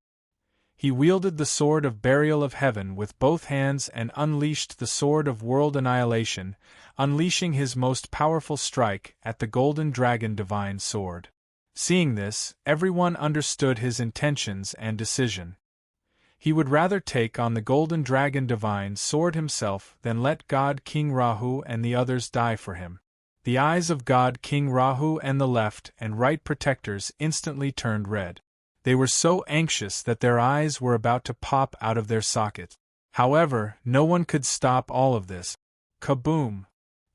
He wielded the Sword of Burial of Heaven with both hands and unleashed the Sword of World Annihilation, unleashing his most powerful strike at the Golden Dragon Divine Sword. Seeing this, everyone understood his intentions and decision. He would rather take on the golden dragon divine sword himself than let God King Rahu and the others die for him. The eyes of God King Rahu and the left and right protectors instantly turned red. They were so anxious that their eyes were about to pop out of their sockets. However, no one could stop all of this. Kaboom!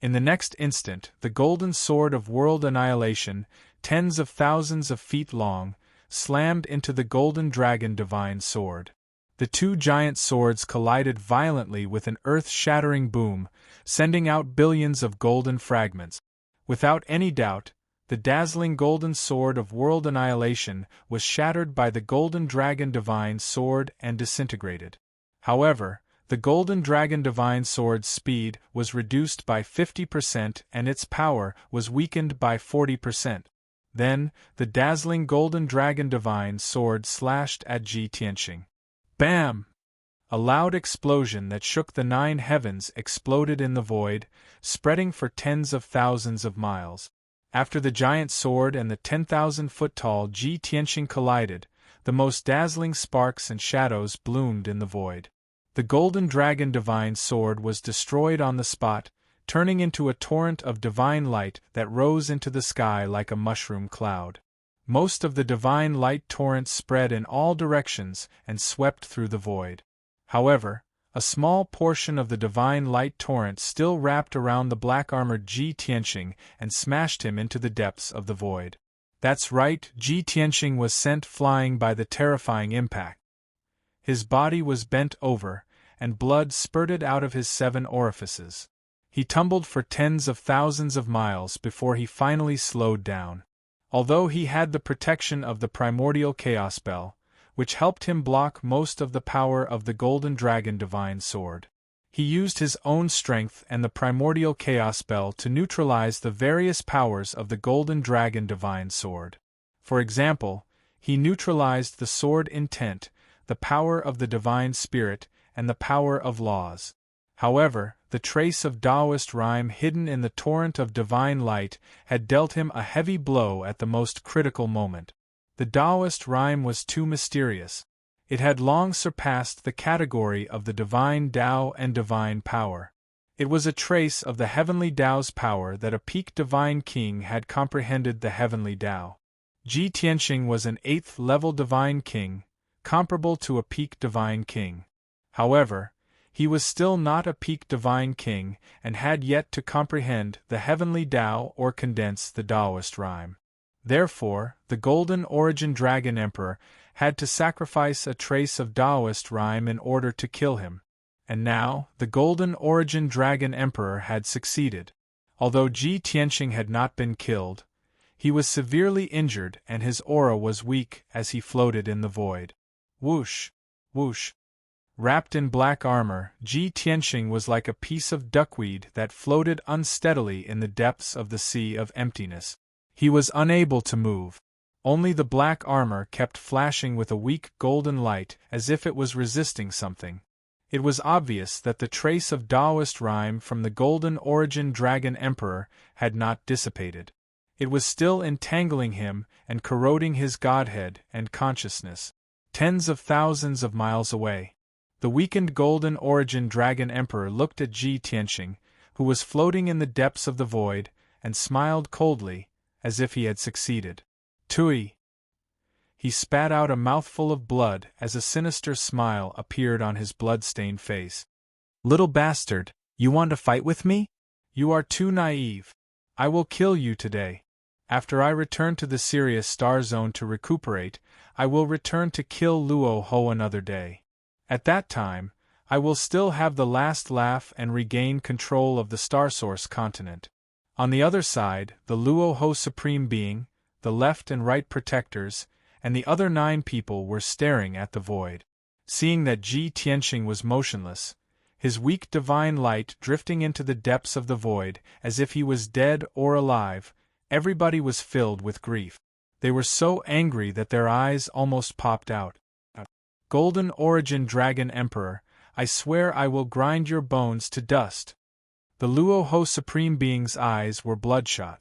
In the next instant, the golden sword of world annihilation, tens of thousands of feet long, slammed into the golden dragon divine sword. The two giant swords collided violently with an earth-shattering boom, sending out billions of golden fragments. Without any doubt, the dazzling golden sword of world annihilation was shattered by the golden dragon divine sword and disintegrated. However, the golden dragon divine sword's speed was reduced by 50% and its power was weakened by 40%. Then, the dazzling golden dragon divine sword slashed at Ji Tianqing. Bam! A loud explosion that shook the 9 heavens exploded in the void, spreading for tens of thousands of miles. After the giant sword and the 10,000-foot-tall Ji Tianqing collided, the most dazzling sparks and shadows bloomed in the void. The golden dragon divine sword was destroyed on the spot, turning into a torrent of divine light that rose into the sky like a mushroom cloud. Most of the divine light torrent spread in all directions and swept through the void. However, a small portion of the divine light torrent still wrapped around the black-armored Ji Tianqing and smashed him into the depths of the void. That's right, Ji Tianqing was sent flying by the terrifying impact. His body was bent over, and blood spurted out of his 7 orifices. He tumbled for tens of thousands of miles before he finally slowed down. Although he had the protection of the primordial chaos spell, which helped him block most of the power of the golden dragon divine sword, he used his own strength and the primordial chaos spell to neutralize the various powers of the golden dragon divine sword. For example, he neutralized the sword intent, the power of the divine spirit, and the power of laws. However, the trace of Taoist rhyme hidden in the torrent of divine light had dealt him a heavy blow at the most critical moment. The Taoist rhyme was too mysterious. It had long surpassed the category of the divine Tao and divine power. It was a trace of the heavenly Tao's power that a peak divine king had comprehended the heavenly Tao. Ji Tianqing was an 8th-level divine king, comparable to a peak divine king. However, he was still not a peak divine king and had yet to comprehend the heavenly Tao or condense the Taoist rhyme. Therefore, the Golden Origin Dragon Emperor had to sacrifice a trace of Taoist rhyme in order to kill him. And now, the Golden Origin Dragon Emperor had succeeded. Although Ji Tianqing had not been killed, he was severely injured and his aura was weak as he floated in the void. Whoosh! Whoosh! Wrapped in black armor, Ji Tianqing was like a piece of duckweed that floated unsteadily in the depths of the sea of emptiness. He was unable to move. Only the black armor kept flashing with a weak golden light as if it was resisting something. It was obvious that the trace of Taoist rhyme from the Golden Origin Dragon Emperor had not dissipated. It was still entangling him and corroding his godhead and consciousness. Tens of thousands of miles away, the weakened Golden Origin Dragon Emperor looked at Ji Tianqing, who was floating in the depths of the void, and smiled coldly, as if he had succeeded. Tui! He spat out a mouthful of blood as a sinister smile appeared on his blood-stained face. Little bastard, you want to fight with me? You are too naive. I will kill you today. After I return to the Sirius Star Zone to recuperate, I will return to kill Luo Ho another day. At that time, I will still have the last laugh and regain control of the Star Source continent. On the other side, the Luo Ho Supreme Being, the left and right protectors, and the other 9 people were staring at the void. Seeing that Ji Tianqing was motionless, his weak divine light drifting into the depths of the void as if he was dead or alive, everybody was filled with grief. They were so angry that their eyes almost popped out. Golden Origin Dragon Emperor, I swear I will grind your bones to dust. The Luo Ho Supreme Being's eyes were bloodshot.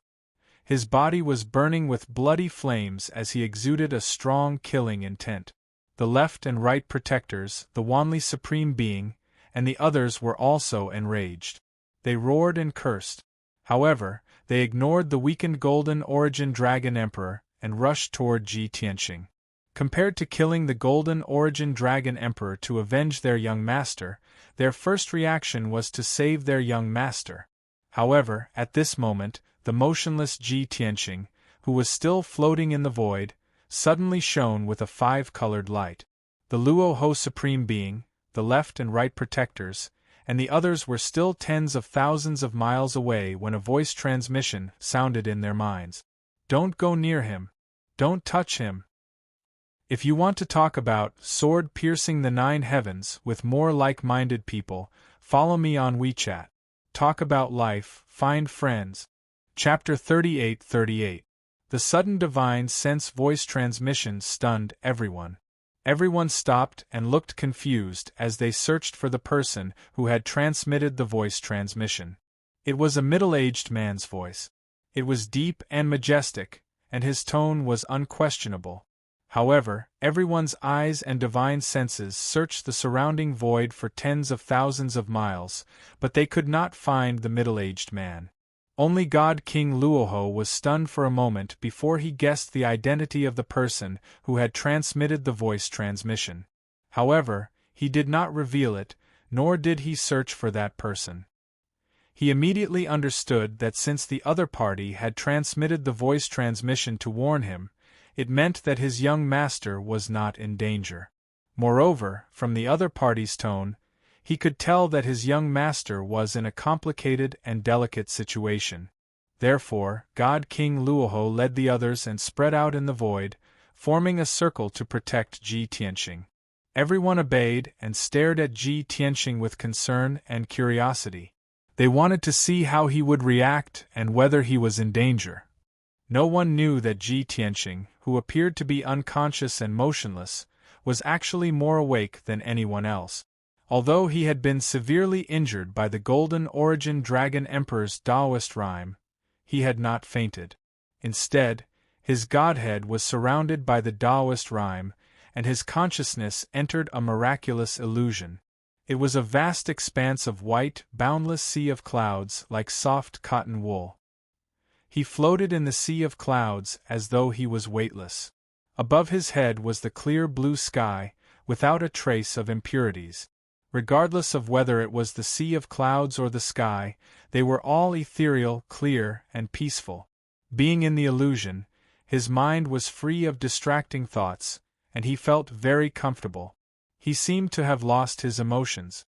His body was burning with bloody flames as he exuded a strong killing intent. the left and right protectors, the wanly supreme being, and the others were also enraged. They roared and cursed. However, they ignored the weakened Golden Origin Dragon Emperor and rushed toward Ji Tianqing. Compared to killing the Golden Origin Dragon Emperor to avenge their young master, their first reaction was to save their young master. However, at this moment, the motionless Ji Tianqing, who was still floating in the void, suddenly shone with a five-colored light. The Luo Ho Supreme Being, the left and right protectors, and the others were still tens of thousands of miles away when a voice transmission sounded in their minds. "Don't go near him. Don't touch him. If you want to talk about sword piercing the nine heavens with more like-minded people, follow me on WeChat. Talk about life, find friends." Chapter 38:38. The sudden divine sense voice transmission stunned everyone. Everyone stopped and looked confused as they searched for the person who had transmitted the voice transmission. It was a middle-aged man's voice. It was deep and majestic, and his tone was unquestionable. However, everyone's eyes and divine senses searched the surrounding void for tens of thousands of miles, but they could not find the middle-aged man. Only God King Luoho was stunned for a moment before he guessed the identity of the person who had transmitted the voice transmission. However, he did not reveal it, nor did he search for that person. He immediately understood that since the other party had transmitted the voice transmission to warn him, it meant that his young master was not in danger. Moreover, from the other party's tone, he could tell that his young master was in a complicated and delicate situation. Therefore, God King Luoho led the others and spread out in the void, forming a circle to protect Ji Tianqing. Everyone obeyed and stared at Ji Tianqing with concern and curiosity. They wanted to see how he would react and whether he was in danger. No one knew that Ji Tianqing, who appeared to be unconscious and motionless, was actually more awake than anyone else. Although he had been severely injured by the Golden Origin Dragon Emperor's Taoist rhyme, he had not fainted. Instead, his godhead was surrounded by the Taoist rhyme, and his consciousness entered a miraculous illusion. It was a vast expanse of white, boundless sea of clouds like soft cotton wool. He floated in the sea of clouds as though he was weightless. Above his head was the clear blue sky, without a trace of impurities. Regardless of whether it was the sea of clouds or the sky, they were all ethereal, clear, and peaceful. Being in the illusion, his mind was free of distracting thoughts, and he felt very comfortable. He seemed to have lost his emotions.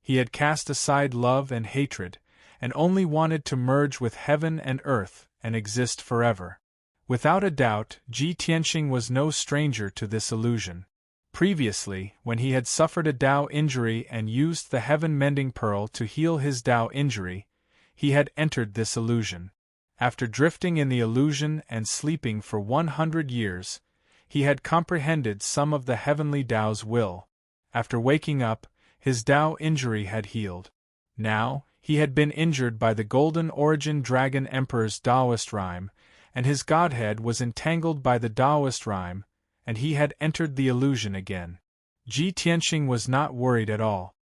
He had cast aside love and hatred, and only wanted to merge with heaven and earth and exist forever. Without a doubt, Ji Tianqing was no stranger to this illusion. Previously, when he had suffered a Tao injury and used the heaven-mending pearl to heal his Tao injury, he had entered this illusion. After drifting in the illusion and sleeping for 100 years, he had comprehended some of the heavenly Tao's will. After waking up, his Tao injury had healed. Now, he had been injured by the Golden Origin Dragon Emperor's Taoist rhyme, and his godhead was entangled by the Taoist rhyme, and he had entered the illusion again. Ji Tianqing was not worried at all.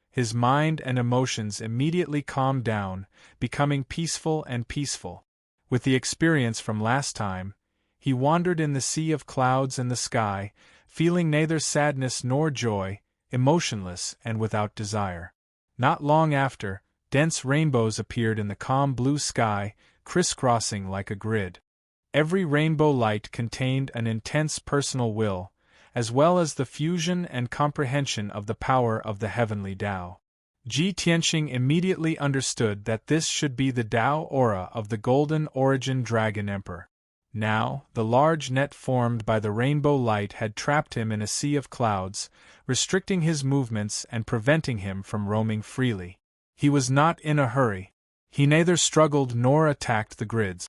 His mind and emotions immediately calmed down, becoming peaceful and peaceful. With the experience from last time, he wandered in the sea of clouds and the sky, feeling neither sadness nor joy, emotionless and without desire. Not long after, dense rainbows appeared in the calm blue sky, crisscrossing like a grid. Every rainbow light contained an intense personal will, as well as the fusion and comprehension of the power of the heavenly Tao. Ji Tianqing immediately understood that this should be the Tao aura of the Golden Origin Dragon Emperor. Now, the large net formed by the rainbow light had trapped him in a sea of clouds, restricting his movements and preventing him from roaming freely. He was not in a hurry. He neither struggled nor attacked the grids.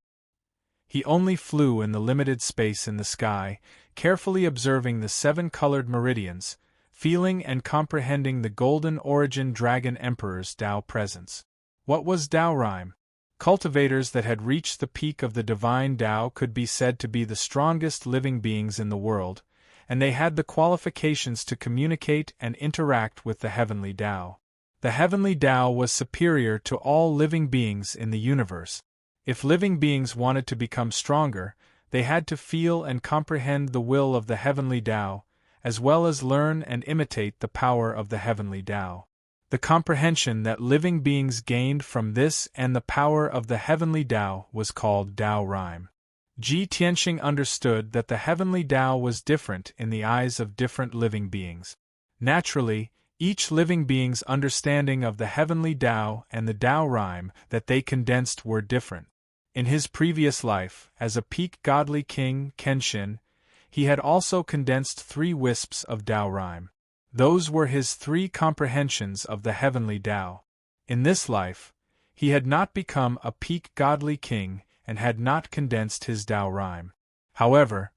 He only flew in the limited space in the sky, carefully observing the 7 colored meridians, feeling and comprehending the Golden Origin Dragon Emperor's Tao presence. What was Tao rhyme? Cultivators that had reached the peak of the divine Tao could be said to be the strongest living beings in the world, and they had the qualifications to communicate and interact with the heavenly Tao. The heavenly Tao was superior to all living beings in the universe. If living beings wanted to become stronger, they had to feel and comprehend the will of the heavenly Tao, as well as learn and imitate the power of the heavenly Tao. The comprehension that living beings gained from this and the power of the heavenly Tao was called Tao rhyme. Ji Tianxing understood that the heavenly Tao was different in the eyes of different living beings. Naturally, each living being's understanding of the heavenly Tao and the Tao rhyme that they condensed were different. In his previous life, as a peak godly king, Kenshin, he had also condensed 3 wisps of Tao rhyme. Those were his 3 comprehensions of the heavenly Tao. In this life, he had not become a peak godly king and had not condensed his Tao rhyme. However,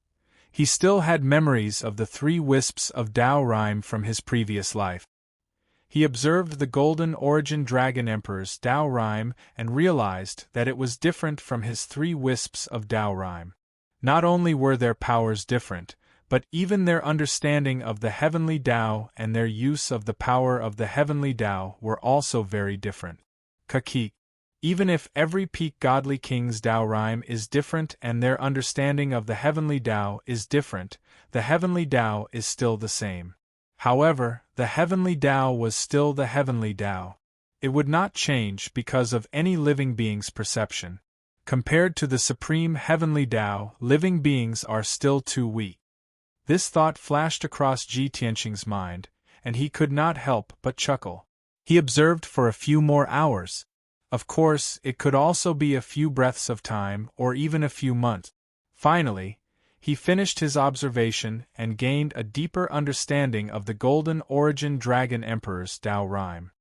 he still had memories of the 3 wisps of Tao rhyme from his previous life. He observed the Golden Origin Dragon Emperor's Tao rhyme and realized that it was different from his 3 wisps of Tao rhyme. Not only were their powers different, but even their understanding of the heavenly Tao and their use of the power of the heavenly Tao were also very different. Kakik. Even if every peak godly king's Tao rhyme is different and their understanding of the heavenly Tao is different, the heavenly Tao is still the same. However, the heavenly Tao was still the heavenly Tao. It would not change because of any living being's perception. Compared to the supreme heavenly Tao, living beings are still too weak. This thought flashed across Ji Tianxing's mind, and he could not help but chuckle. He observed for a few more hours. Of course, it could also be a few breaths of time or even a few months. Finally, he finished his observation and gained a deeper understanding of the Golden Origin Dragon Emperor's Tao rhyme.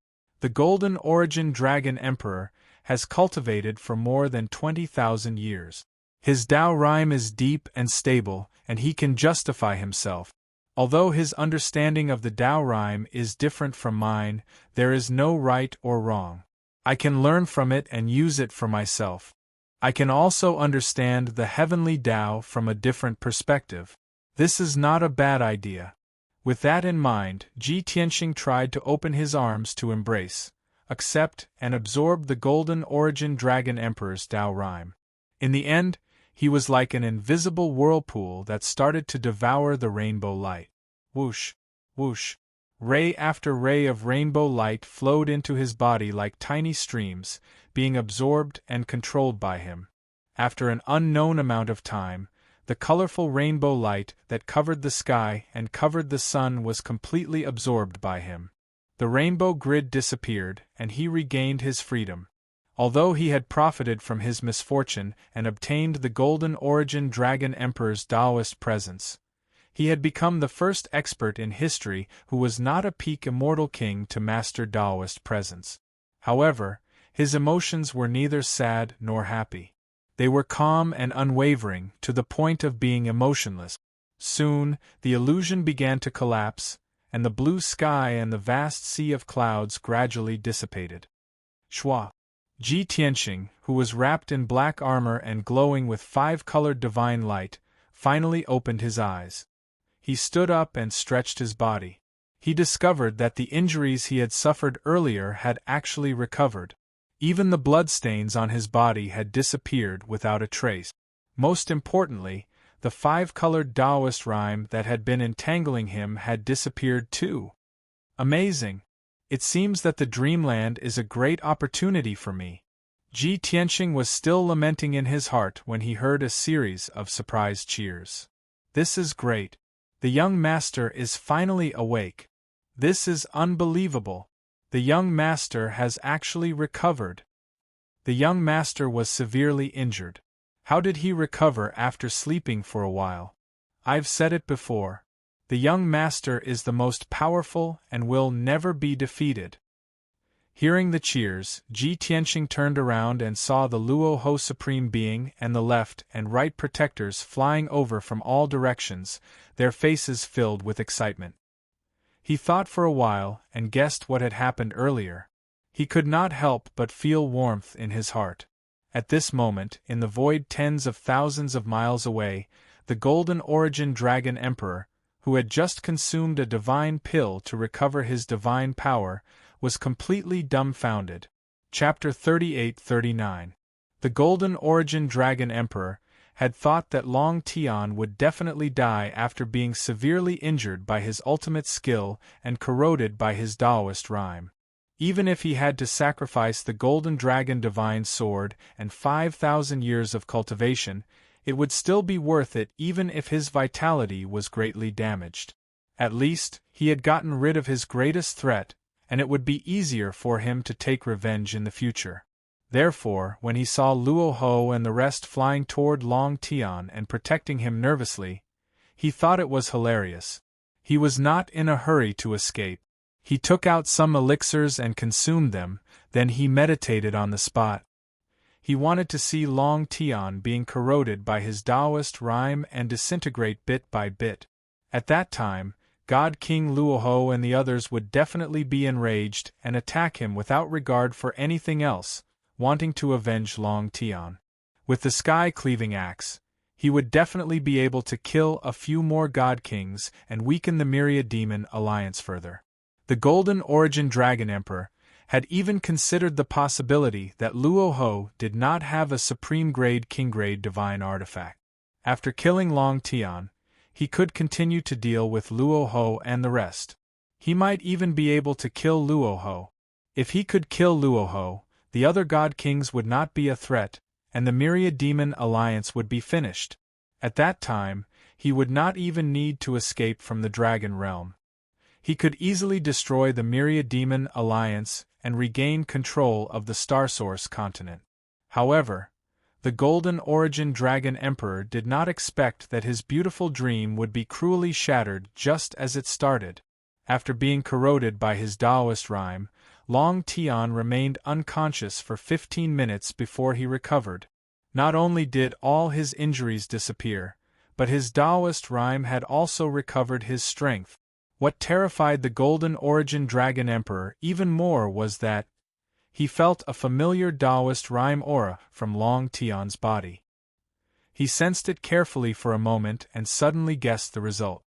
The Golden Origin Dragon Emperor has cultivated for more than 20,000 years. His Tao rhyme is deep and stable, and he can justify himself. Although his understanding of the Tao rhyme is different from mine, there is no right or wrong. I can learn from it and use it for myself. I can also understand the heavenly Tao from a different perspective. This is not a bad idea. With that in mind, Ji Tianxing tried to open his arms to embrace, accept, and absorb the Golden Origin Dragon Emperor's Tao rhyme. In the end, he was like an invisible whirlpool that started to devour the rainbow light. Whoosh, whoosh. Ray after ray of rainbow light flowed into his body like tiny streams, being absorbed and controlled by him. After an unknown amount of time, the colorful rainbow light that covered the sky and covered the sun was completely absorbed by him. The rainbow grid disappeared, and he regained his freedom. Although he had profited from his misfortune and obtained the Golden Origin Dragon Emperor's Taoist presence, he had become the first expert in history who was not a peak immortal king to master Taoist presence. However, his emotions were neither sad nor happy. They were calm and unwavering, to the point of being emotionless. Soon, the illusion began to collapse, and the blue sky and the vast sea of clouds gradually dissipated. Shua. Ji Tianxing, who was wrapped in black armor and glowing with 5-colored divine light, finally opened his eyes. He stood up and stretched his body. He discovered that the injuries he had suffered earlier had actually recovered. Even the bloodstains on his body had disappeared without a trace. Most importantly, the 5-colored Taoist rhyme that had been entangling him had disappeared too. Amazing! It seems that the dreamland is a great opportunity for me. Ji Tianxing was still lamenting in his heart when he heard a series of surprised cheers. This is great. The young master is finally awake. This is unbelievable. The young master has actually recovered. The young master was severely injured. How did he recover after sleeping for a while? I've said it before. The young master is the most powerful and will never be defeated. Hearing the cheers, Ji Tianxing turned around and saw the Luo Ho Supreme Being and the left and right protectors flying over from all directions, their faces filled with excitement. He thought for a while and guessed what had happened earlier. He could not help but feel warmth in his heart. At this moment, in the void tens of thousands of miles away, the Golden Origin Dragon Emperor, who had just consumed a divine pill to recover his divine power, was completely dumbfounded. Chapter 38-39. The Golden Origin Dragon Emperor had thought that Long Tian would definitely die after being severely injured by his ultimate skill and corroded by his Taoist rhyme. Even if he had to sacrifice the Golden Dragon Divine Sword and 5,000 years of cultivation, it would still be worth it even if his vitality was greatly damaged. At least, he had gotten rid of his greatest threat, and it would be easier for him to take revenge in the future. Therefore, when he saw Luo Ho and the rest flying toward Long Tian and protecting him nervously, he thought it was hilarious. He was not in a hurry to escape. He took out some elixirs and consumed them, then he meditated on the spot. He wanted to see Long Tian being corroded by his Taoist rhyme and disintegrate bit by bit. At that time, God King Luoho and the others would definitely be enraged and attack him without regard for anything else, wanting to avenge Long Tian. With the sky-cleaving axe, he would definitely be able to kill a few more God Kings and weaken the Myriad Demon Alliance further. The Golden Origin Dragon Emperor had even considered the possibility that Luo Ho did not have a supreme-grade king-grade divine artifact. After killing Long Tian, he could continue to deal with Luo Ho and the rest. He might even be able to kill Luo Ho. If he could kill Luo Ho, the other God Kings would not be a threat, and the Myriad Demon Alliance would be finished. At that time, he would not even need to escape from the Dragon Realm. He could easily destroy the Myriad Demon Alliance and regain control of the Starsource continent. However, the Golden Origin Dragon Emperor did not expect that his beautiful dream would be cruelly shattered just as it started. After being corroded by his Taoist rhyme, Long Tian remained unconscious for 15 minutes before he recovered. Not only did all his injuries disappear, but his Taoist rhyme had also recovered his strength. What terrified the Golden Origin Dragon Emperor even more was that he felt a familiar Taoist rhyme aura from Long Tian's body. He sensed it carefully for a moment and suddenly guessed the result.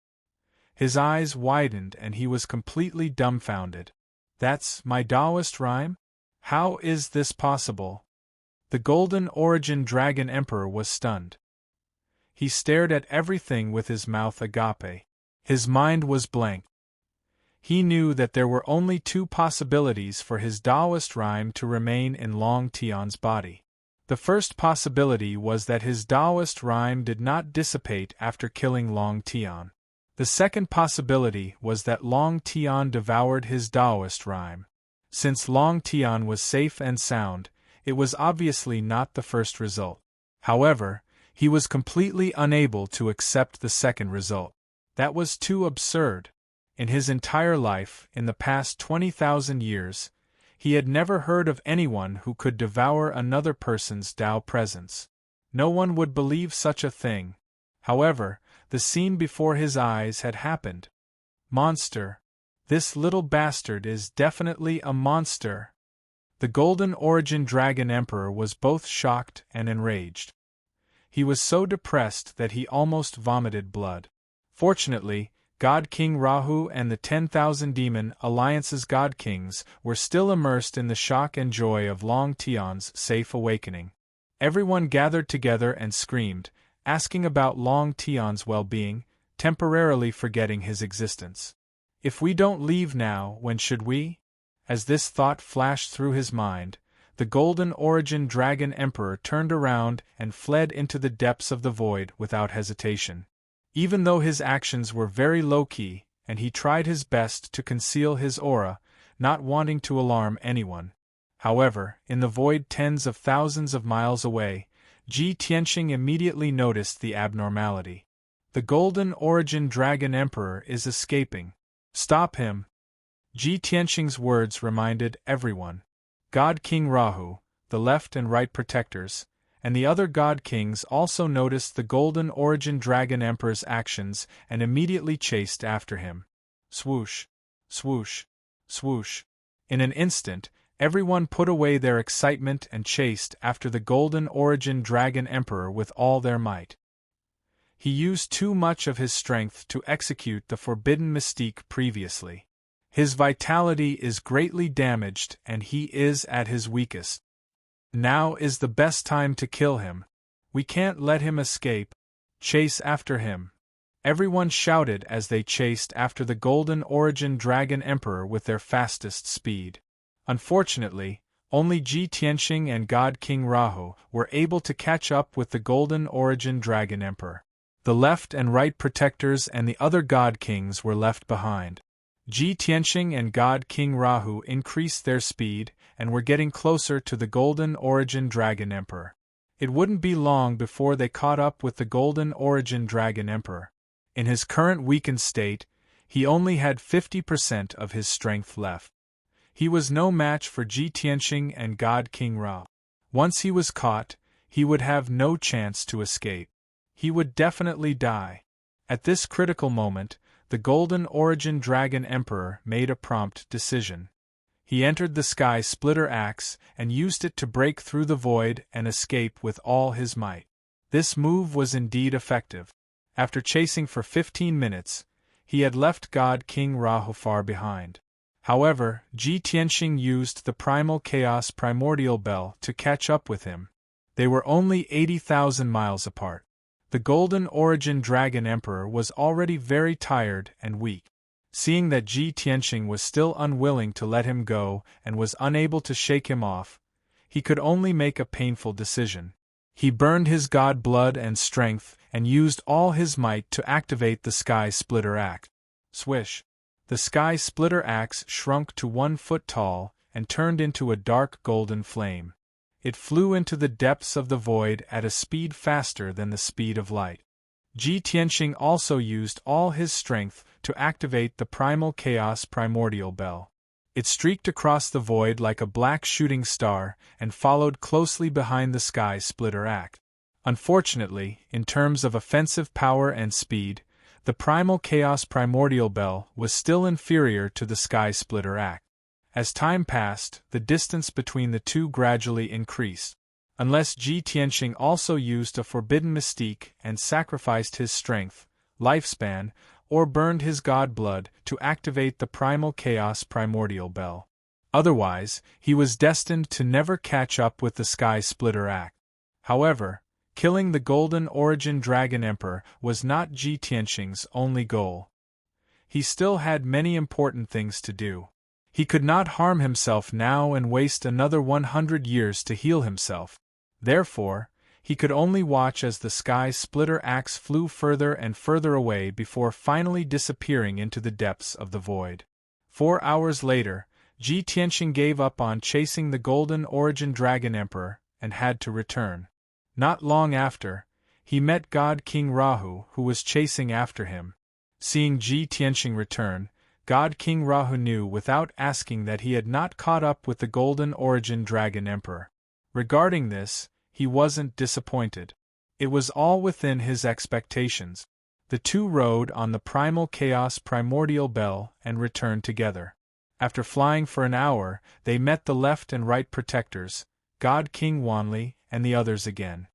His eyes widened and he was completely dumbfounded. That's my Taoist rhyme? How is this possible? The Golden Origin Dragon Emperor was stunned. He stared at everything with his mouth agape. His mind was blank. He knew that there were only two possibilities for his Taoist rhyme to remain in Long Tian's body. The first possibility was that his Taoist rhyme did not dissipate after killing Long Tian. The second possibility was that Long Tian devoured his Taoist rhyme. Since Long Tian was safe and sound, it was obviously not the first result. However, he was completely unable to accept the second result. That was too absurd. In his entire life, in the past 20,000 years, he had never heard of anyone who could devour another person's Tao presence. No one would believe such a thing. However, the scene before his eyes had happened. Monster. This little bastard is definitely a monster. The Golden Origin Dragon Emperor was both shocked and enraged. He was so depressed that he almost vomited blood. Fortunately, God King Rahu and the 10,000 Demon Alliance's God Kings were still immersed in the shock and joy of Long Tian's safe awakening. Everyone gathered together and screamed, asking about Long Tian's well-being, temporarily forgetting his existence. If we don't leave now, when should we? As this thought flashed through his mind, the Golden Origin Dragon Emperor turned around and fled into the depths of the void without hesitation. Even though his actions were very low-key, and he tried his best to conceal his aura, not wanting to alarm anyone. However, in the void tens of thousands of miles away, Ji Tianqing immediately noticed the abnormality. The Golden Origin Dragon Emperor is escaping. Stop him! Ji Tianqing's words reminded everyone. God King Rahu, the left and right protectors, and the other God Kings also noticed the Golden Origin Dragon Emperor's actions and immediately chased after him. Swoosh! Swoosh! Swoosh! In an instant, everyone put away their excitement and chased after the Golden Origin Dragon Emperor with all their might. He used too much of his strength to execute the forbidden mystique previously. His vitality is greatly damaged and he is at his weakest. Now is the best time to kill him. We can't let him escape. Chase after him. Everyone shouted as they chased after the Golden Origin Dragon Emperor with their fastest speed. Unfortunately, only Ji Tianxing and God King Rahu were able to catch up with the Golden Origin Dragon Emperor. The left and right protectors and the other God Kings were left behind. Ji Tianxing and God King Rahu increased their speed and were getting closer to the Golden Origin Dragon Emperor. It wouldn't be long before they caught up with the Golden Origin Dragon Emperor. In his current weakened state, he only had 50% of his strength left. He was no match for Ji Tianxing and God King Ra. Once he was caught, he would have no chance to escape. He would definitely die. At this critical moment, the Golden Origin Dragon Emperor made a prompt decision. He entered the Sky Splitter Axe and used it to break through the void and escape with all his might. This move was indeed effective. After chasing for 15 minutes, he had left God King Rahu far behind. However, Ji Tianxing used the Primal Chaos Primordial Bell to catch up with him. They were only 80,000 miles apart. The Golden Origin Dragon Emperor was already very tired and weak. Seeing that Ji Tianxing was still unwilling to let him go and was unable to shake him off, he could only make a painful decision. He burned his god blood and strength and used all his might to activate the Sky Splitter Axe. Swish! The Sky Splitter Axe shrunk to 1 foot tall and turned into a dark golden flame. It flew into the depths of the void at a speed faster than the speed of light. Ji Tianxing also used all his strength to activate the Primal Chaos Primordial Bell. It streaked across the void like a black shooting star and followed closely behind the Sky Splitter Axe. Unfortunately, in terms of offensive power and speed, the Primal Chaos Primordial Bell was still inferior to the Sky Splitter Axe. As time passed, the distance between the two gradually increased. Unless Ji Tianxing also used a forbidden mystique and sacrificed his strength, lifespan, or burned his god blood to activate the Primal Chaos Primordial Bell. Otherwise, he was destined to never catch up with the Sky Splitter Axe. However, killing the Golden Origin Dragon Emperor was not Ji Tianxing's only goal. He still had many important things to do. He could not harm himself now and waste another 100 years to heal himself. Therefore, he could only watch as the Sky Splitter Axe flew further and further away before finally disappearing into the depths of the void. 4 hours later, Ji Tianxing gave up on chasing the Golden Origin Dragon Emperor and had to return. Not long after, he met God King Rahu, who was chasing after him. Seeing Ji Tianxing return, God King Rahu knew without asking that he had not caught up with the Golden Origin Dragon Emperor. Regarding this, he wasn't disappointed. It was all within his expectations. The two rode on the Primal Chaos Primordial Bell and returned together. After flying for an hour, they met the left and right protectors, God King Wanli, and the others again.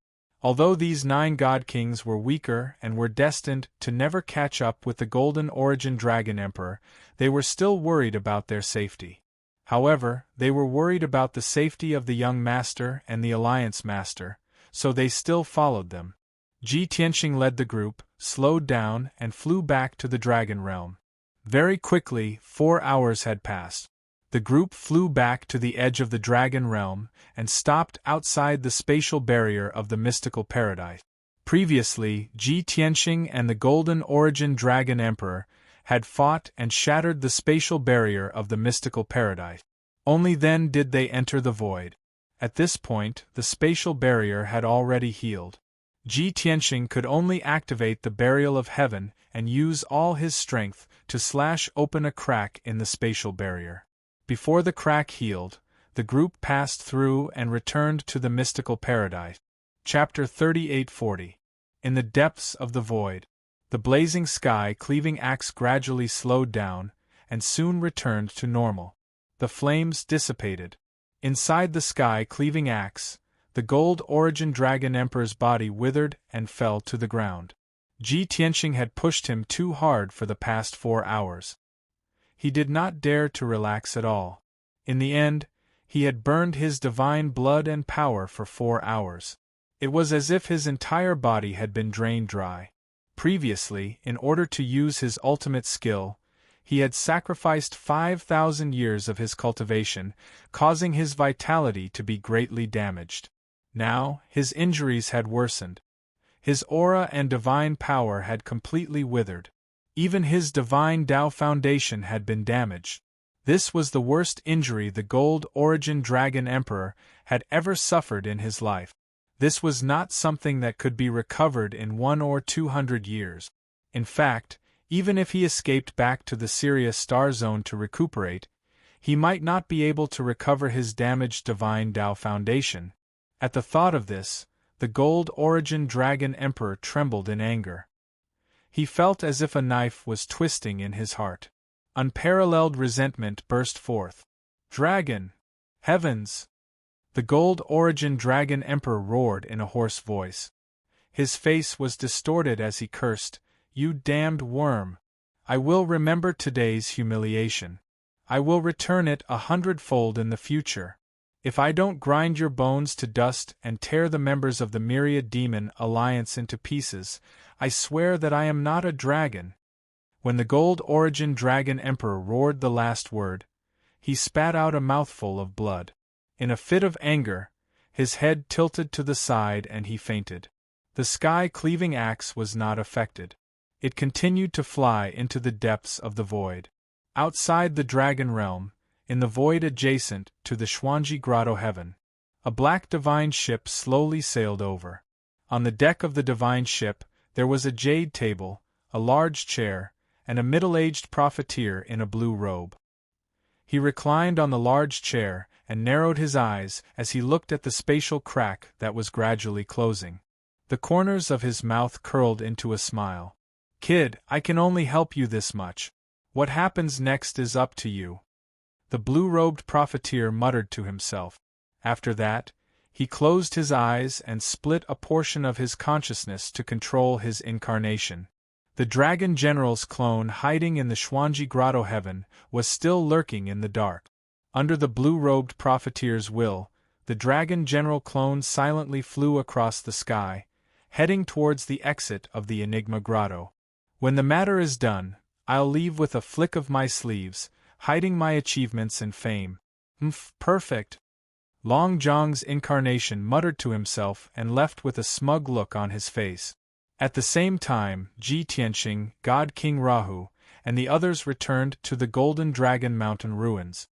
Although these 9 God Kings were weaker and were destined to never catch up with the Golden Origin Dragon Emperor, they were still worried about their safety. However, they were worried about the safety of the young master and the Alliance master, so they still followed them. Ji Tianxing led the group, slowed down, and flew back to the Dragon Realm. Very quickly, 4 hours had passed. The group flew back to the edge of the Dragon Realm and stopped outside the spatial barrier of the mystical paradise. Previously, Ji Tianxing and the Golden Origin Dragon Emperor had fought and shattered the spatial barrier of the mystical paradise. Only then did they enter the void. At this point, the spatial barrier had already healed. Ji Tianxing could only activate the Burial of Heaven and use all his strength to slash open a crack in the spatial barrier. Before the crack healed, the group passed through and returned to the mystical paradise. Chapter 3840. In the depths of the void. The blazing sky-cleaving axe gradually slowed down, and soon returned to normal. The flames dissipated. Inside the sky-cleaving axe, the Gold Origin Dragon Emperor's body withered and fell to the ground. Ji Tianxing had pushed him too hard for the past 4 hours. He did not dare to relax at all. In the end, he had burned his divine blood and power for 4 hours. It was as if his entire body had been drained dry. Previously, in order to use his ultimate skill, he had sacrificed 5,000 years of his cultivation, causing his vitality to be greatly damaged. Now, his injuries had worsened. His aura and divine power had completely withered. Even his divine Tao foundation had been damaged. This was the worst injury the Gold Origin Dragon Emperor had ever suffered in his life. This was not something that could be recovered in 100 or 200 years. In fact, even if he escaped back to the Sirius Star Zone to recuperate, he might not be able to recover his damaged divine Tao foundation. At the thought of this, the Gold Origin Dragon Emperor trembled in anger. He felt as if a knife was twisting in his heart. Unparalleled resentment burst forth. "Dragon! Heavens!" The Gold Origin Dragon Emperor roared in a hoarse voice. His face was distorted as he cursed, "You damned worm! I will remember today's humiliation. I will return it 100-fold in the future. If I don't grind your bones to dust and tear the members of the Myriad Demon Alliance into pieces, I swear that I am not a dragon." When the Gold Origin Dragon Emperor roared the last word, he spat out a mouthful of blood. In a fit of anger, his head tilted to the side and he fainted. The sky-cleaving axe was not affected. It continued to fly into the depths of the void. Outside the Dragon Realm, in the void adjacent to the Xuanji Grotto Heaven, a black divine ship slowly sailed over. On the deck of the divine ship, there was a jade table, a large chair, and a middle-aged profiteer in a blue robe. He reclined on the large chair and narrowed his eyes as he looked at the spatial crack that was gradually closing. The corners of his mouth curled into a smile. "Kid, I can only help you this much. What happens next is up to you," the blue-robed profiteer muttered to himself. After that, he closed his eyes and split a portion of his consciousness to control his incarnation. The Dragon General's clone hiding in the Xuanji Grotto Heaven was still lurking in the dark. Under the blue-robed profiteer's will, the Dragon General clone silently flew across the sky, heading towards the exit of the Enigma Grotto. "When the matter is done, I'll leave with a flick of my sleeves, hiding my achievements and fame." Perfect." Long Zhang's incarnation muttered to himself and left with a smug look on his face. At the same time, Ji Tianxing, God King Rahu, and the others returned to the Golden Dragon Mountain ruins.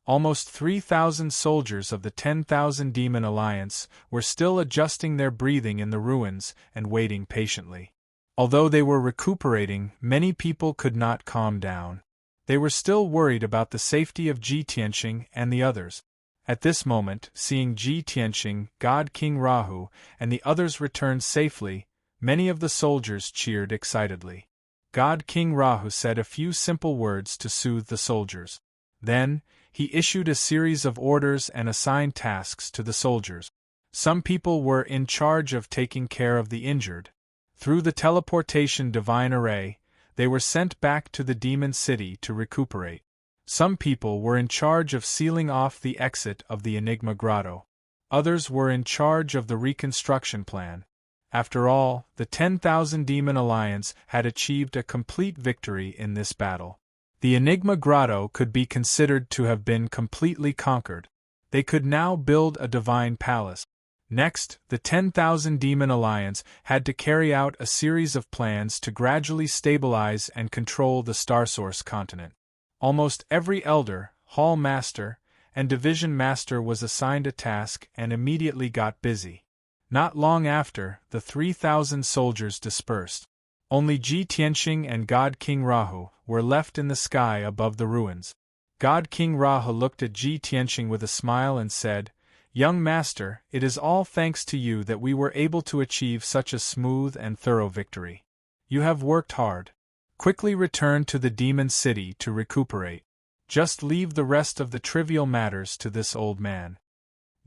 Almost 3,000 soldiers of the 10,000 Demon Alliance were still adjusting their breathing in the ruins and waiting patiently. Although they were recuperating, many people could not calm down. They were still worried about the safety of Ji Tianxing and the others. At this moment, seeing Ji Tianxing, God King Rahu, and the others return safely, many of the soldiers cheered excitedly. God King Rahu said a few simple words to soothe the soldiers. Then, he issued a series of orders and assigned tasks to the soldiers. Some people were in charge of taking care of the injured. Through the teleportation divine array, they were sent back to the demon city to recuperate. Some people were in charge of sealing off the exit of the Enigma Grotto. Others were in charge of the reconstruction plan. After all, the 10,000 Demon Alliance had achieved a complete victory in this battle. The Enigma Grotto could be considered to have been completely conquered. They could now build a divine palace. Next, the 10,000 Demon Alliance had to carry out a series of plans to gradually stabilize and control the Starsource continent. Almost every Elder, Hall Master, and Division Master was assigned a task and immediately got busy. Not long after, the 3,000 soldiers dispersed. Only Ji Tianxing and God King Rahu were left in the sky above the ruins. God King Rahu looked at Ji Tianxing with a smile and said, "Young Master, it is all thanks to you that we were able to achieve such a smooth and thorough victory. You have worked hard. Quickly return to the Demon City to recuperate. Just leave the rest of the trivial matters to this old man."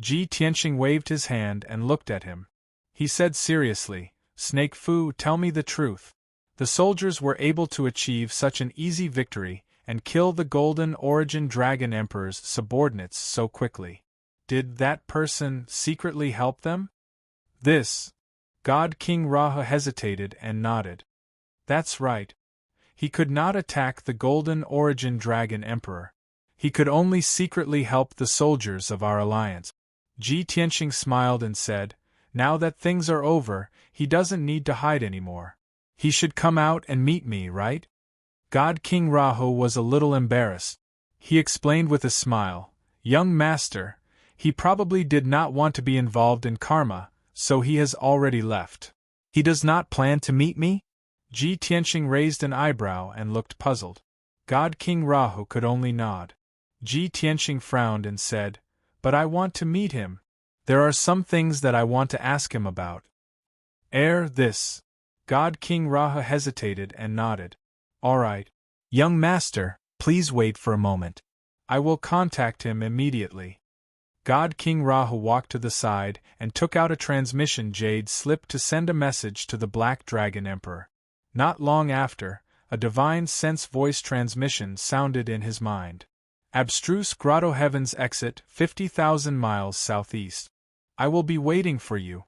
Ji Tianxing waved his hand and looked at him. He said seriously, Snake Fu, tell me the truth. The soldiers were able to achieve such an easy victory and kill the Golden Origin Dragon Emperor's subordinates so quickly. Did that person secretly help them? This. God King Rahu hesitated and nodded. That's right. He could not attack the Golden Origin Dragon Emperor. He could only secretly help the soldiers of our alliance. Ji Tianqing smiled and said, now that things are over, he doesn't need to hide anymore. He should come out and meet me, right? God King Rahu was a little embarrassed. He explained with a smile, young master, he probably did not want to be involved in karma, so he has already left. He does not plan to meet me? Ji Tianqing raised an eyebrow and looked puzzled. God King Rahu could only nod. Ji Tianqing frowned and said, but I want to meet him. There are some things that I want to ask him about. This. God King Rahu hesitated and nodded. All right. Young master, please wait for a moment. I will contact him immediately. God King Rahu walked to the side and took out a transmission jade slip to send a message to the Black Dragon Emperor. Not long after, a divine sense voice transmission sounded in his mind. Abstruse Grotto Heavens exit 50,000 miles southeast. I will be waiting for you.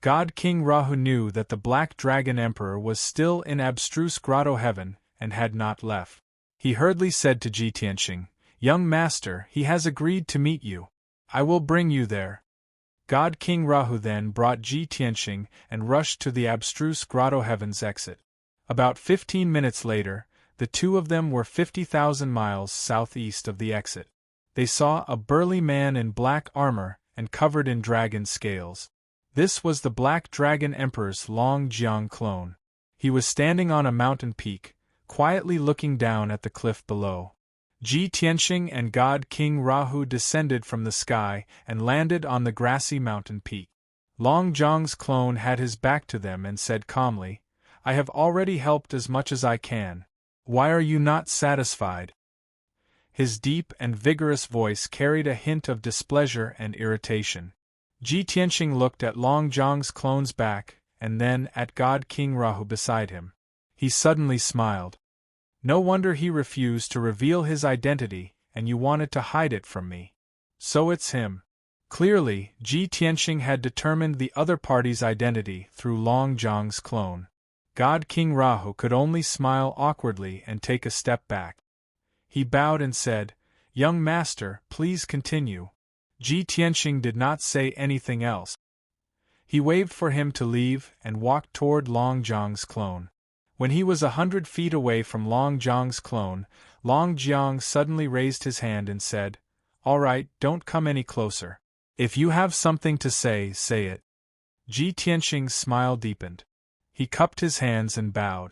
God King Rahu knew that the Black Dragon Emperor was still in Abstruse Grotto Heaven and had not left. He hurriedly said to Ji Tianqing, young master, he has agreed to meet you. I will bring you there. God King Rahu then brought Ji Tianqing and rushed to the Abstruse Grotto Heavens exit. About 15 minutes later, the two of them were 50,000 miles southeast of the exit. They saw a burly man in black armor and covered in dragon scales. This was the Black Dragon Emperor's Long Jiang clone. He was standing on a mountain peak, quietly looking down at the cliff below. Ji Tianqing and God King Rahu descended from the sky and landed on the grassy mountain peak. Long Jiang's clone had his back to them and said calmly, I have already helped as much as I can. Why are you not satisfied? His deep and vigorous voice carried a hint of displeasure and irritation. Ji Tianqing looked at Long Jiang's clone's back, and then at God King Rahu beside him. He suddenly smiled. No wonder he refused to reveal his identity, and you wanted to hide it from me. So it's him. Clearly, Ji Tianqing had determined the other party's identity through Long Jiang's clone. God King Rahu could only smile awkwardly and take a step back. He bowed and said, young master, please continue. Ji Tianqing did not say anything else. He waved for him to leave and walked toward Long Jiang's clone. When he was 100 feet away from Long Jiang's clone, Long Jiang suddenly raised his hand and said, all right, don't come any closer. If you have something to say, say it. Ji Tianqing's smile deepened. He cupped his hands and bowed.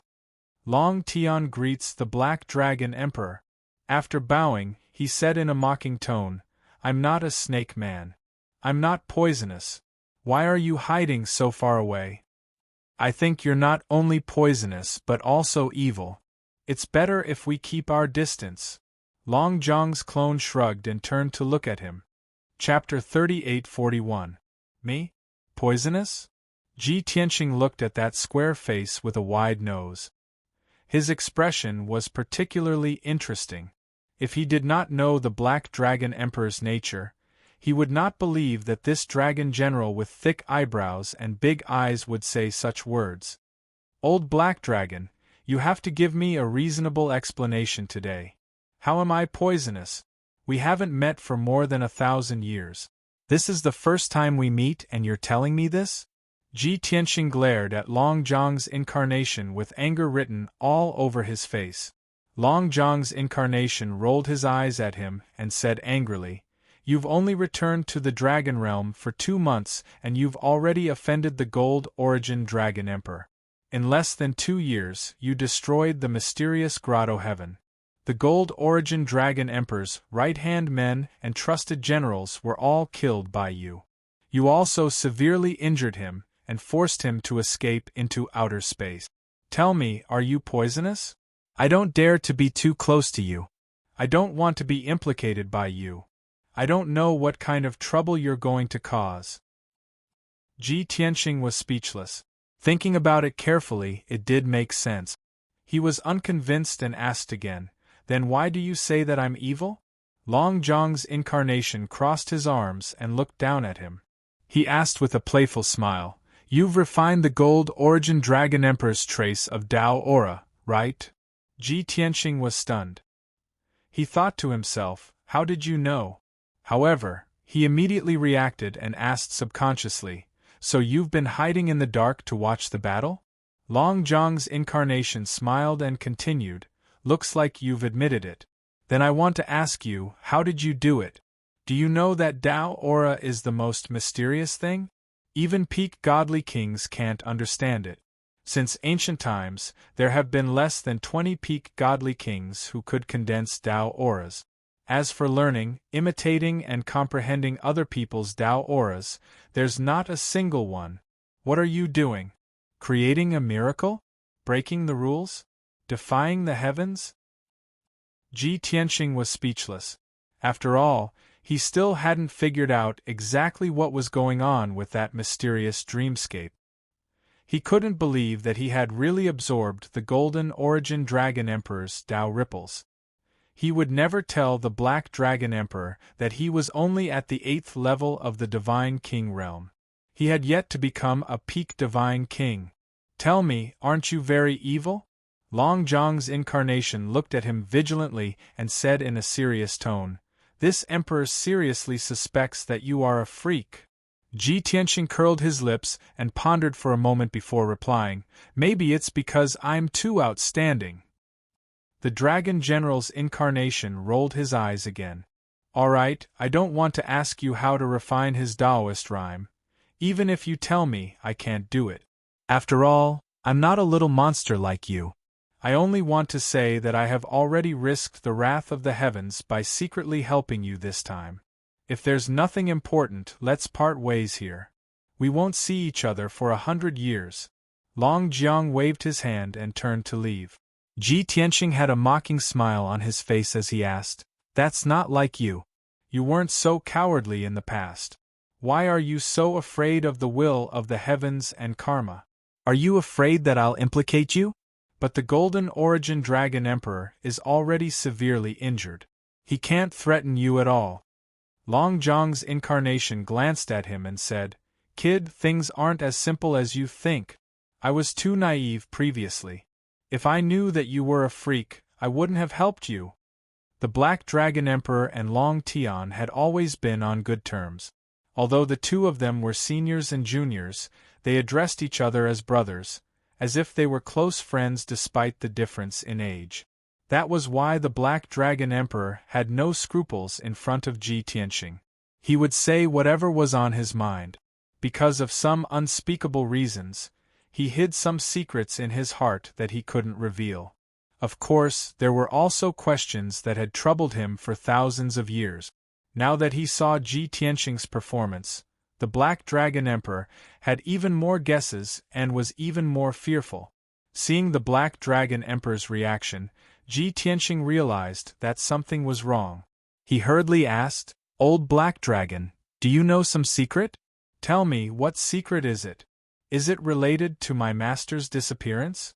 Long Tian greets the Black Dragon Emperor. After bowing, he said in a mocking tone, I'm not a snake man. I'm not poisonous. Why are you hiding so far away? I think you're not only poisonous but also evil. It's better if we keep our distance. Long Jiang's clone shrugged and turned to look at him. Chapter 38:41. Me? Poisonous? Ji Tianqing looked at that square face with a wide nose. His expression was particularly interesting. If he did not know the Black Dragon Emperor's nature, he would not believe that this dragon general with thick eyebrows and big eyes would say such words. Old Black Dragon, you have to give me a reasonable explanation today. How am I poisonous? We haven't met for more than 1,000 years. This is the first time we meet and you're telling me this? Ji Tianqing glared at Long Jiang's incarnation with anger written all over his face. Long Jiang's incarnation rolled his eyes at him and said angrily, You've only returned to the Dragon Realm for 2 months and you've already offended the Gold Origin Dragon Emperor. In less than 2 years, you destroyed the mysterious Grotto Heaven. The Gold Origin Dragon Emperor's right-hand men and trusted generals were all killed by you. You also severely injured him and forced him to escape into outer space. Tell me, are you poisonous? I don't dare to be too close to you. I don't want to be implicated by you. I don't know what kind of trouble you're going to cause. Ji Tianqing was speechless. Thinking about it carefully, it did make sense. He was unconvinced and asked again, "Then why do you say that I'm evil?" Long Zhang's incarnation crossed his arms and looked down at him. He asked with a playful smile, "You've refined the gold origin Dragon Emperor's trace of Dao aura, right?" Ji Tianqing was stunned. He thought to himself, "How did you know?" However, he immediately reacted and asked subconsciously, "So you've been hiding in the dark to watch the battle?" Long Zhang's incarnation smiled and continued, "Looks like you've admitted it. Then I want to ask you, how did you do it? Do you know that Dao aura is the most mysterious thing? Even peak godly kings can't understand it. Since ancient times, there have been less than 20 peak godly kings who could condense Dao auras. As for learning, imitating and comprehending other people's Dao auras, there's not a single one. What are you doing? Creating a miracle? Breaking the rules? Defying the heavens?" Ji Tianqing was speechless. After all, he still hadn't figured out exactly what was going on with that mysterious dreamscape. He couldn't believe that he had really absorbed the golden origin Dragon Emperor's Dao ripples. He would never tell the Black Dragon Emperor that he was only at the 8th level of the Divine King realm. He had yet to become a peak Divine King. "Tell me, aren't you very evil?" Long Zhang's incarnation looked at him vigilantly and said in a serious tone, "This emperor seriously suspects that you are a freak." Ji Tianqing curled his lips and pondered for a moment before replying, "Maybe it's because I'm too outstanding." The Dragon General's incarnation rolled his eyes again. "All right, I don't want to ask you how to refine his Taoist rhyme. Even if you tell me, I can't do it. After all, I'm not a little monster like you. I only want to say that I have already risked the wrath of the heavens by secretly helping you this time. If there's nothing important, let's part ways here. We won't see each other for 100 years. Long Jiang waved his hand and turned to leave. Ji Tianqing had a mocking smile on his face as he asked, "That's not like you. You weren't so cowardly in the past. Why are you so afraid of the will of the heavens and karma? Are you afraid that I'll implicate you? But the Golden Origin Dragon Emperor is already severely injured. He can't threaten you at all." Long Zhang's incarnation glanced at him and said, "Kid, things aren't as simple as you think. I was too naive previously. If I knew that you were a freak, I wouldn't have helped you." The Black Dragon Emperor and Long Tian had always been on good terms. Although the two of them were seniors and juniors, they addressed each other as brothers, as if they were close friends despite the difference in age. That was why the Black Dragon Emperor had no scruples in front of Ji Tianqing. He would say whatever was on his mind. Because of some unspeakable reasons, he hid some secrets in his heart that he couldn't reveal. Of course, there were also questions that had troubled him for thousands of years. Now that he saw Ji Tianqing's performance, the Black Dragon Emperor had even more guesses and was even more fearful. Seeing the Black Dragon Emperor's reaction, Ji Tianqing realized that something was wrong. He hurriedly asked, "Old Black Dragon, do you know some secret? Tell me, what secret is it? Is it related to my master's disappearance?"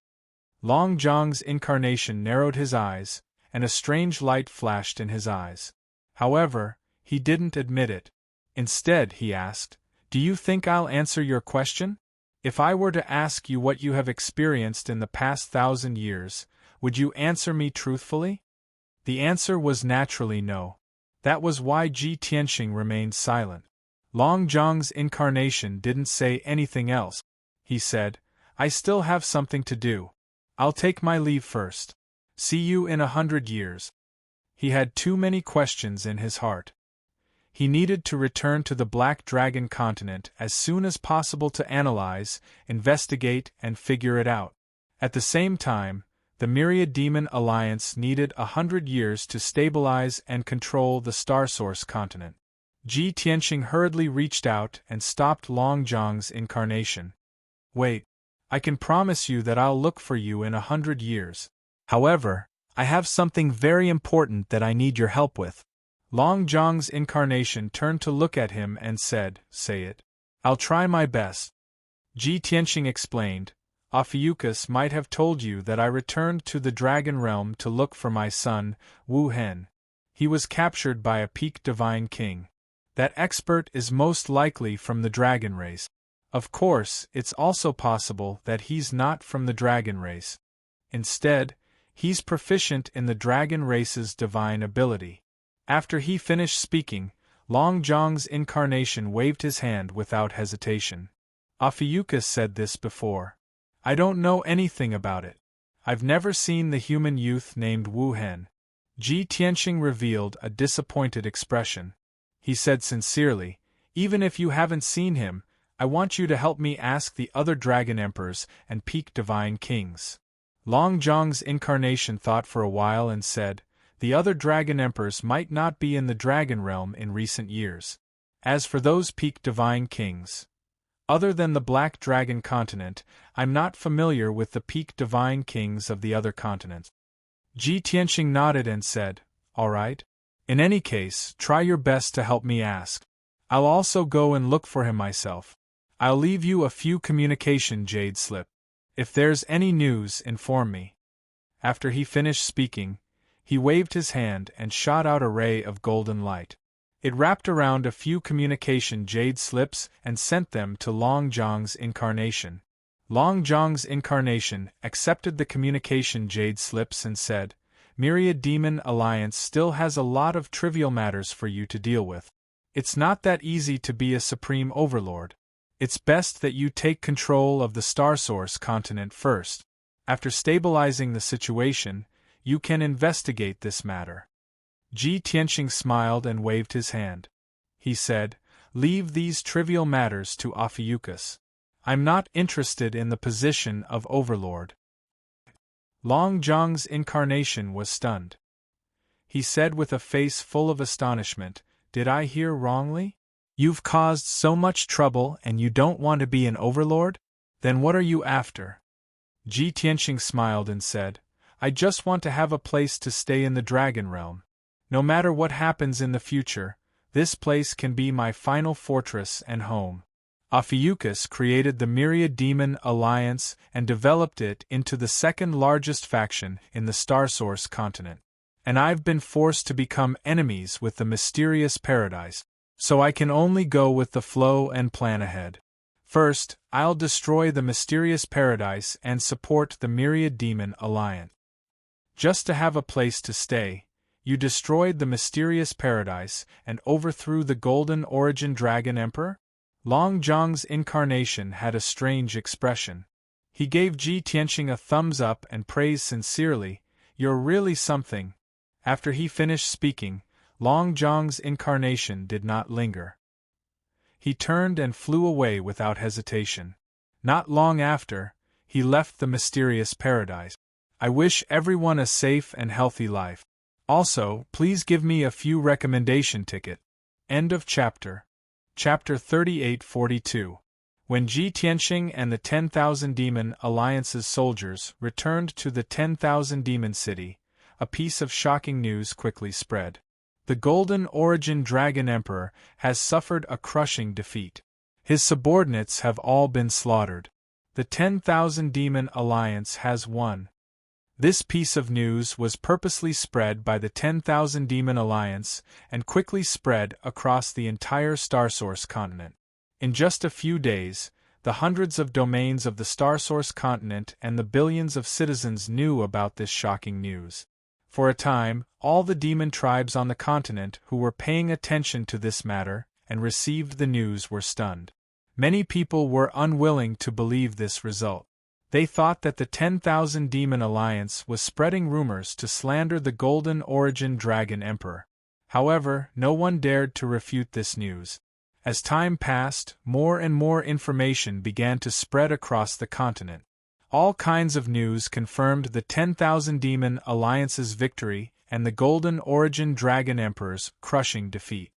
Long Zhang's incarnation narrowed his eyes, and a strange light flashed in his eyes. However, he didn't admit it. Instead, he asked, "Do you think I'll answer your question? If I were to ask you what you have experienced in the past 1,000 years, would you answer me truthfully?" The answer was naturally no. That was why Ji Tianqing remained silent. Long Zhang's incarnation didn't say anything else. He said, "I still have something to do. I'll take my leave first. See you in 100 years." He had too many questions in his heart. He needed to return to the Black Dragon continent as soon as possible to analyze, investigate, and figure it out. At the same time, the Myriad Demon Alliance needed 100 years to stabilize and control the Starsource continent. Ji Tianqing hurriedly reached out and stopped Long Zhang's incarnation. "Wait. I can promise you that I'll look for you in 100 years. However, I have something very important that I need your help with." Long Zhang's incarnation turned to look at him and said, "Say it. I'll try my best." Ji Tianxing explained, Ophiuchus might have told you that I returned to the dragon realm to look for my son, Wu Hen. He was captured by a peak divine king. That expert is most likely from the dragon race. Of course, it's also possible that he's not from the dragon race. Instead, he's proficient in the dragon race's divine ability. After he finished speaking, Long Zhang's incarnation waved his hand without hesitation. Ophiuchus said this before. I don't know anything about it. I've never seen the human youth named Wu Hen. Ji Tianxing revealed a disappointed expression. He said sincerely, even if you haven't seen him, I want you to help me ask the other dragon emperors and peak divine kings. Long Zhang's incarnation thought for a while and said, the other dragon emperors might not be in the dragon realm in recent years. As for those peak divine kings, other than the Black Dragon continent, I'm not familiar with the peak divine kings of the other continents. Ji Tianxing nodded and said, all right. In any case, try your best to help me ask. I'll also go and look for him myself. I'll leave you a few communication jade slip. If there's any news, inform me. After he finished speaking, he waved his hand and shot out a ray of golden light. It wrapped around a few communication jade slips and sent them to Long Zhang's incarnation. Long Zhang's incarnation accepted the communication jade slips and said, Myriad Demon Alliance still has a lot of trivial matters for you to deal with. It's not that easy to be a supreme overlord. It's best that you take control of the Star Source continent first. After stabilizing the situation, you can investigate this matter. Ji Tianxing smiled and waved his hand. He said, leave these trivial matters to Ophiuchus. I'm not interested in the position of overlord. Long Zhang's incarnation was stunned. He said with a face full of astonishment, did I hear wrongly? You've caused so much trouble and you don't want to be an overlord? Then what are you after? Ji Tianxing smiled and said, I just want to have a place to stay in the dragon realm. No matter what happens in the future, this place can be my final fortress and home. Ophiuchus created the Myriad Demon Alliance and developed it into the second largest faction in the Star Source continent. And I've been forced to become enemies with the Mysterious Paradise, so I can only go with the flow and plan ahead. First, I'll destroy the Mysterious Paradise and support the Myriad Demon Alliance. Just to have a place to stay, you destroyed the Mysterious Paradise and overthrew the Golden Origin Dragon Emperor? Long Zhang's incarnation had a strange expression. He gave Ji Tianxing a thumbs up and praised sincerely, you're really something. After he finished speaking, Long Zhang's incarnation did not linger. He turned and flew away without hesitation. Not long after, he left the Mysterious Paradise. I wish everyone a safe and healthy life. Also, please give me a few recommendation ticket. End of chapter. Chapter 3842. When Ji Tianxing and the 10,000 Demon Alliance's soldiers returned to the 10,000 Demon City, a piece of shocking news quickly spread. The Golden Origin Dragon Emperor has suffered a crushing defeat. His subordinates have all been slaughtered. The 10,000 Demon Alliance has won. This piece of news was purposely spread by the 10,000 Demon Alliance and quickly spread across the entire Star Source continent. In just a few days, the hundreds of domains of the Star Source continent and the billions of citizens knew about this shocking news. For a time, all the demon tribes on the continent who were paying attention to this matter and received the news were stunned. Many people were unwilling to believe this result. They thought that the 10,000 Demon Alliance was spreading rumors to slander the Golden Origin Dragon Emperor. However, no one dared to refute this news. As time passed, more and more information began to spread across the continent. All kinds of news confirmed the 10,000 Demon Alliance's victory and the Golden Origin Dragon Emperor's crushing defeat.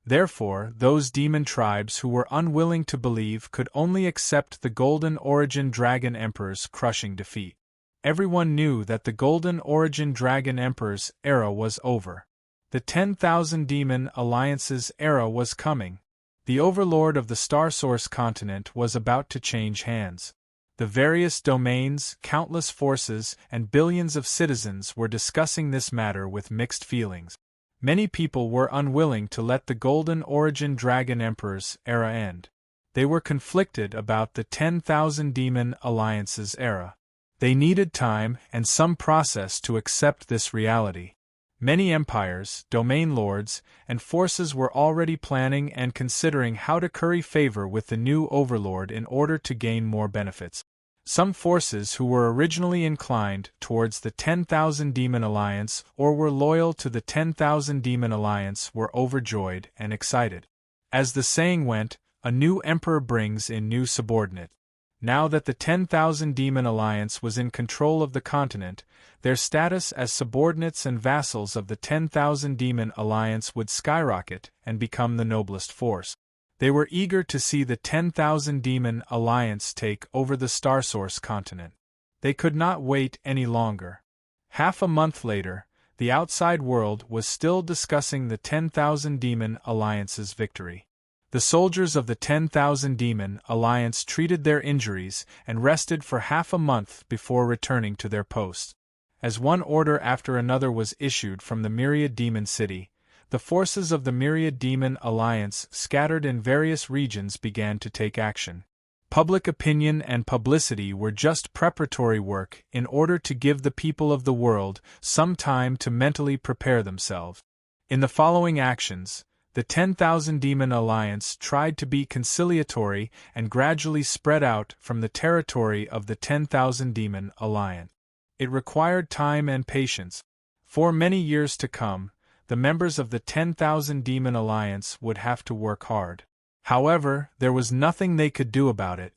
Therefore, those demon tribes who were unwilling to believe could only accept the Golden Origin Dragon Emperor's crushing defeat. Everyone knew that the Golden Origin Dragon Emperor's era was over. The 10,000 Demon Alliance's era was coming. The overlord of the Star Source continent was about to change hands. The various domains, countless forces, and billions of citizens were discussing this matter with mixed feelings. Many people were unwilling to let the Golden Origin Dragon Emperor's era end. They were conflicted about the 10,000 Demon Alliance's era. They needed time and some process to accept this reality. Many empires, domain lords, and forces were already planning and considering how to curry favor with the new overlord in order to gain more benefits. Some forces who were originally inclined towards the 10,000 Demon Alliance or were loyal to the 10,000 Demon Alliance were overjoyed and excited. As the saying went, a new emperor brings in new subordinate. Now that the 10,000 Demon Alliance was in control of the continent, their status as subordinates and vassals of the 10,000 Demon Alliance would skyrocket and become the noblest force. They were eager to see the 10,000 Demon Alliance take over the Star Source continent. They could not wait any longer. Half a month later, the outside world was still discussing the 10,000 Demon Alliance's victory. The soldiers of the 10,000 Demon Alliance treated their injuries and rested for half a month before returning to their posts. As one order after another was issued from the Myriad Demon City, the forces of the Myriad Demon Alliance scattered in various regions began to take action. Public opinion and publicity were just preparatory work in order to give the people of the world some time to mentally prepare themselves. In the following actions, the 10,000 Demon Alliance tried to be conciliatory and gradually spread out from the territory of the 10,000 Demon Alliance. It required time and patience. For many years to come, the members of the 10,000 Demon Alliance would have to work hard. However, there was nothing they could do about it.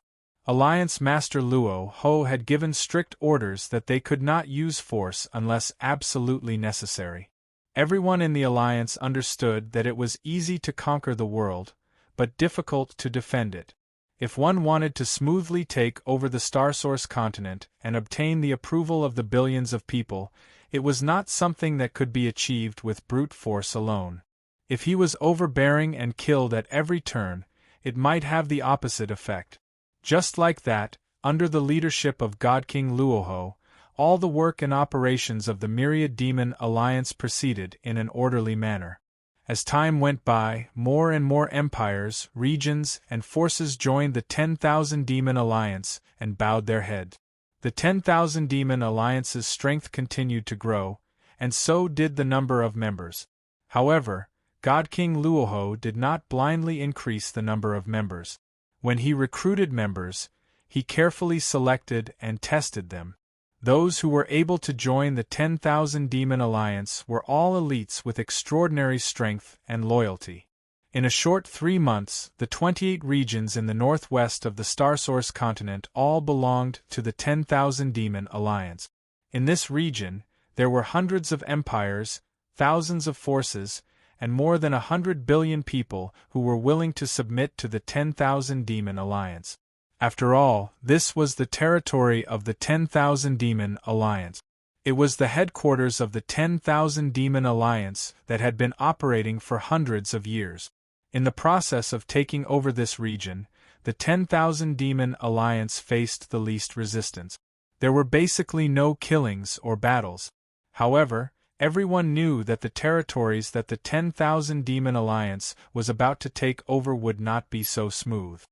Alliance Master Luo Ho had given strict orders that they could not use force unless absolutely necessary. Everyone in the Alliance understood that it was easy to conquer the world, but difficult to defend it. If one wanted to smoothly take over the Star Source continent and obtain the approval of the billions of people, it was not something that could be achieved with brute force alone. If he was overbearing and killed at every turn, it might have the opposite effect. Just like that, under the leadership of God King Luoho, all the work and operations of the Myriad Demon Alliance proceeded in an orderly manner. As time went by, more and more empires, regions, and forces joined the 10,000 Demon Alliance and bowed their head. The 10,000 Demon Alliance's strength continued to grow, and so did the number of members. However, God King Luoho did not blindly increase the number of members. When he recruited members, he carefully selected and tested them. Those who were able to join the 10,000 Demon Alliance were all elites with extraordinary strength and loyalty. In a short 3 months, the 28 regions in the northwest of the Star Source continent all belonged to the 10,000 Demon Alliance. In this region, there were hundreds of empires, thousands of forces, and more than 100 billion people who were willing to submit to the 10,000 Demon Alliance. After all, this was the territory of the 10,000 Demon Alliance. It was the headquarters of the 10,000 Demon Alliance that had been operating for hundreds of years. In the process of taking over this region, the 10,000 Demon Alliance faced the least resistance. There were basically no killings or battles. However, everyone knew that the territories that the 10,000 Demon Alliance was about to take over would not be so smooth.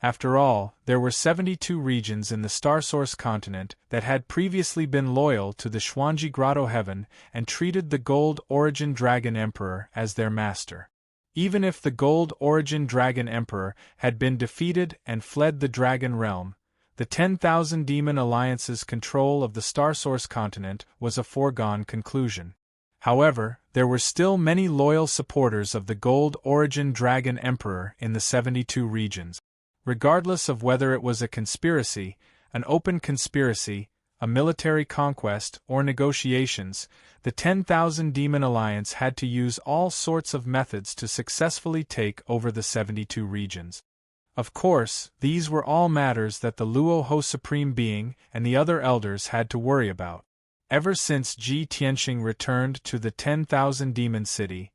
After all, there were 72 regions in the Star Source continent that had previously been loyal to the Xuanji Grotto Heaven and treated the Gold Origin Dragon Emperor as their master. Even if the Gold Origin Dragon Emperor had been defeated and fled the Dragon Realm, the 10,000 Demon Alliance's control of the Star Source continent was a foregone conclusion. However, there were still many loyal supporters of the Gold Origin Dragon Emperor in the 72 regions. Regardless of whether it was a conspiracy, an open conspiracy, a military conquest, or negotiations, the 10,000 Demon Alliance had to use all sorts of methods to successfully take over the 72 regions. Of course, these were all matters that the Luoho Supreme Being and the other elders had to worry about. Ever since Ji Tianxing returned to the 10,000 Demon City,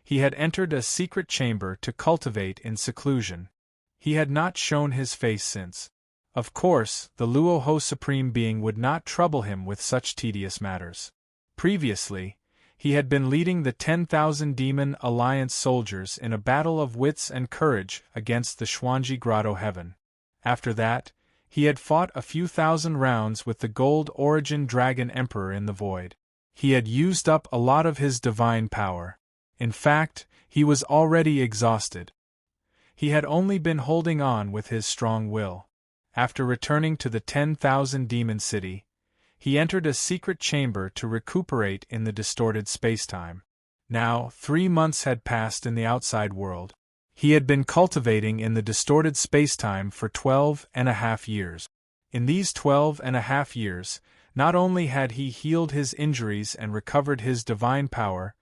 He had entered a secret chamber to cultivate in seclusion. He had not shown his face since. Of course, the Luoho Supreme Being would not trouble him with such tedious matters. Previously, he had been leading the 10,000 Demon Alliance soldiers in a battle of wits and courage against the Xuanji Grotto Heaven. After that, he had fought a few thousand rounds with the Gold Origin Dragon Emperor in the void. He had used up a lot of his divine power. In fact, he was already exhausted. He had only been holding on with his strong will. After returning to the 10,000 Demon City, he entered a secret chamber to recuperate in the distorted spacetime. Now, 3 months had passed in the outside world. He had been cultivating in the distorted spacetime for 12.5 years. In these 12.5 years, not only had he healed his injuries and recovered his divine power,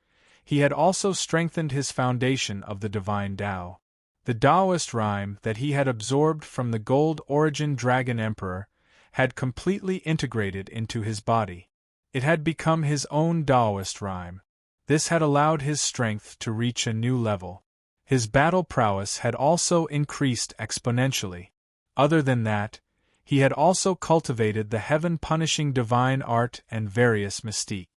he had also strengthened his foundation of the divine Tao. The Taoist rhyme that he had absorbed from the Gold Origin Dragon Emperor had completely integrated into his body. It had become his own Taoist rhyme. This had allowed his strength to reach a new level. His battle prowess had also increased exponentially. Other than that, he had also cultivated the heaven-punishing divine art and various mystique.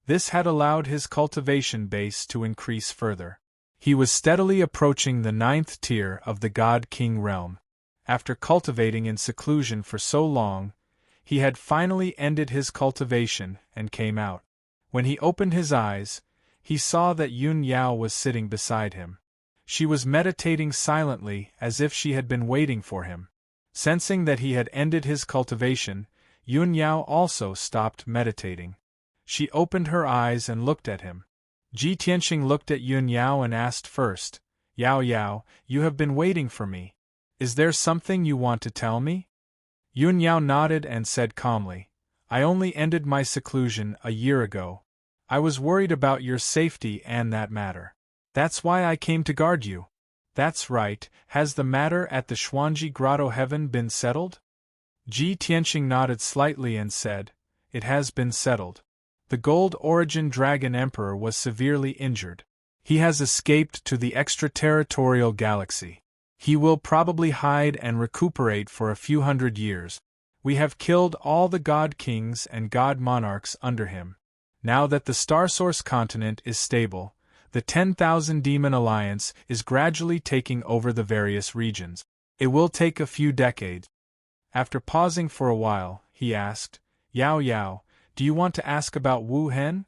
This had allowed his cultivation base to increase further. He was steadily approaching the 9th tier of the God-King realm. After cultivating in seclusion for so long, he had finally ended his cultivation and came out. When he opened his eyes, he saw that Yun Yao was sitting beside him. She was meditating silently as if she had been waiting for him. Sensing that he had ended his cultivation, Yun Yao also stopped meditating. She opened her eyes and looked at him. Ji Tianxing looked at Yun Yao and asked first, "Yao Yao, you have been waiting for me. Is there something you want to tell me?" Yun Yao nodded and said calmly, "I only ended my seclusion a year ago. I was worried about your safety and that matter. That's why I came to guard you." "That's right, has the matter at the Xuanji Grotto Heaven been settled?" Ji Tianxing nodded slightly and said, "It has been settled. The Gold Origin Dragon Emperor was severely injured. He has escaped to the extraterritorial galaxy. He will probably hide and recuperate for a few hundred years. We have killed all the God Kings and God Monarchs under him. Now that the Star Source continent is stable, the 10,000 Demon Alliance is gradually taking over the various regions. It will take a few decades." After pausing for a while, he asked, "Yao Yao, do you want to ask about Wu Hen?"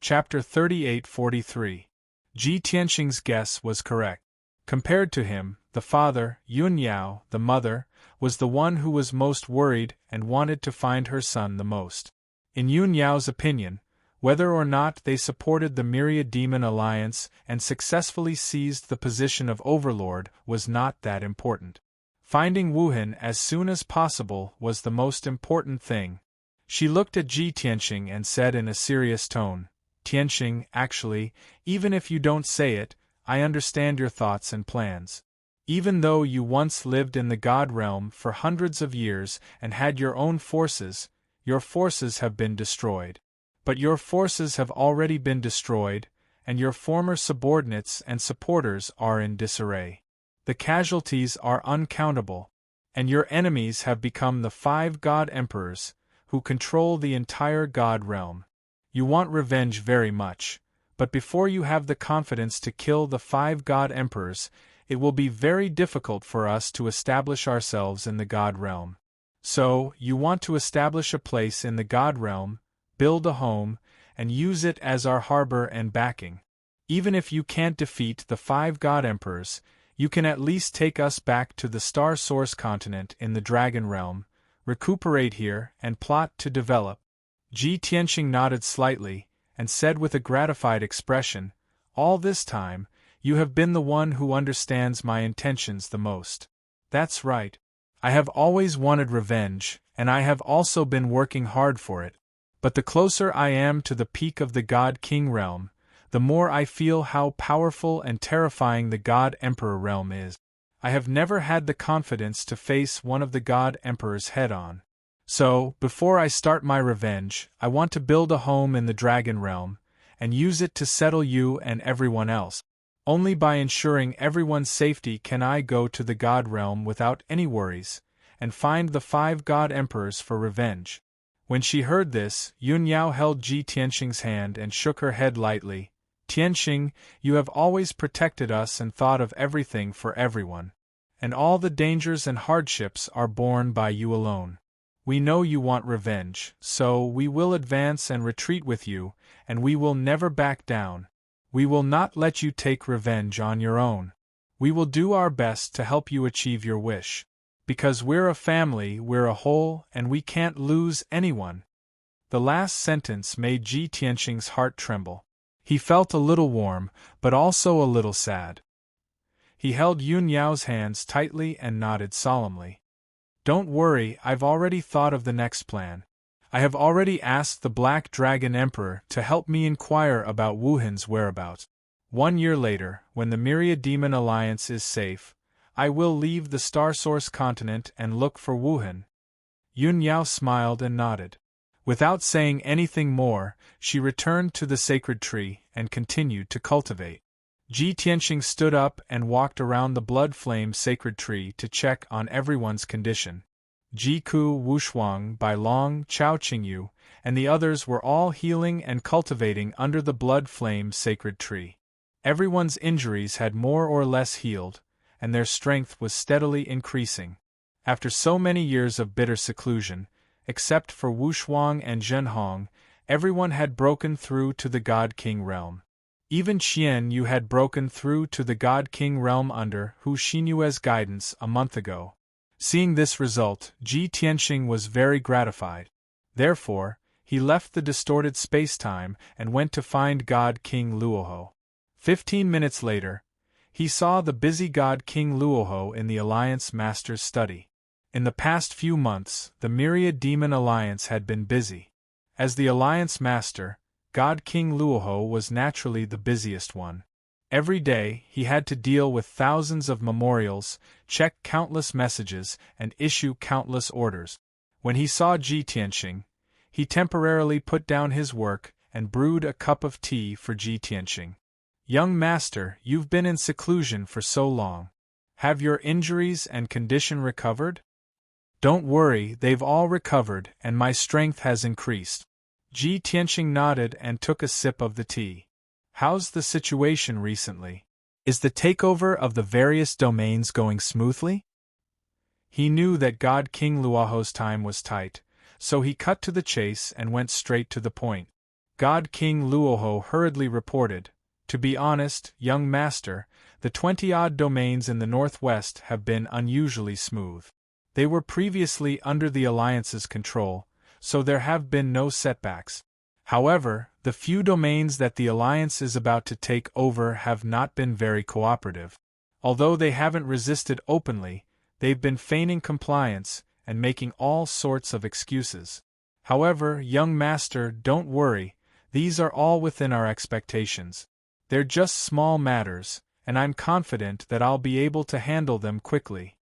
Chapter 38-43. Ji Tianxing's guess was correct. Compared to him, the father, Yun Yao, the mother, was the one who was most worried and wanted to find her son the most. In Yun Yao's opinion, whether or not they supported the Myriad Demon Alliance and successfully seized the position of Overlord was not that important. Finding Wu Hen as soon as possible was the most important thing. She looked at Ji Tianxing and said in a serious tone, "Tianxing, actually, even if you don't say it, I understand your thoughts and plans. Even though you once lived in the God realm for hundreds of years and had your own forces, your forces have been destroyed. But your forces have already been destroyed, and your former subordinates and supporters are in disarray. The casualties are uncountable, and your enemies have become the 5 God Emperors, who control the entire God realm. You want revenge very much, but before you have the confidence to kill the 5 God Emperors, it will be very difficult for us to establish ourselves in the God realm. So, you want to establish a place in the God realm, build a home, and use it as our harbor and backing. Even if you can't defeat the 5 God Emperors, you can at least take us back to the Star Source continent in the Dragon realm, recuperate here, and plot to develop." Ji Tianxing nodded slightly, and said with a gratified expression, "All this time, you have been the one who understands my intentions the most." "That's right. I have always wanted revenge, and I have also been working hard for it. But the closer I am to the peak of the God King realm, the more I feel how powerful and terrifying the God Emperor realm is. I have never had the confidence to face one of the God Emperors head-on. So, before I start my revenge, I want to build a home in the Dragon realm, and use it to settle you and everyone else." Only by ensuring everyone's safety can I go to the God realm without any worries, and find the 5 God Emperors for revenge." When she heard this, Yun Yao held Ji Tianxing's hand and shook her head lightly. "Tianxing, you have always protected us and thought of everything for everyone. And all the dangers and hardships are borne by you alone. We know you want revenge, so we will advance and retreat with you, and we will never back down. We will not let you take revenge on your own. We will do our best to help you achieve your wish. Because we're a family, we're a whole, and we can't lose anyone." The last sentence made Ji Tianxing's heart tremble. He felt a little warm, but also a little sad. He held Yun Yao's hands tightly and nodded solemnly. "Don't worry, I've already thought of the next plan. I have already asked the Black Dragon Emperor to help me inquire about Wuhan's whereabouts. 1 year later, when the Myriad Demon Alliance is safe, I will leave the Star Source continent and look for Wuhan." Yun Yao smiled and nodded. Without saying anything more, she returned to the sacred tree and continued to cultivate. Ji Tianxing stood up and walked around the blood-flame sacred tree to check on everyone's condition. Ji Ku, Wu Shuang, Bai Long, Chao Qingyu, and the others were all healing and cultivating under the blood-flame sacred tree. Everyone's injuries had more or less healed, and their strength was steadily increasing. After so many years of bitter seclusion, except for Wu Shuang and Zhen Hong, everyone had broken through to the God King realm. Even Qian Yu had broken through to the God King realm under Hu Xinyue's guidance a month ago. Seeing this result, Ji Tianxing was very gratified. Therefore, he left the distorted space-time and went to find God King Luoho. 15 minutes later, he saw the busy God King Luoho in the Alliance Master's study. In the past few months, the Myriad Demon Alliance had been busy. As the Alliance Master, God King Luoho was naturally the busiest one. Every day, he had to deal with thousands of memorials, check countless messages, and issue countless orders. When he saw Ji Tianxing, he temporarily put down his work and brewed a cup of tea for Ji Tianxing. "Young master, you've been in seclusion for so long. Have your injuries and condition recovered?" "Don't worry, they've all recovered, and my strength has increased." Ji Tianxing nodded and took a sip of the tea. "How's the situation recently? Is the takeover of the various domains going smoothly?" He knew that God King Luoho's time was tight, so he cut to the chase and went straight to the point. God King Luoho hurriedly reported, "To be honest, young master, the 20-odd domains in the northwest have been unusually smooth. They were previously under the Alliance's control, so there have been no setbacks. However, the few domains that the Alliance is about to take over have not been very cooperative. Although they haven't resisted openly, they've been feigning compliance and making all sorts of excuses. However, young master, don't worry, these are all within our expectations. They're just small matters, and I'm confident that I'll be able to handle them quickly."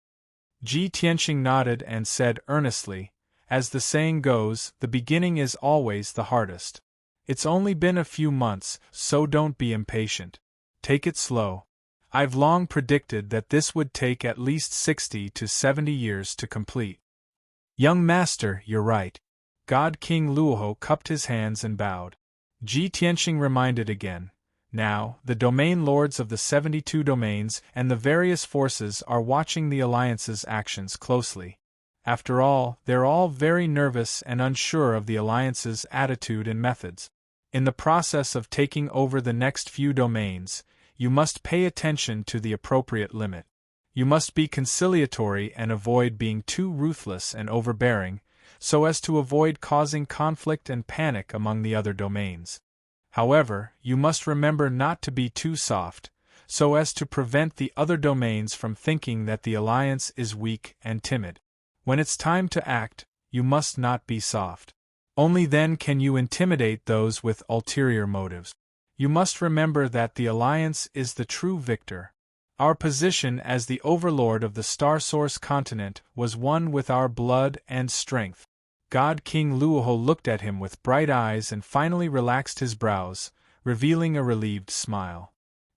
Ji Tianxing nodded and said earnestly, "As the saying goes, the beginning is always the hardest. It's only been a few months, so don't be impatient. Take it slow. I've long predicted that this would take at least 60 to 70 years to complete." "Young master, you're right." God King Luoho cupped his hands and bowed. Ji Tianxing reminded again, "Now, the domain lords of the 72 domains and the various forces are watching the Alliance's actions closely. After all, they're all very nervous and unsure of the Alliance's attitude and methods. In the process of taking over the next few domains, you must pay attention to the appropriate limit. You must be conciliatory and avoid being too ruthless and overbearing, so as to avoid causing conflict and panic among the other domains. However, you must remember not to be too soft, so as to prevent the other domains from thinking that the Alliance is weak and timid. When it's time to act, you must not be soft. Only then can you intimidate those with ulterior motives. You must remember that the Alliance is the true victor. Our position as the overlord of the Star Source continent was won with our blood and strength." God King Luoho looked at him with bright eyes and finally relaxed his brows, revealing a relieved smile.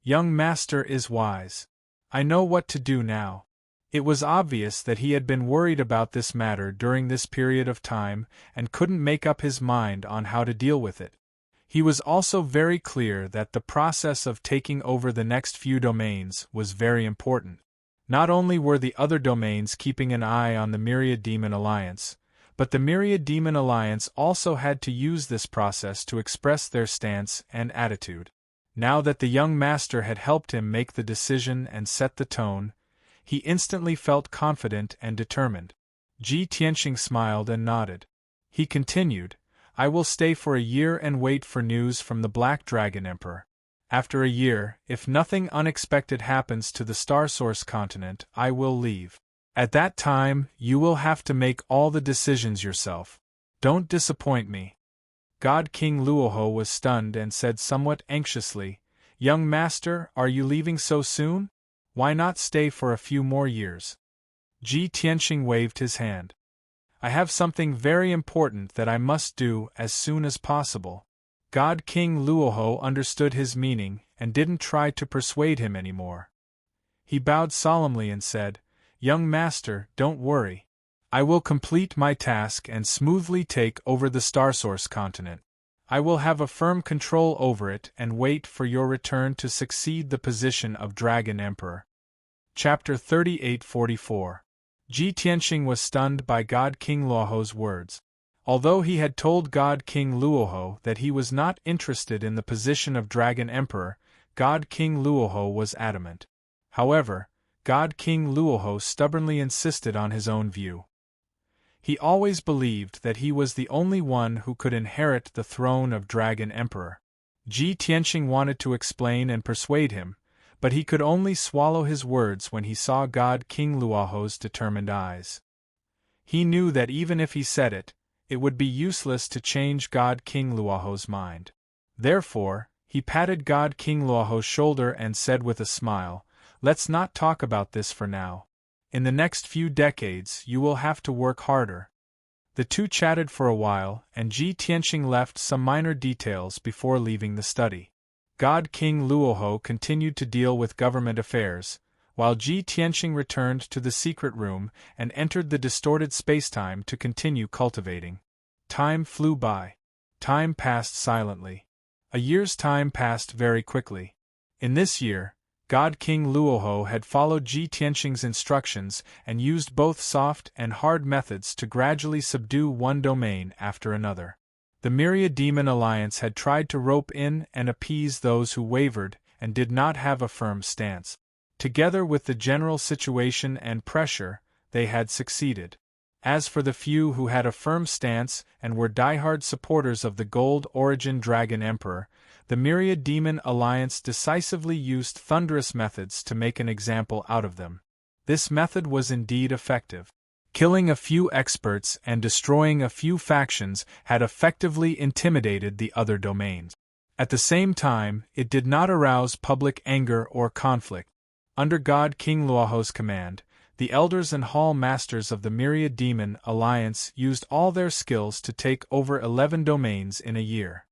Young master is wise. I know what to do now. It was obvious that he had been worried about this matter during this period of time and couldn't make up his mind on how to deal with it. He was also very clear that the process of taking over the next few domains was very important. Not only were the other domains keeping an eye on the Myriad Demon Alliance, but the Myriad Demon Alliance also had to use this process to express their stance and attitude. Now that the young master had helped him make the decision and set the tone, he instantly felt confident and determined. Ji Tianxing smiled and nodded. He continued, I will stay for a year and wait for news from the Black Dragon Emperor. After a year, if nothing unexpected happens to the Star Source continent, I will leave. At that time, you will have to make all the decisions yourself. Don't disappoint me. God King Luoho was stunned and said somewhat anxiously, Young master, are you leaving so soon? Why not stay for a few more years? Ji Tianxing waved his hand. I have something very important that I must do as soon as possible. God King Luoho understood his meaning and didn't try to persuade him anymore. He bowed solemnly and said, Young master, don't worry. I will complete my task and smoothly take over the Starsource continent. I will have a firm control over it and wait for your return to succeed the position of Dragon Emperor. Chapter 3844. Ji Tianxing was stunned by God King Luoho's words. Although he had told God King Luoho that he was not interested in the position of Dragon Emperor, God King Luoho was adamant. However, God King Luoho stubbornly insisted on his own view. He always believed that he was the only one who could inherit the throne of Dragon Emperor. Ji Tianxing wanted to explain and persuade him, but he could only swallow his words when he saw God King Luoho's determined eyes. He knew that even if he said it, it would be useless to change God King Luoho's mind. Therefore, he patted God King Luoho's shoulder and said with a smile, Let's not talk about this for now. In the next few decades, you will have to work harder. The two chatted for a while, and Ji Tianxing left some minor details before leaving the study. God King Luoho continued to deal with government affairs, while Ji Tianxing returned to the secret room and entered the distorted spacetime to continue cultivating. Time flew by. Time passed silently. A year's time passed very quickly. In this year, God King Luoho had followed Ji Tianxing's instructions and used both soft and hard methods to gradually subdue one domain after another. The Myriad Demon Alliance had tried to rope in and appease those who wavered and did not have a firm stance. Together with the general situation and pressure, they had succeeded. As for the few who had a firm stance and were diehard supporters of the Gold Origin Dragon Emperor, the Myriad Demon Alliance decisively used thunderous methods to make an example out of them. This method was indeed effective. Killing a few experts and destroying a few factions had effectively intimidated the other domains. At the same time, it did not arouse public anger or conflict. Under God King Luoho's command, the elders and hall masters of the Myriad Demon Alliance used all their skills to take over 11 domains in a year.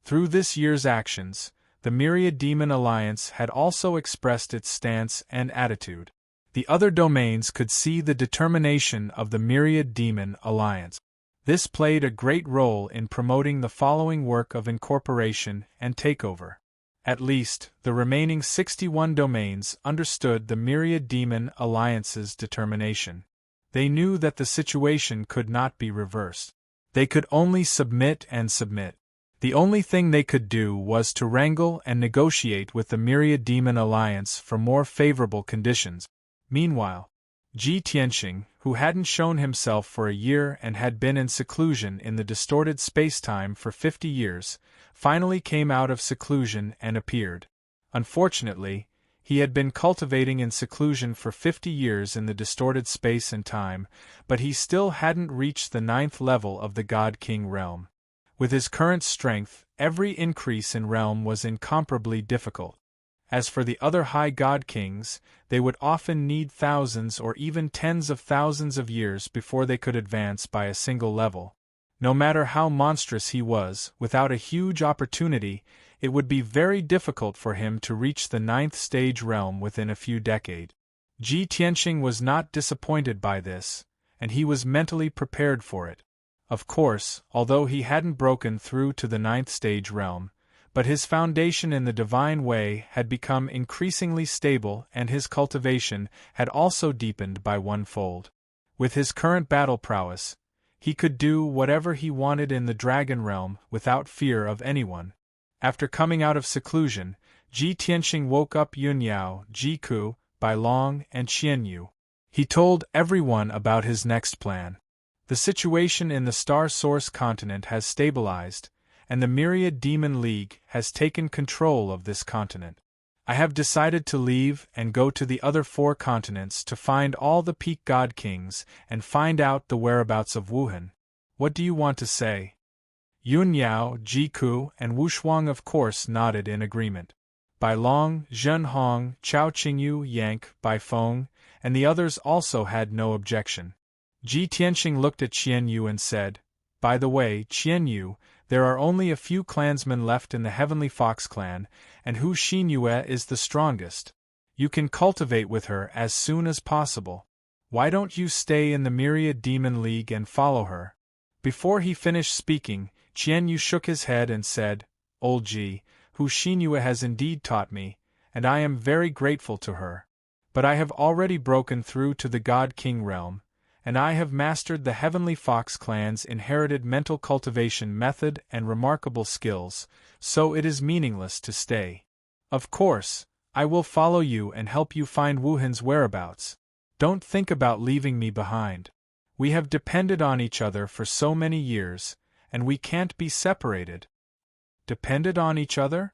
Through this year's actions, the Myriad Demon Alliance had also expressed its stance and attitude. The other domains could see the determination of the Myriad Demon Alliance. This played a great role in promoting the following work of incorporation and takeover. At least, the remaining 61 domains understood the Myriad Demon Alliance's determination. They knew that the situation could not be reversed. They could only submit and submit. The only thing they could do was to wrangle and negotiate with the Myriad Demon Alliance for more favorable conditions. Meanwhile, Ji Tianxing, who hadn't shown himself for a year and had been in seclusion in the distorted spacetime for 50 years, finally came out of seclusion and appeared. Unfortunately, he had been cultivating in seclusion for 50 years in the distorted space and time, but he still hadn't reached the 9th level of the God King realm. With his current strength, every increase in realm was incomparably difficult. As for the other high god kings, they would often need thousands or even tens of thousands of years before they could advance by a single level. No matter how monstrous he was, without a huge opportunity, it would be very difficult for him to reach the 9th stage realm within a few decades. Ji Tianqing was not disappointed by this, and he was mentally prepared for it. Of course, although he hadn't broken through to the 9th stage realm, but his foundation in the divine way had become increasingly stable and his cultivation had also deepened by one-fold. With his current battle prowess, he could do whatever he wanted in the dragon realm without fear of anyone. After coming out of seclusion, Ji Tianqing woke up Yunyao, Jiku, Bailong, and Qianyu. He told everyone about his next plan. The situation in the Star Source continent has stabilized, and the Myriad Demon League has taken control of this continent. I have decided to leave and go to the other 4 continents to find all the Peak God Kings and find out the whereabouts of Wuhan. What do you want to say? Yunyao, Jiku, and Wushuang of course nodded in agreement. Bailong, Zhenhong, Chao Qingyu, Yank, Baifeng, and the others also had no objection. Ji Tianqing looked at Qianyu and said, "By the way, Qianyu, there are only a few clansmen left in the Heavenly Fox clan, and Hu Xinyue is the strongest. You can cultivate with her as soon as possible. Why don't you stay in the Myriad Demon League and follow her?" Before he finished speaking, Qianyu shook his head and said, "Old Ji, Hu Xinyue has indeed taught me, and I am very grateful to her. But I have already broken through to the God King realm, and I have mastered the Heavenly Fox clan's inherited mental cultivation method and remarkable skills, so it is meaningless to stay. Of course, I will follow you and help you find Wuhan's whereabouts. Don't think about leaving me behind. We have depended on each other for so many years, and we can't be separated." Depended on each other?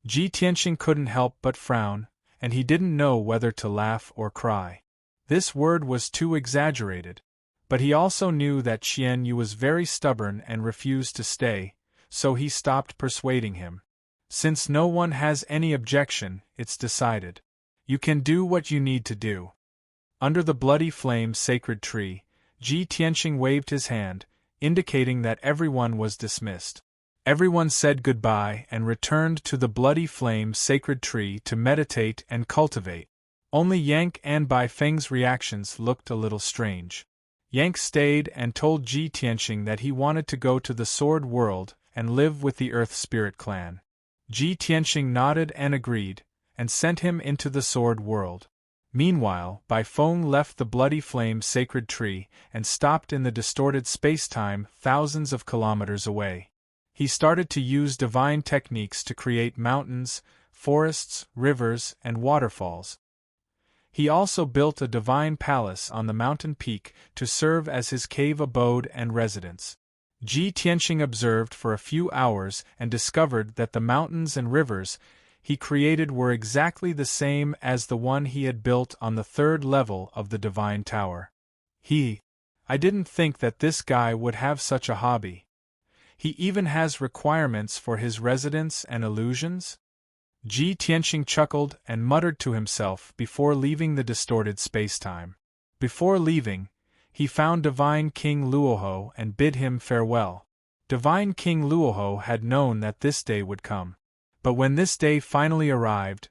Ji Tianqing couldn't help but frown, and he didn't know whether to laugh or cry. This word was too exaggerated, but he also knew that Qianyu was very stubborn and refused to stay, so he stopped persuading him. "Since no one has any objection, it's decided. You can do what you need to do." Under the bloody flame sacred tree, Ji Tianqing waved his hand, indicating that everyone was dismissed. Everyone said goodbye and returned to the bloody flame sacred tree to meditate and cultivate. Only Yank and Baifeng's reactions looked a little strange. Yank stayed and told Ji Tianqing that he wanted to go to the Sword World and live with the Earth Spirit clan. Ji Tianqing nodded and agreed, and sent him into the Sword World. Meanwhile, Baifeng left the bloody flame sacred tree and stopped in the distorted space-time thousands of kilometers away. He started to use divine techniques to create mountains, forests, rivers, and waterfalls. He also built a divine palace on the mountain peak to serve as his cave abode and residence. Ji Tianqing observed for a few hours and discovered that the mountains and rivers he created were exactly the same as the one he had built on the 3rd level of the divine tower. I didn't think that this guy would have such a hobby. He even has requirements for his residence and illusions? Ji Tianqing chuckled and muttered to himself before leaving the distorted spacetime. Before leaving, he found Divine King Luoho and bid him farewell. Divine King Luoho had known that this day would come. But when this day finally arrived,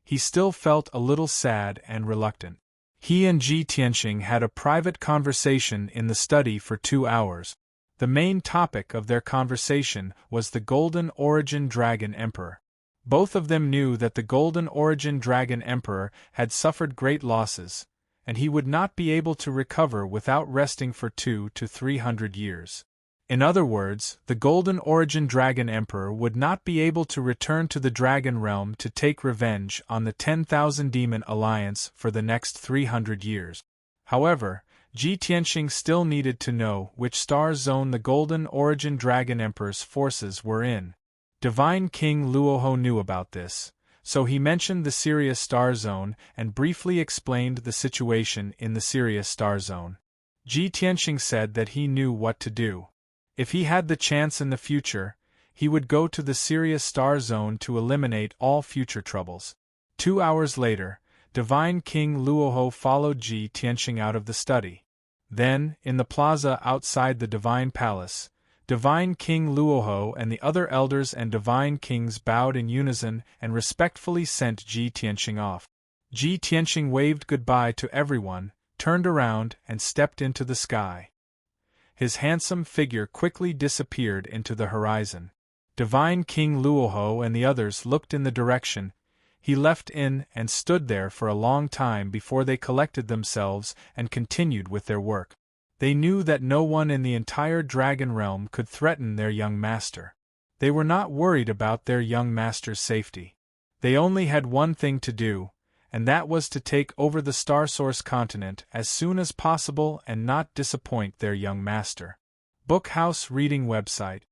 he still felt a little sad and reluctant. He and Ji Tianqing had a private conversation in the study for 2 hours. The main topic of their conversation was the Golden Origin Dragon Emperor. Both of them knew that the Golden Origin Dragon Emperor had suffered great losses, and he would not be able to recover without resting for 200 to 300 years. In other words, the Golden Origin Dragon Emperor would not be able to return to the Dragon Realm to take revenge on the 10,000 Demon Alliance for the next 300 years. However, Ji Tianqing still needed to know which star zone the Golden Origin Dragon Emperor's forces were in. Divine King Luoho knew about this, so he mentioned the Sirius star zone and briefly explained the situation in the Sirius star zone. Ji Tianqing said that he knew what to do. If he had the chance in the future, he would go to the Sirius star zone to eliminate all future troubles. 2 hours later, Divine King Luoho followed Ji Tianqing out of the study. Then, in the plaza outside the Divine Palace, Divine King Luoho and the other elders and divine kings bowed in unison and respectfully sent Ji Tianxing off. Ji Tianxing waved goodbye to everyone, turned around, and stepped into the sky. His handsome figure quickly disappeared into the horizon. Divine King Luoho and the others looked in the direction he left in and stood there for a long time before they collected themselves and continued with their work. They knew that no one in the entire dragon realm could threaten their young master. They were not worried about their young master's safety. They only had one thing to do, and that was to take over the Star Source continent as soon as possible and not disappoint their young master. Bookhouse Reading Website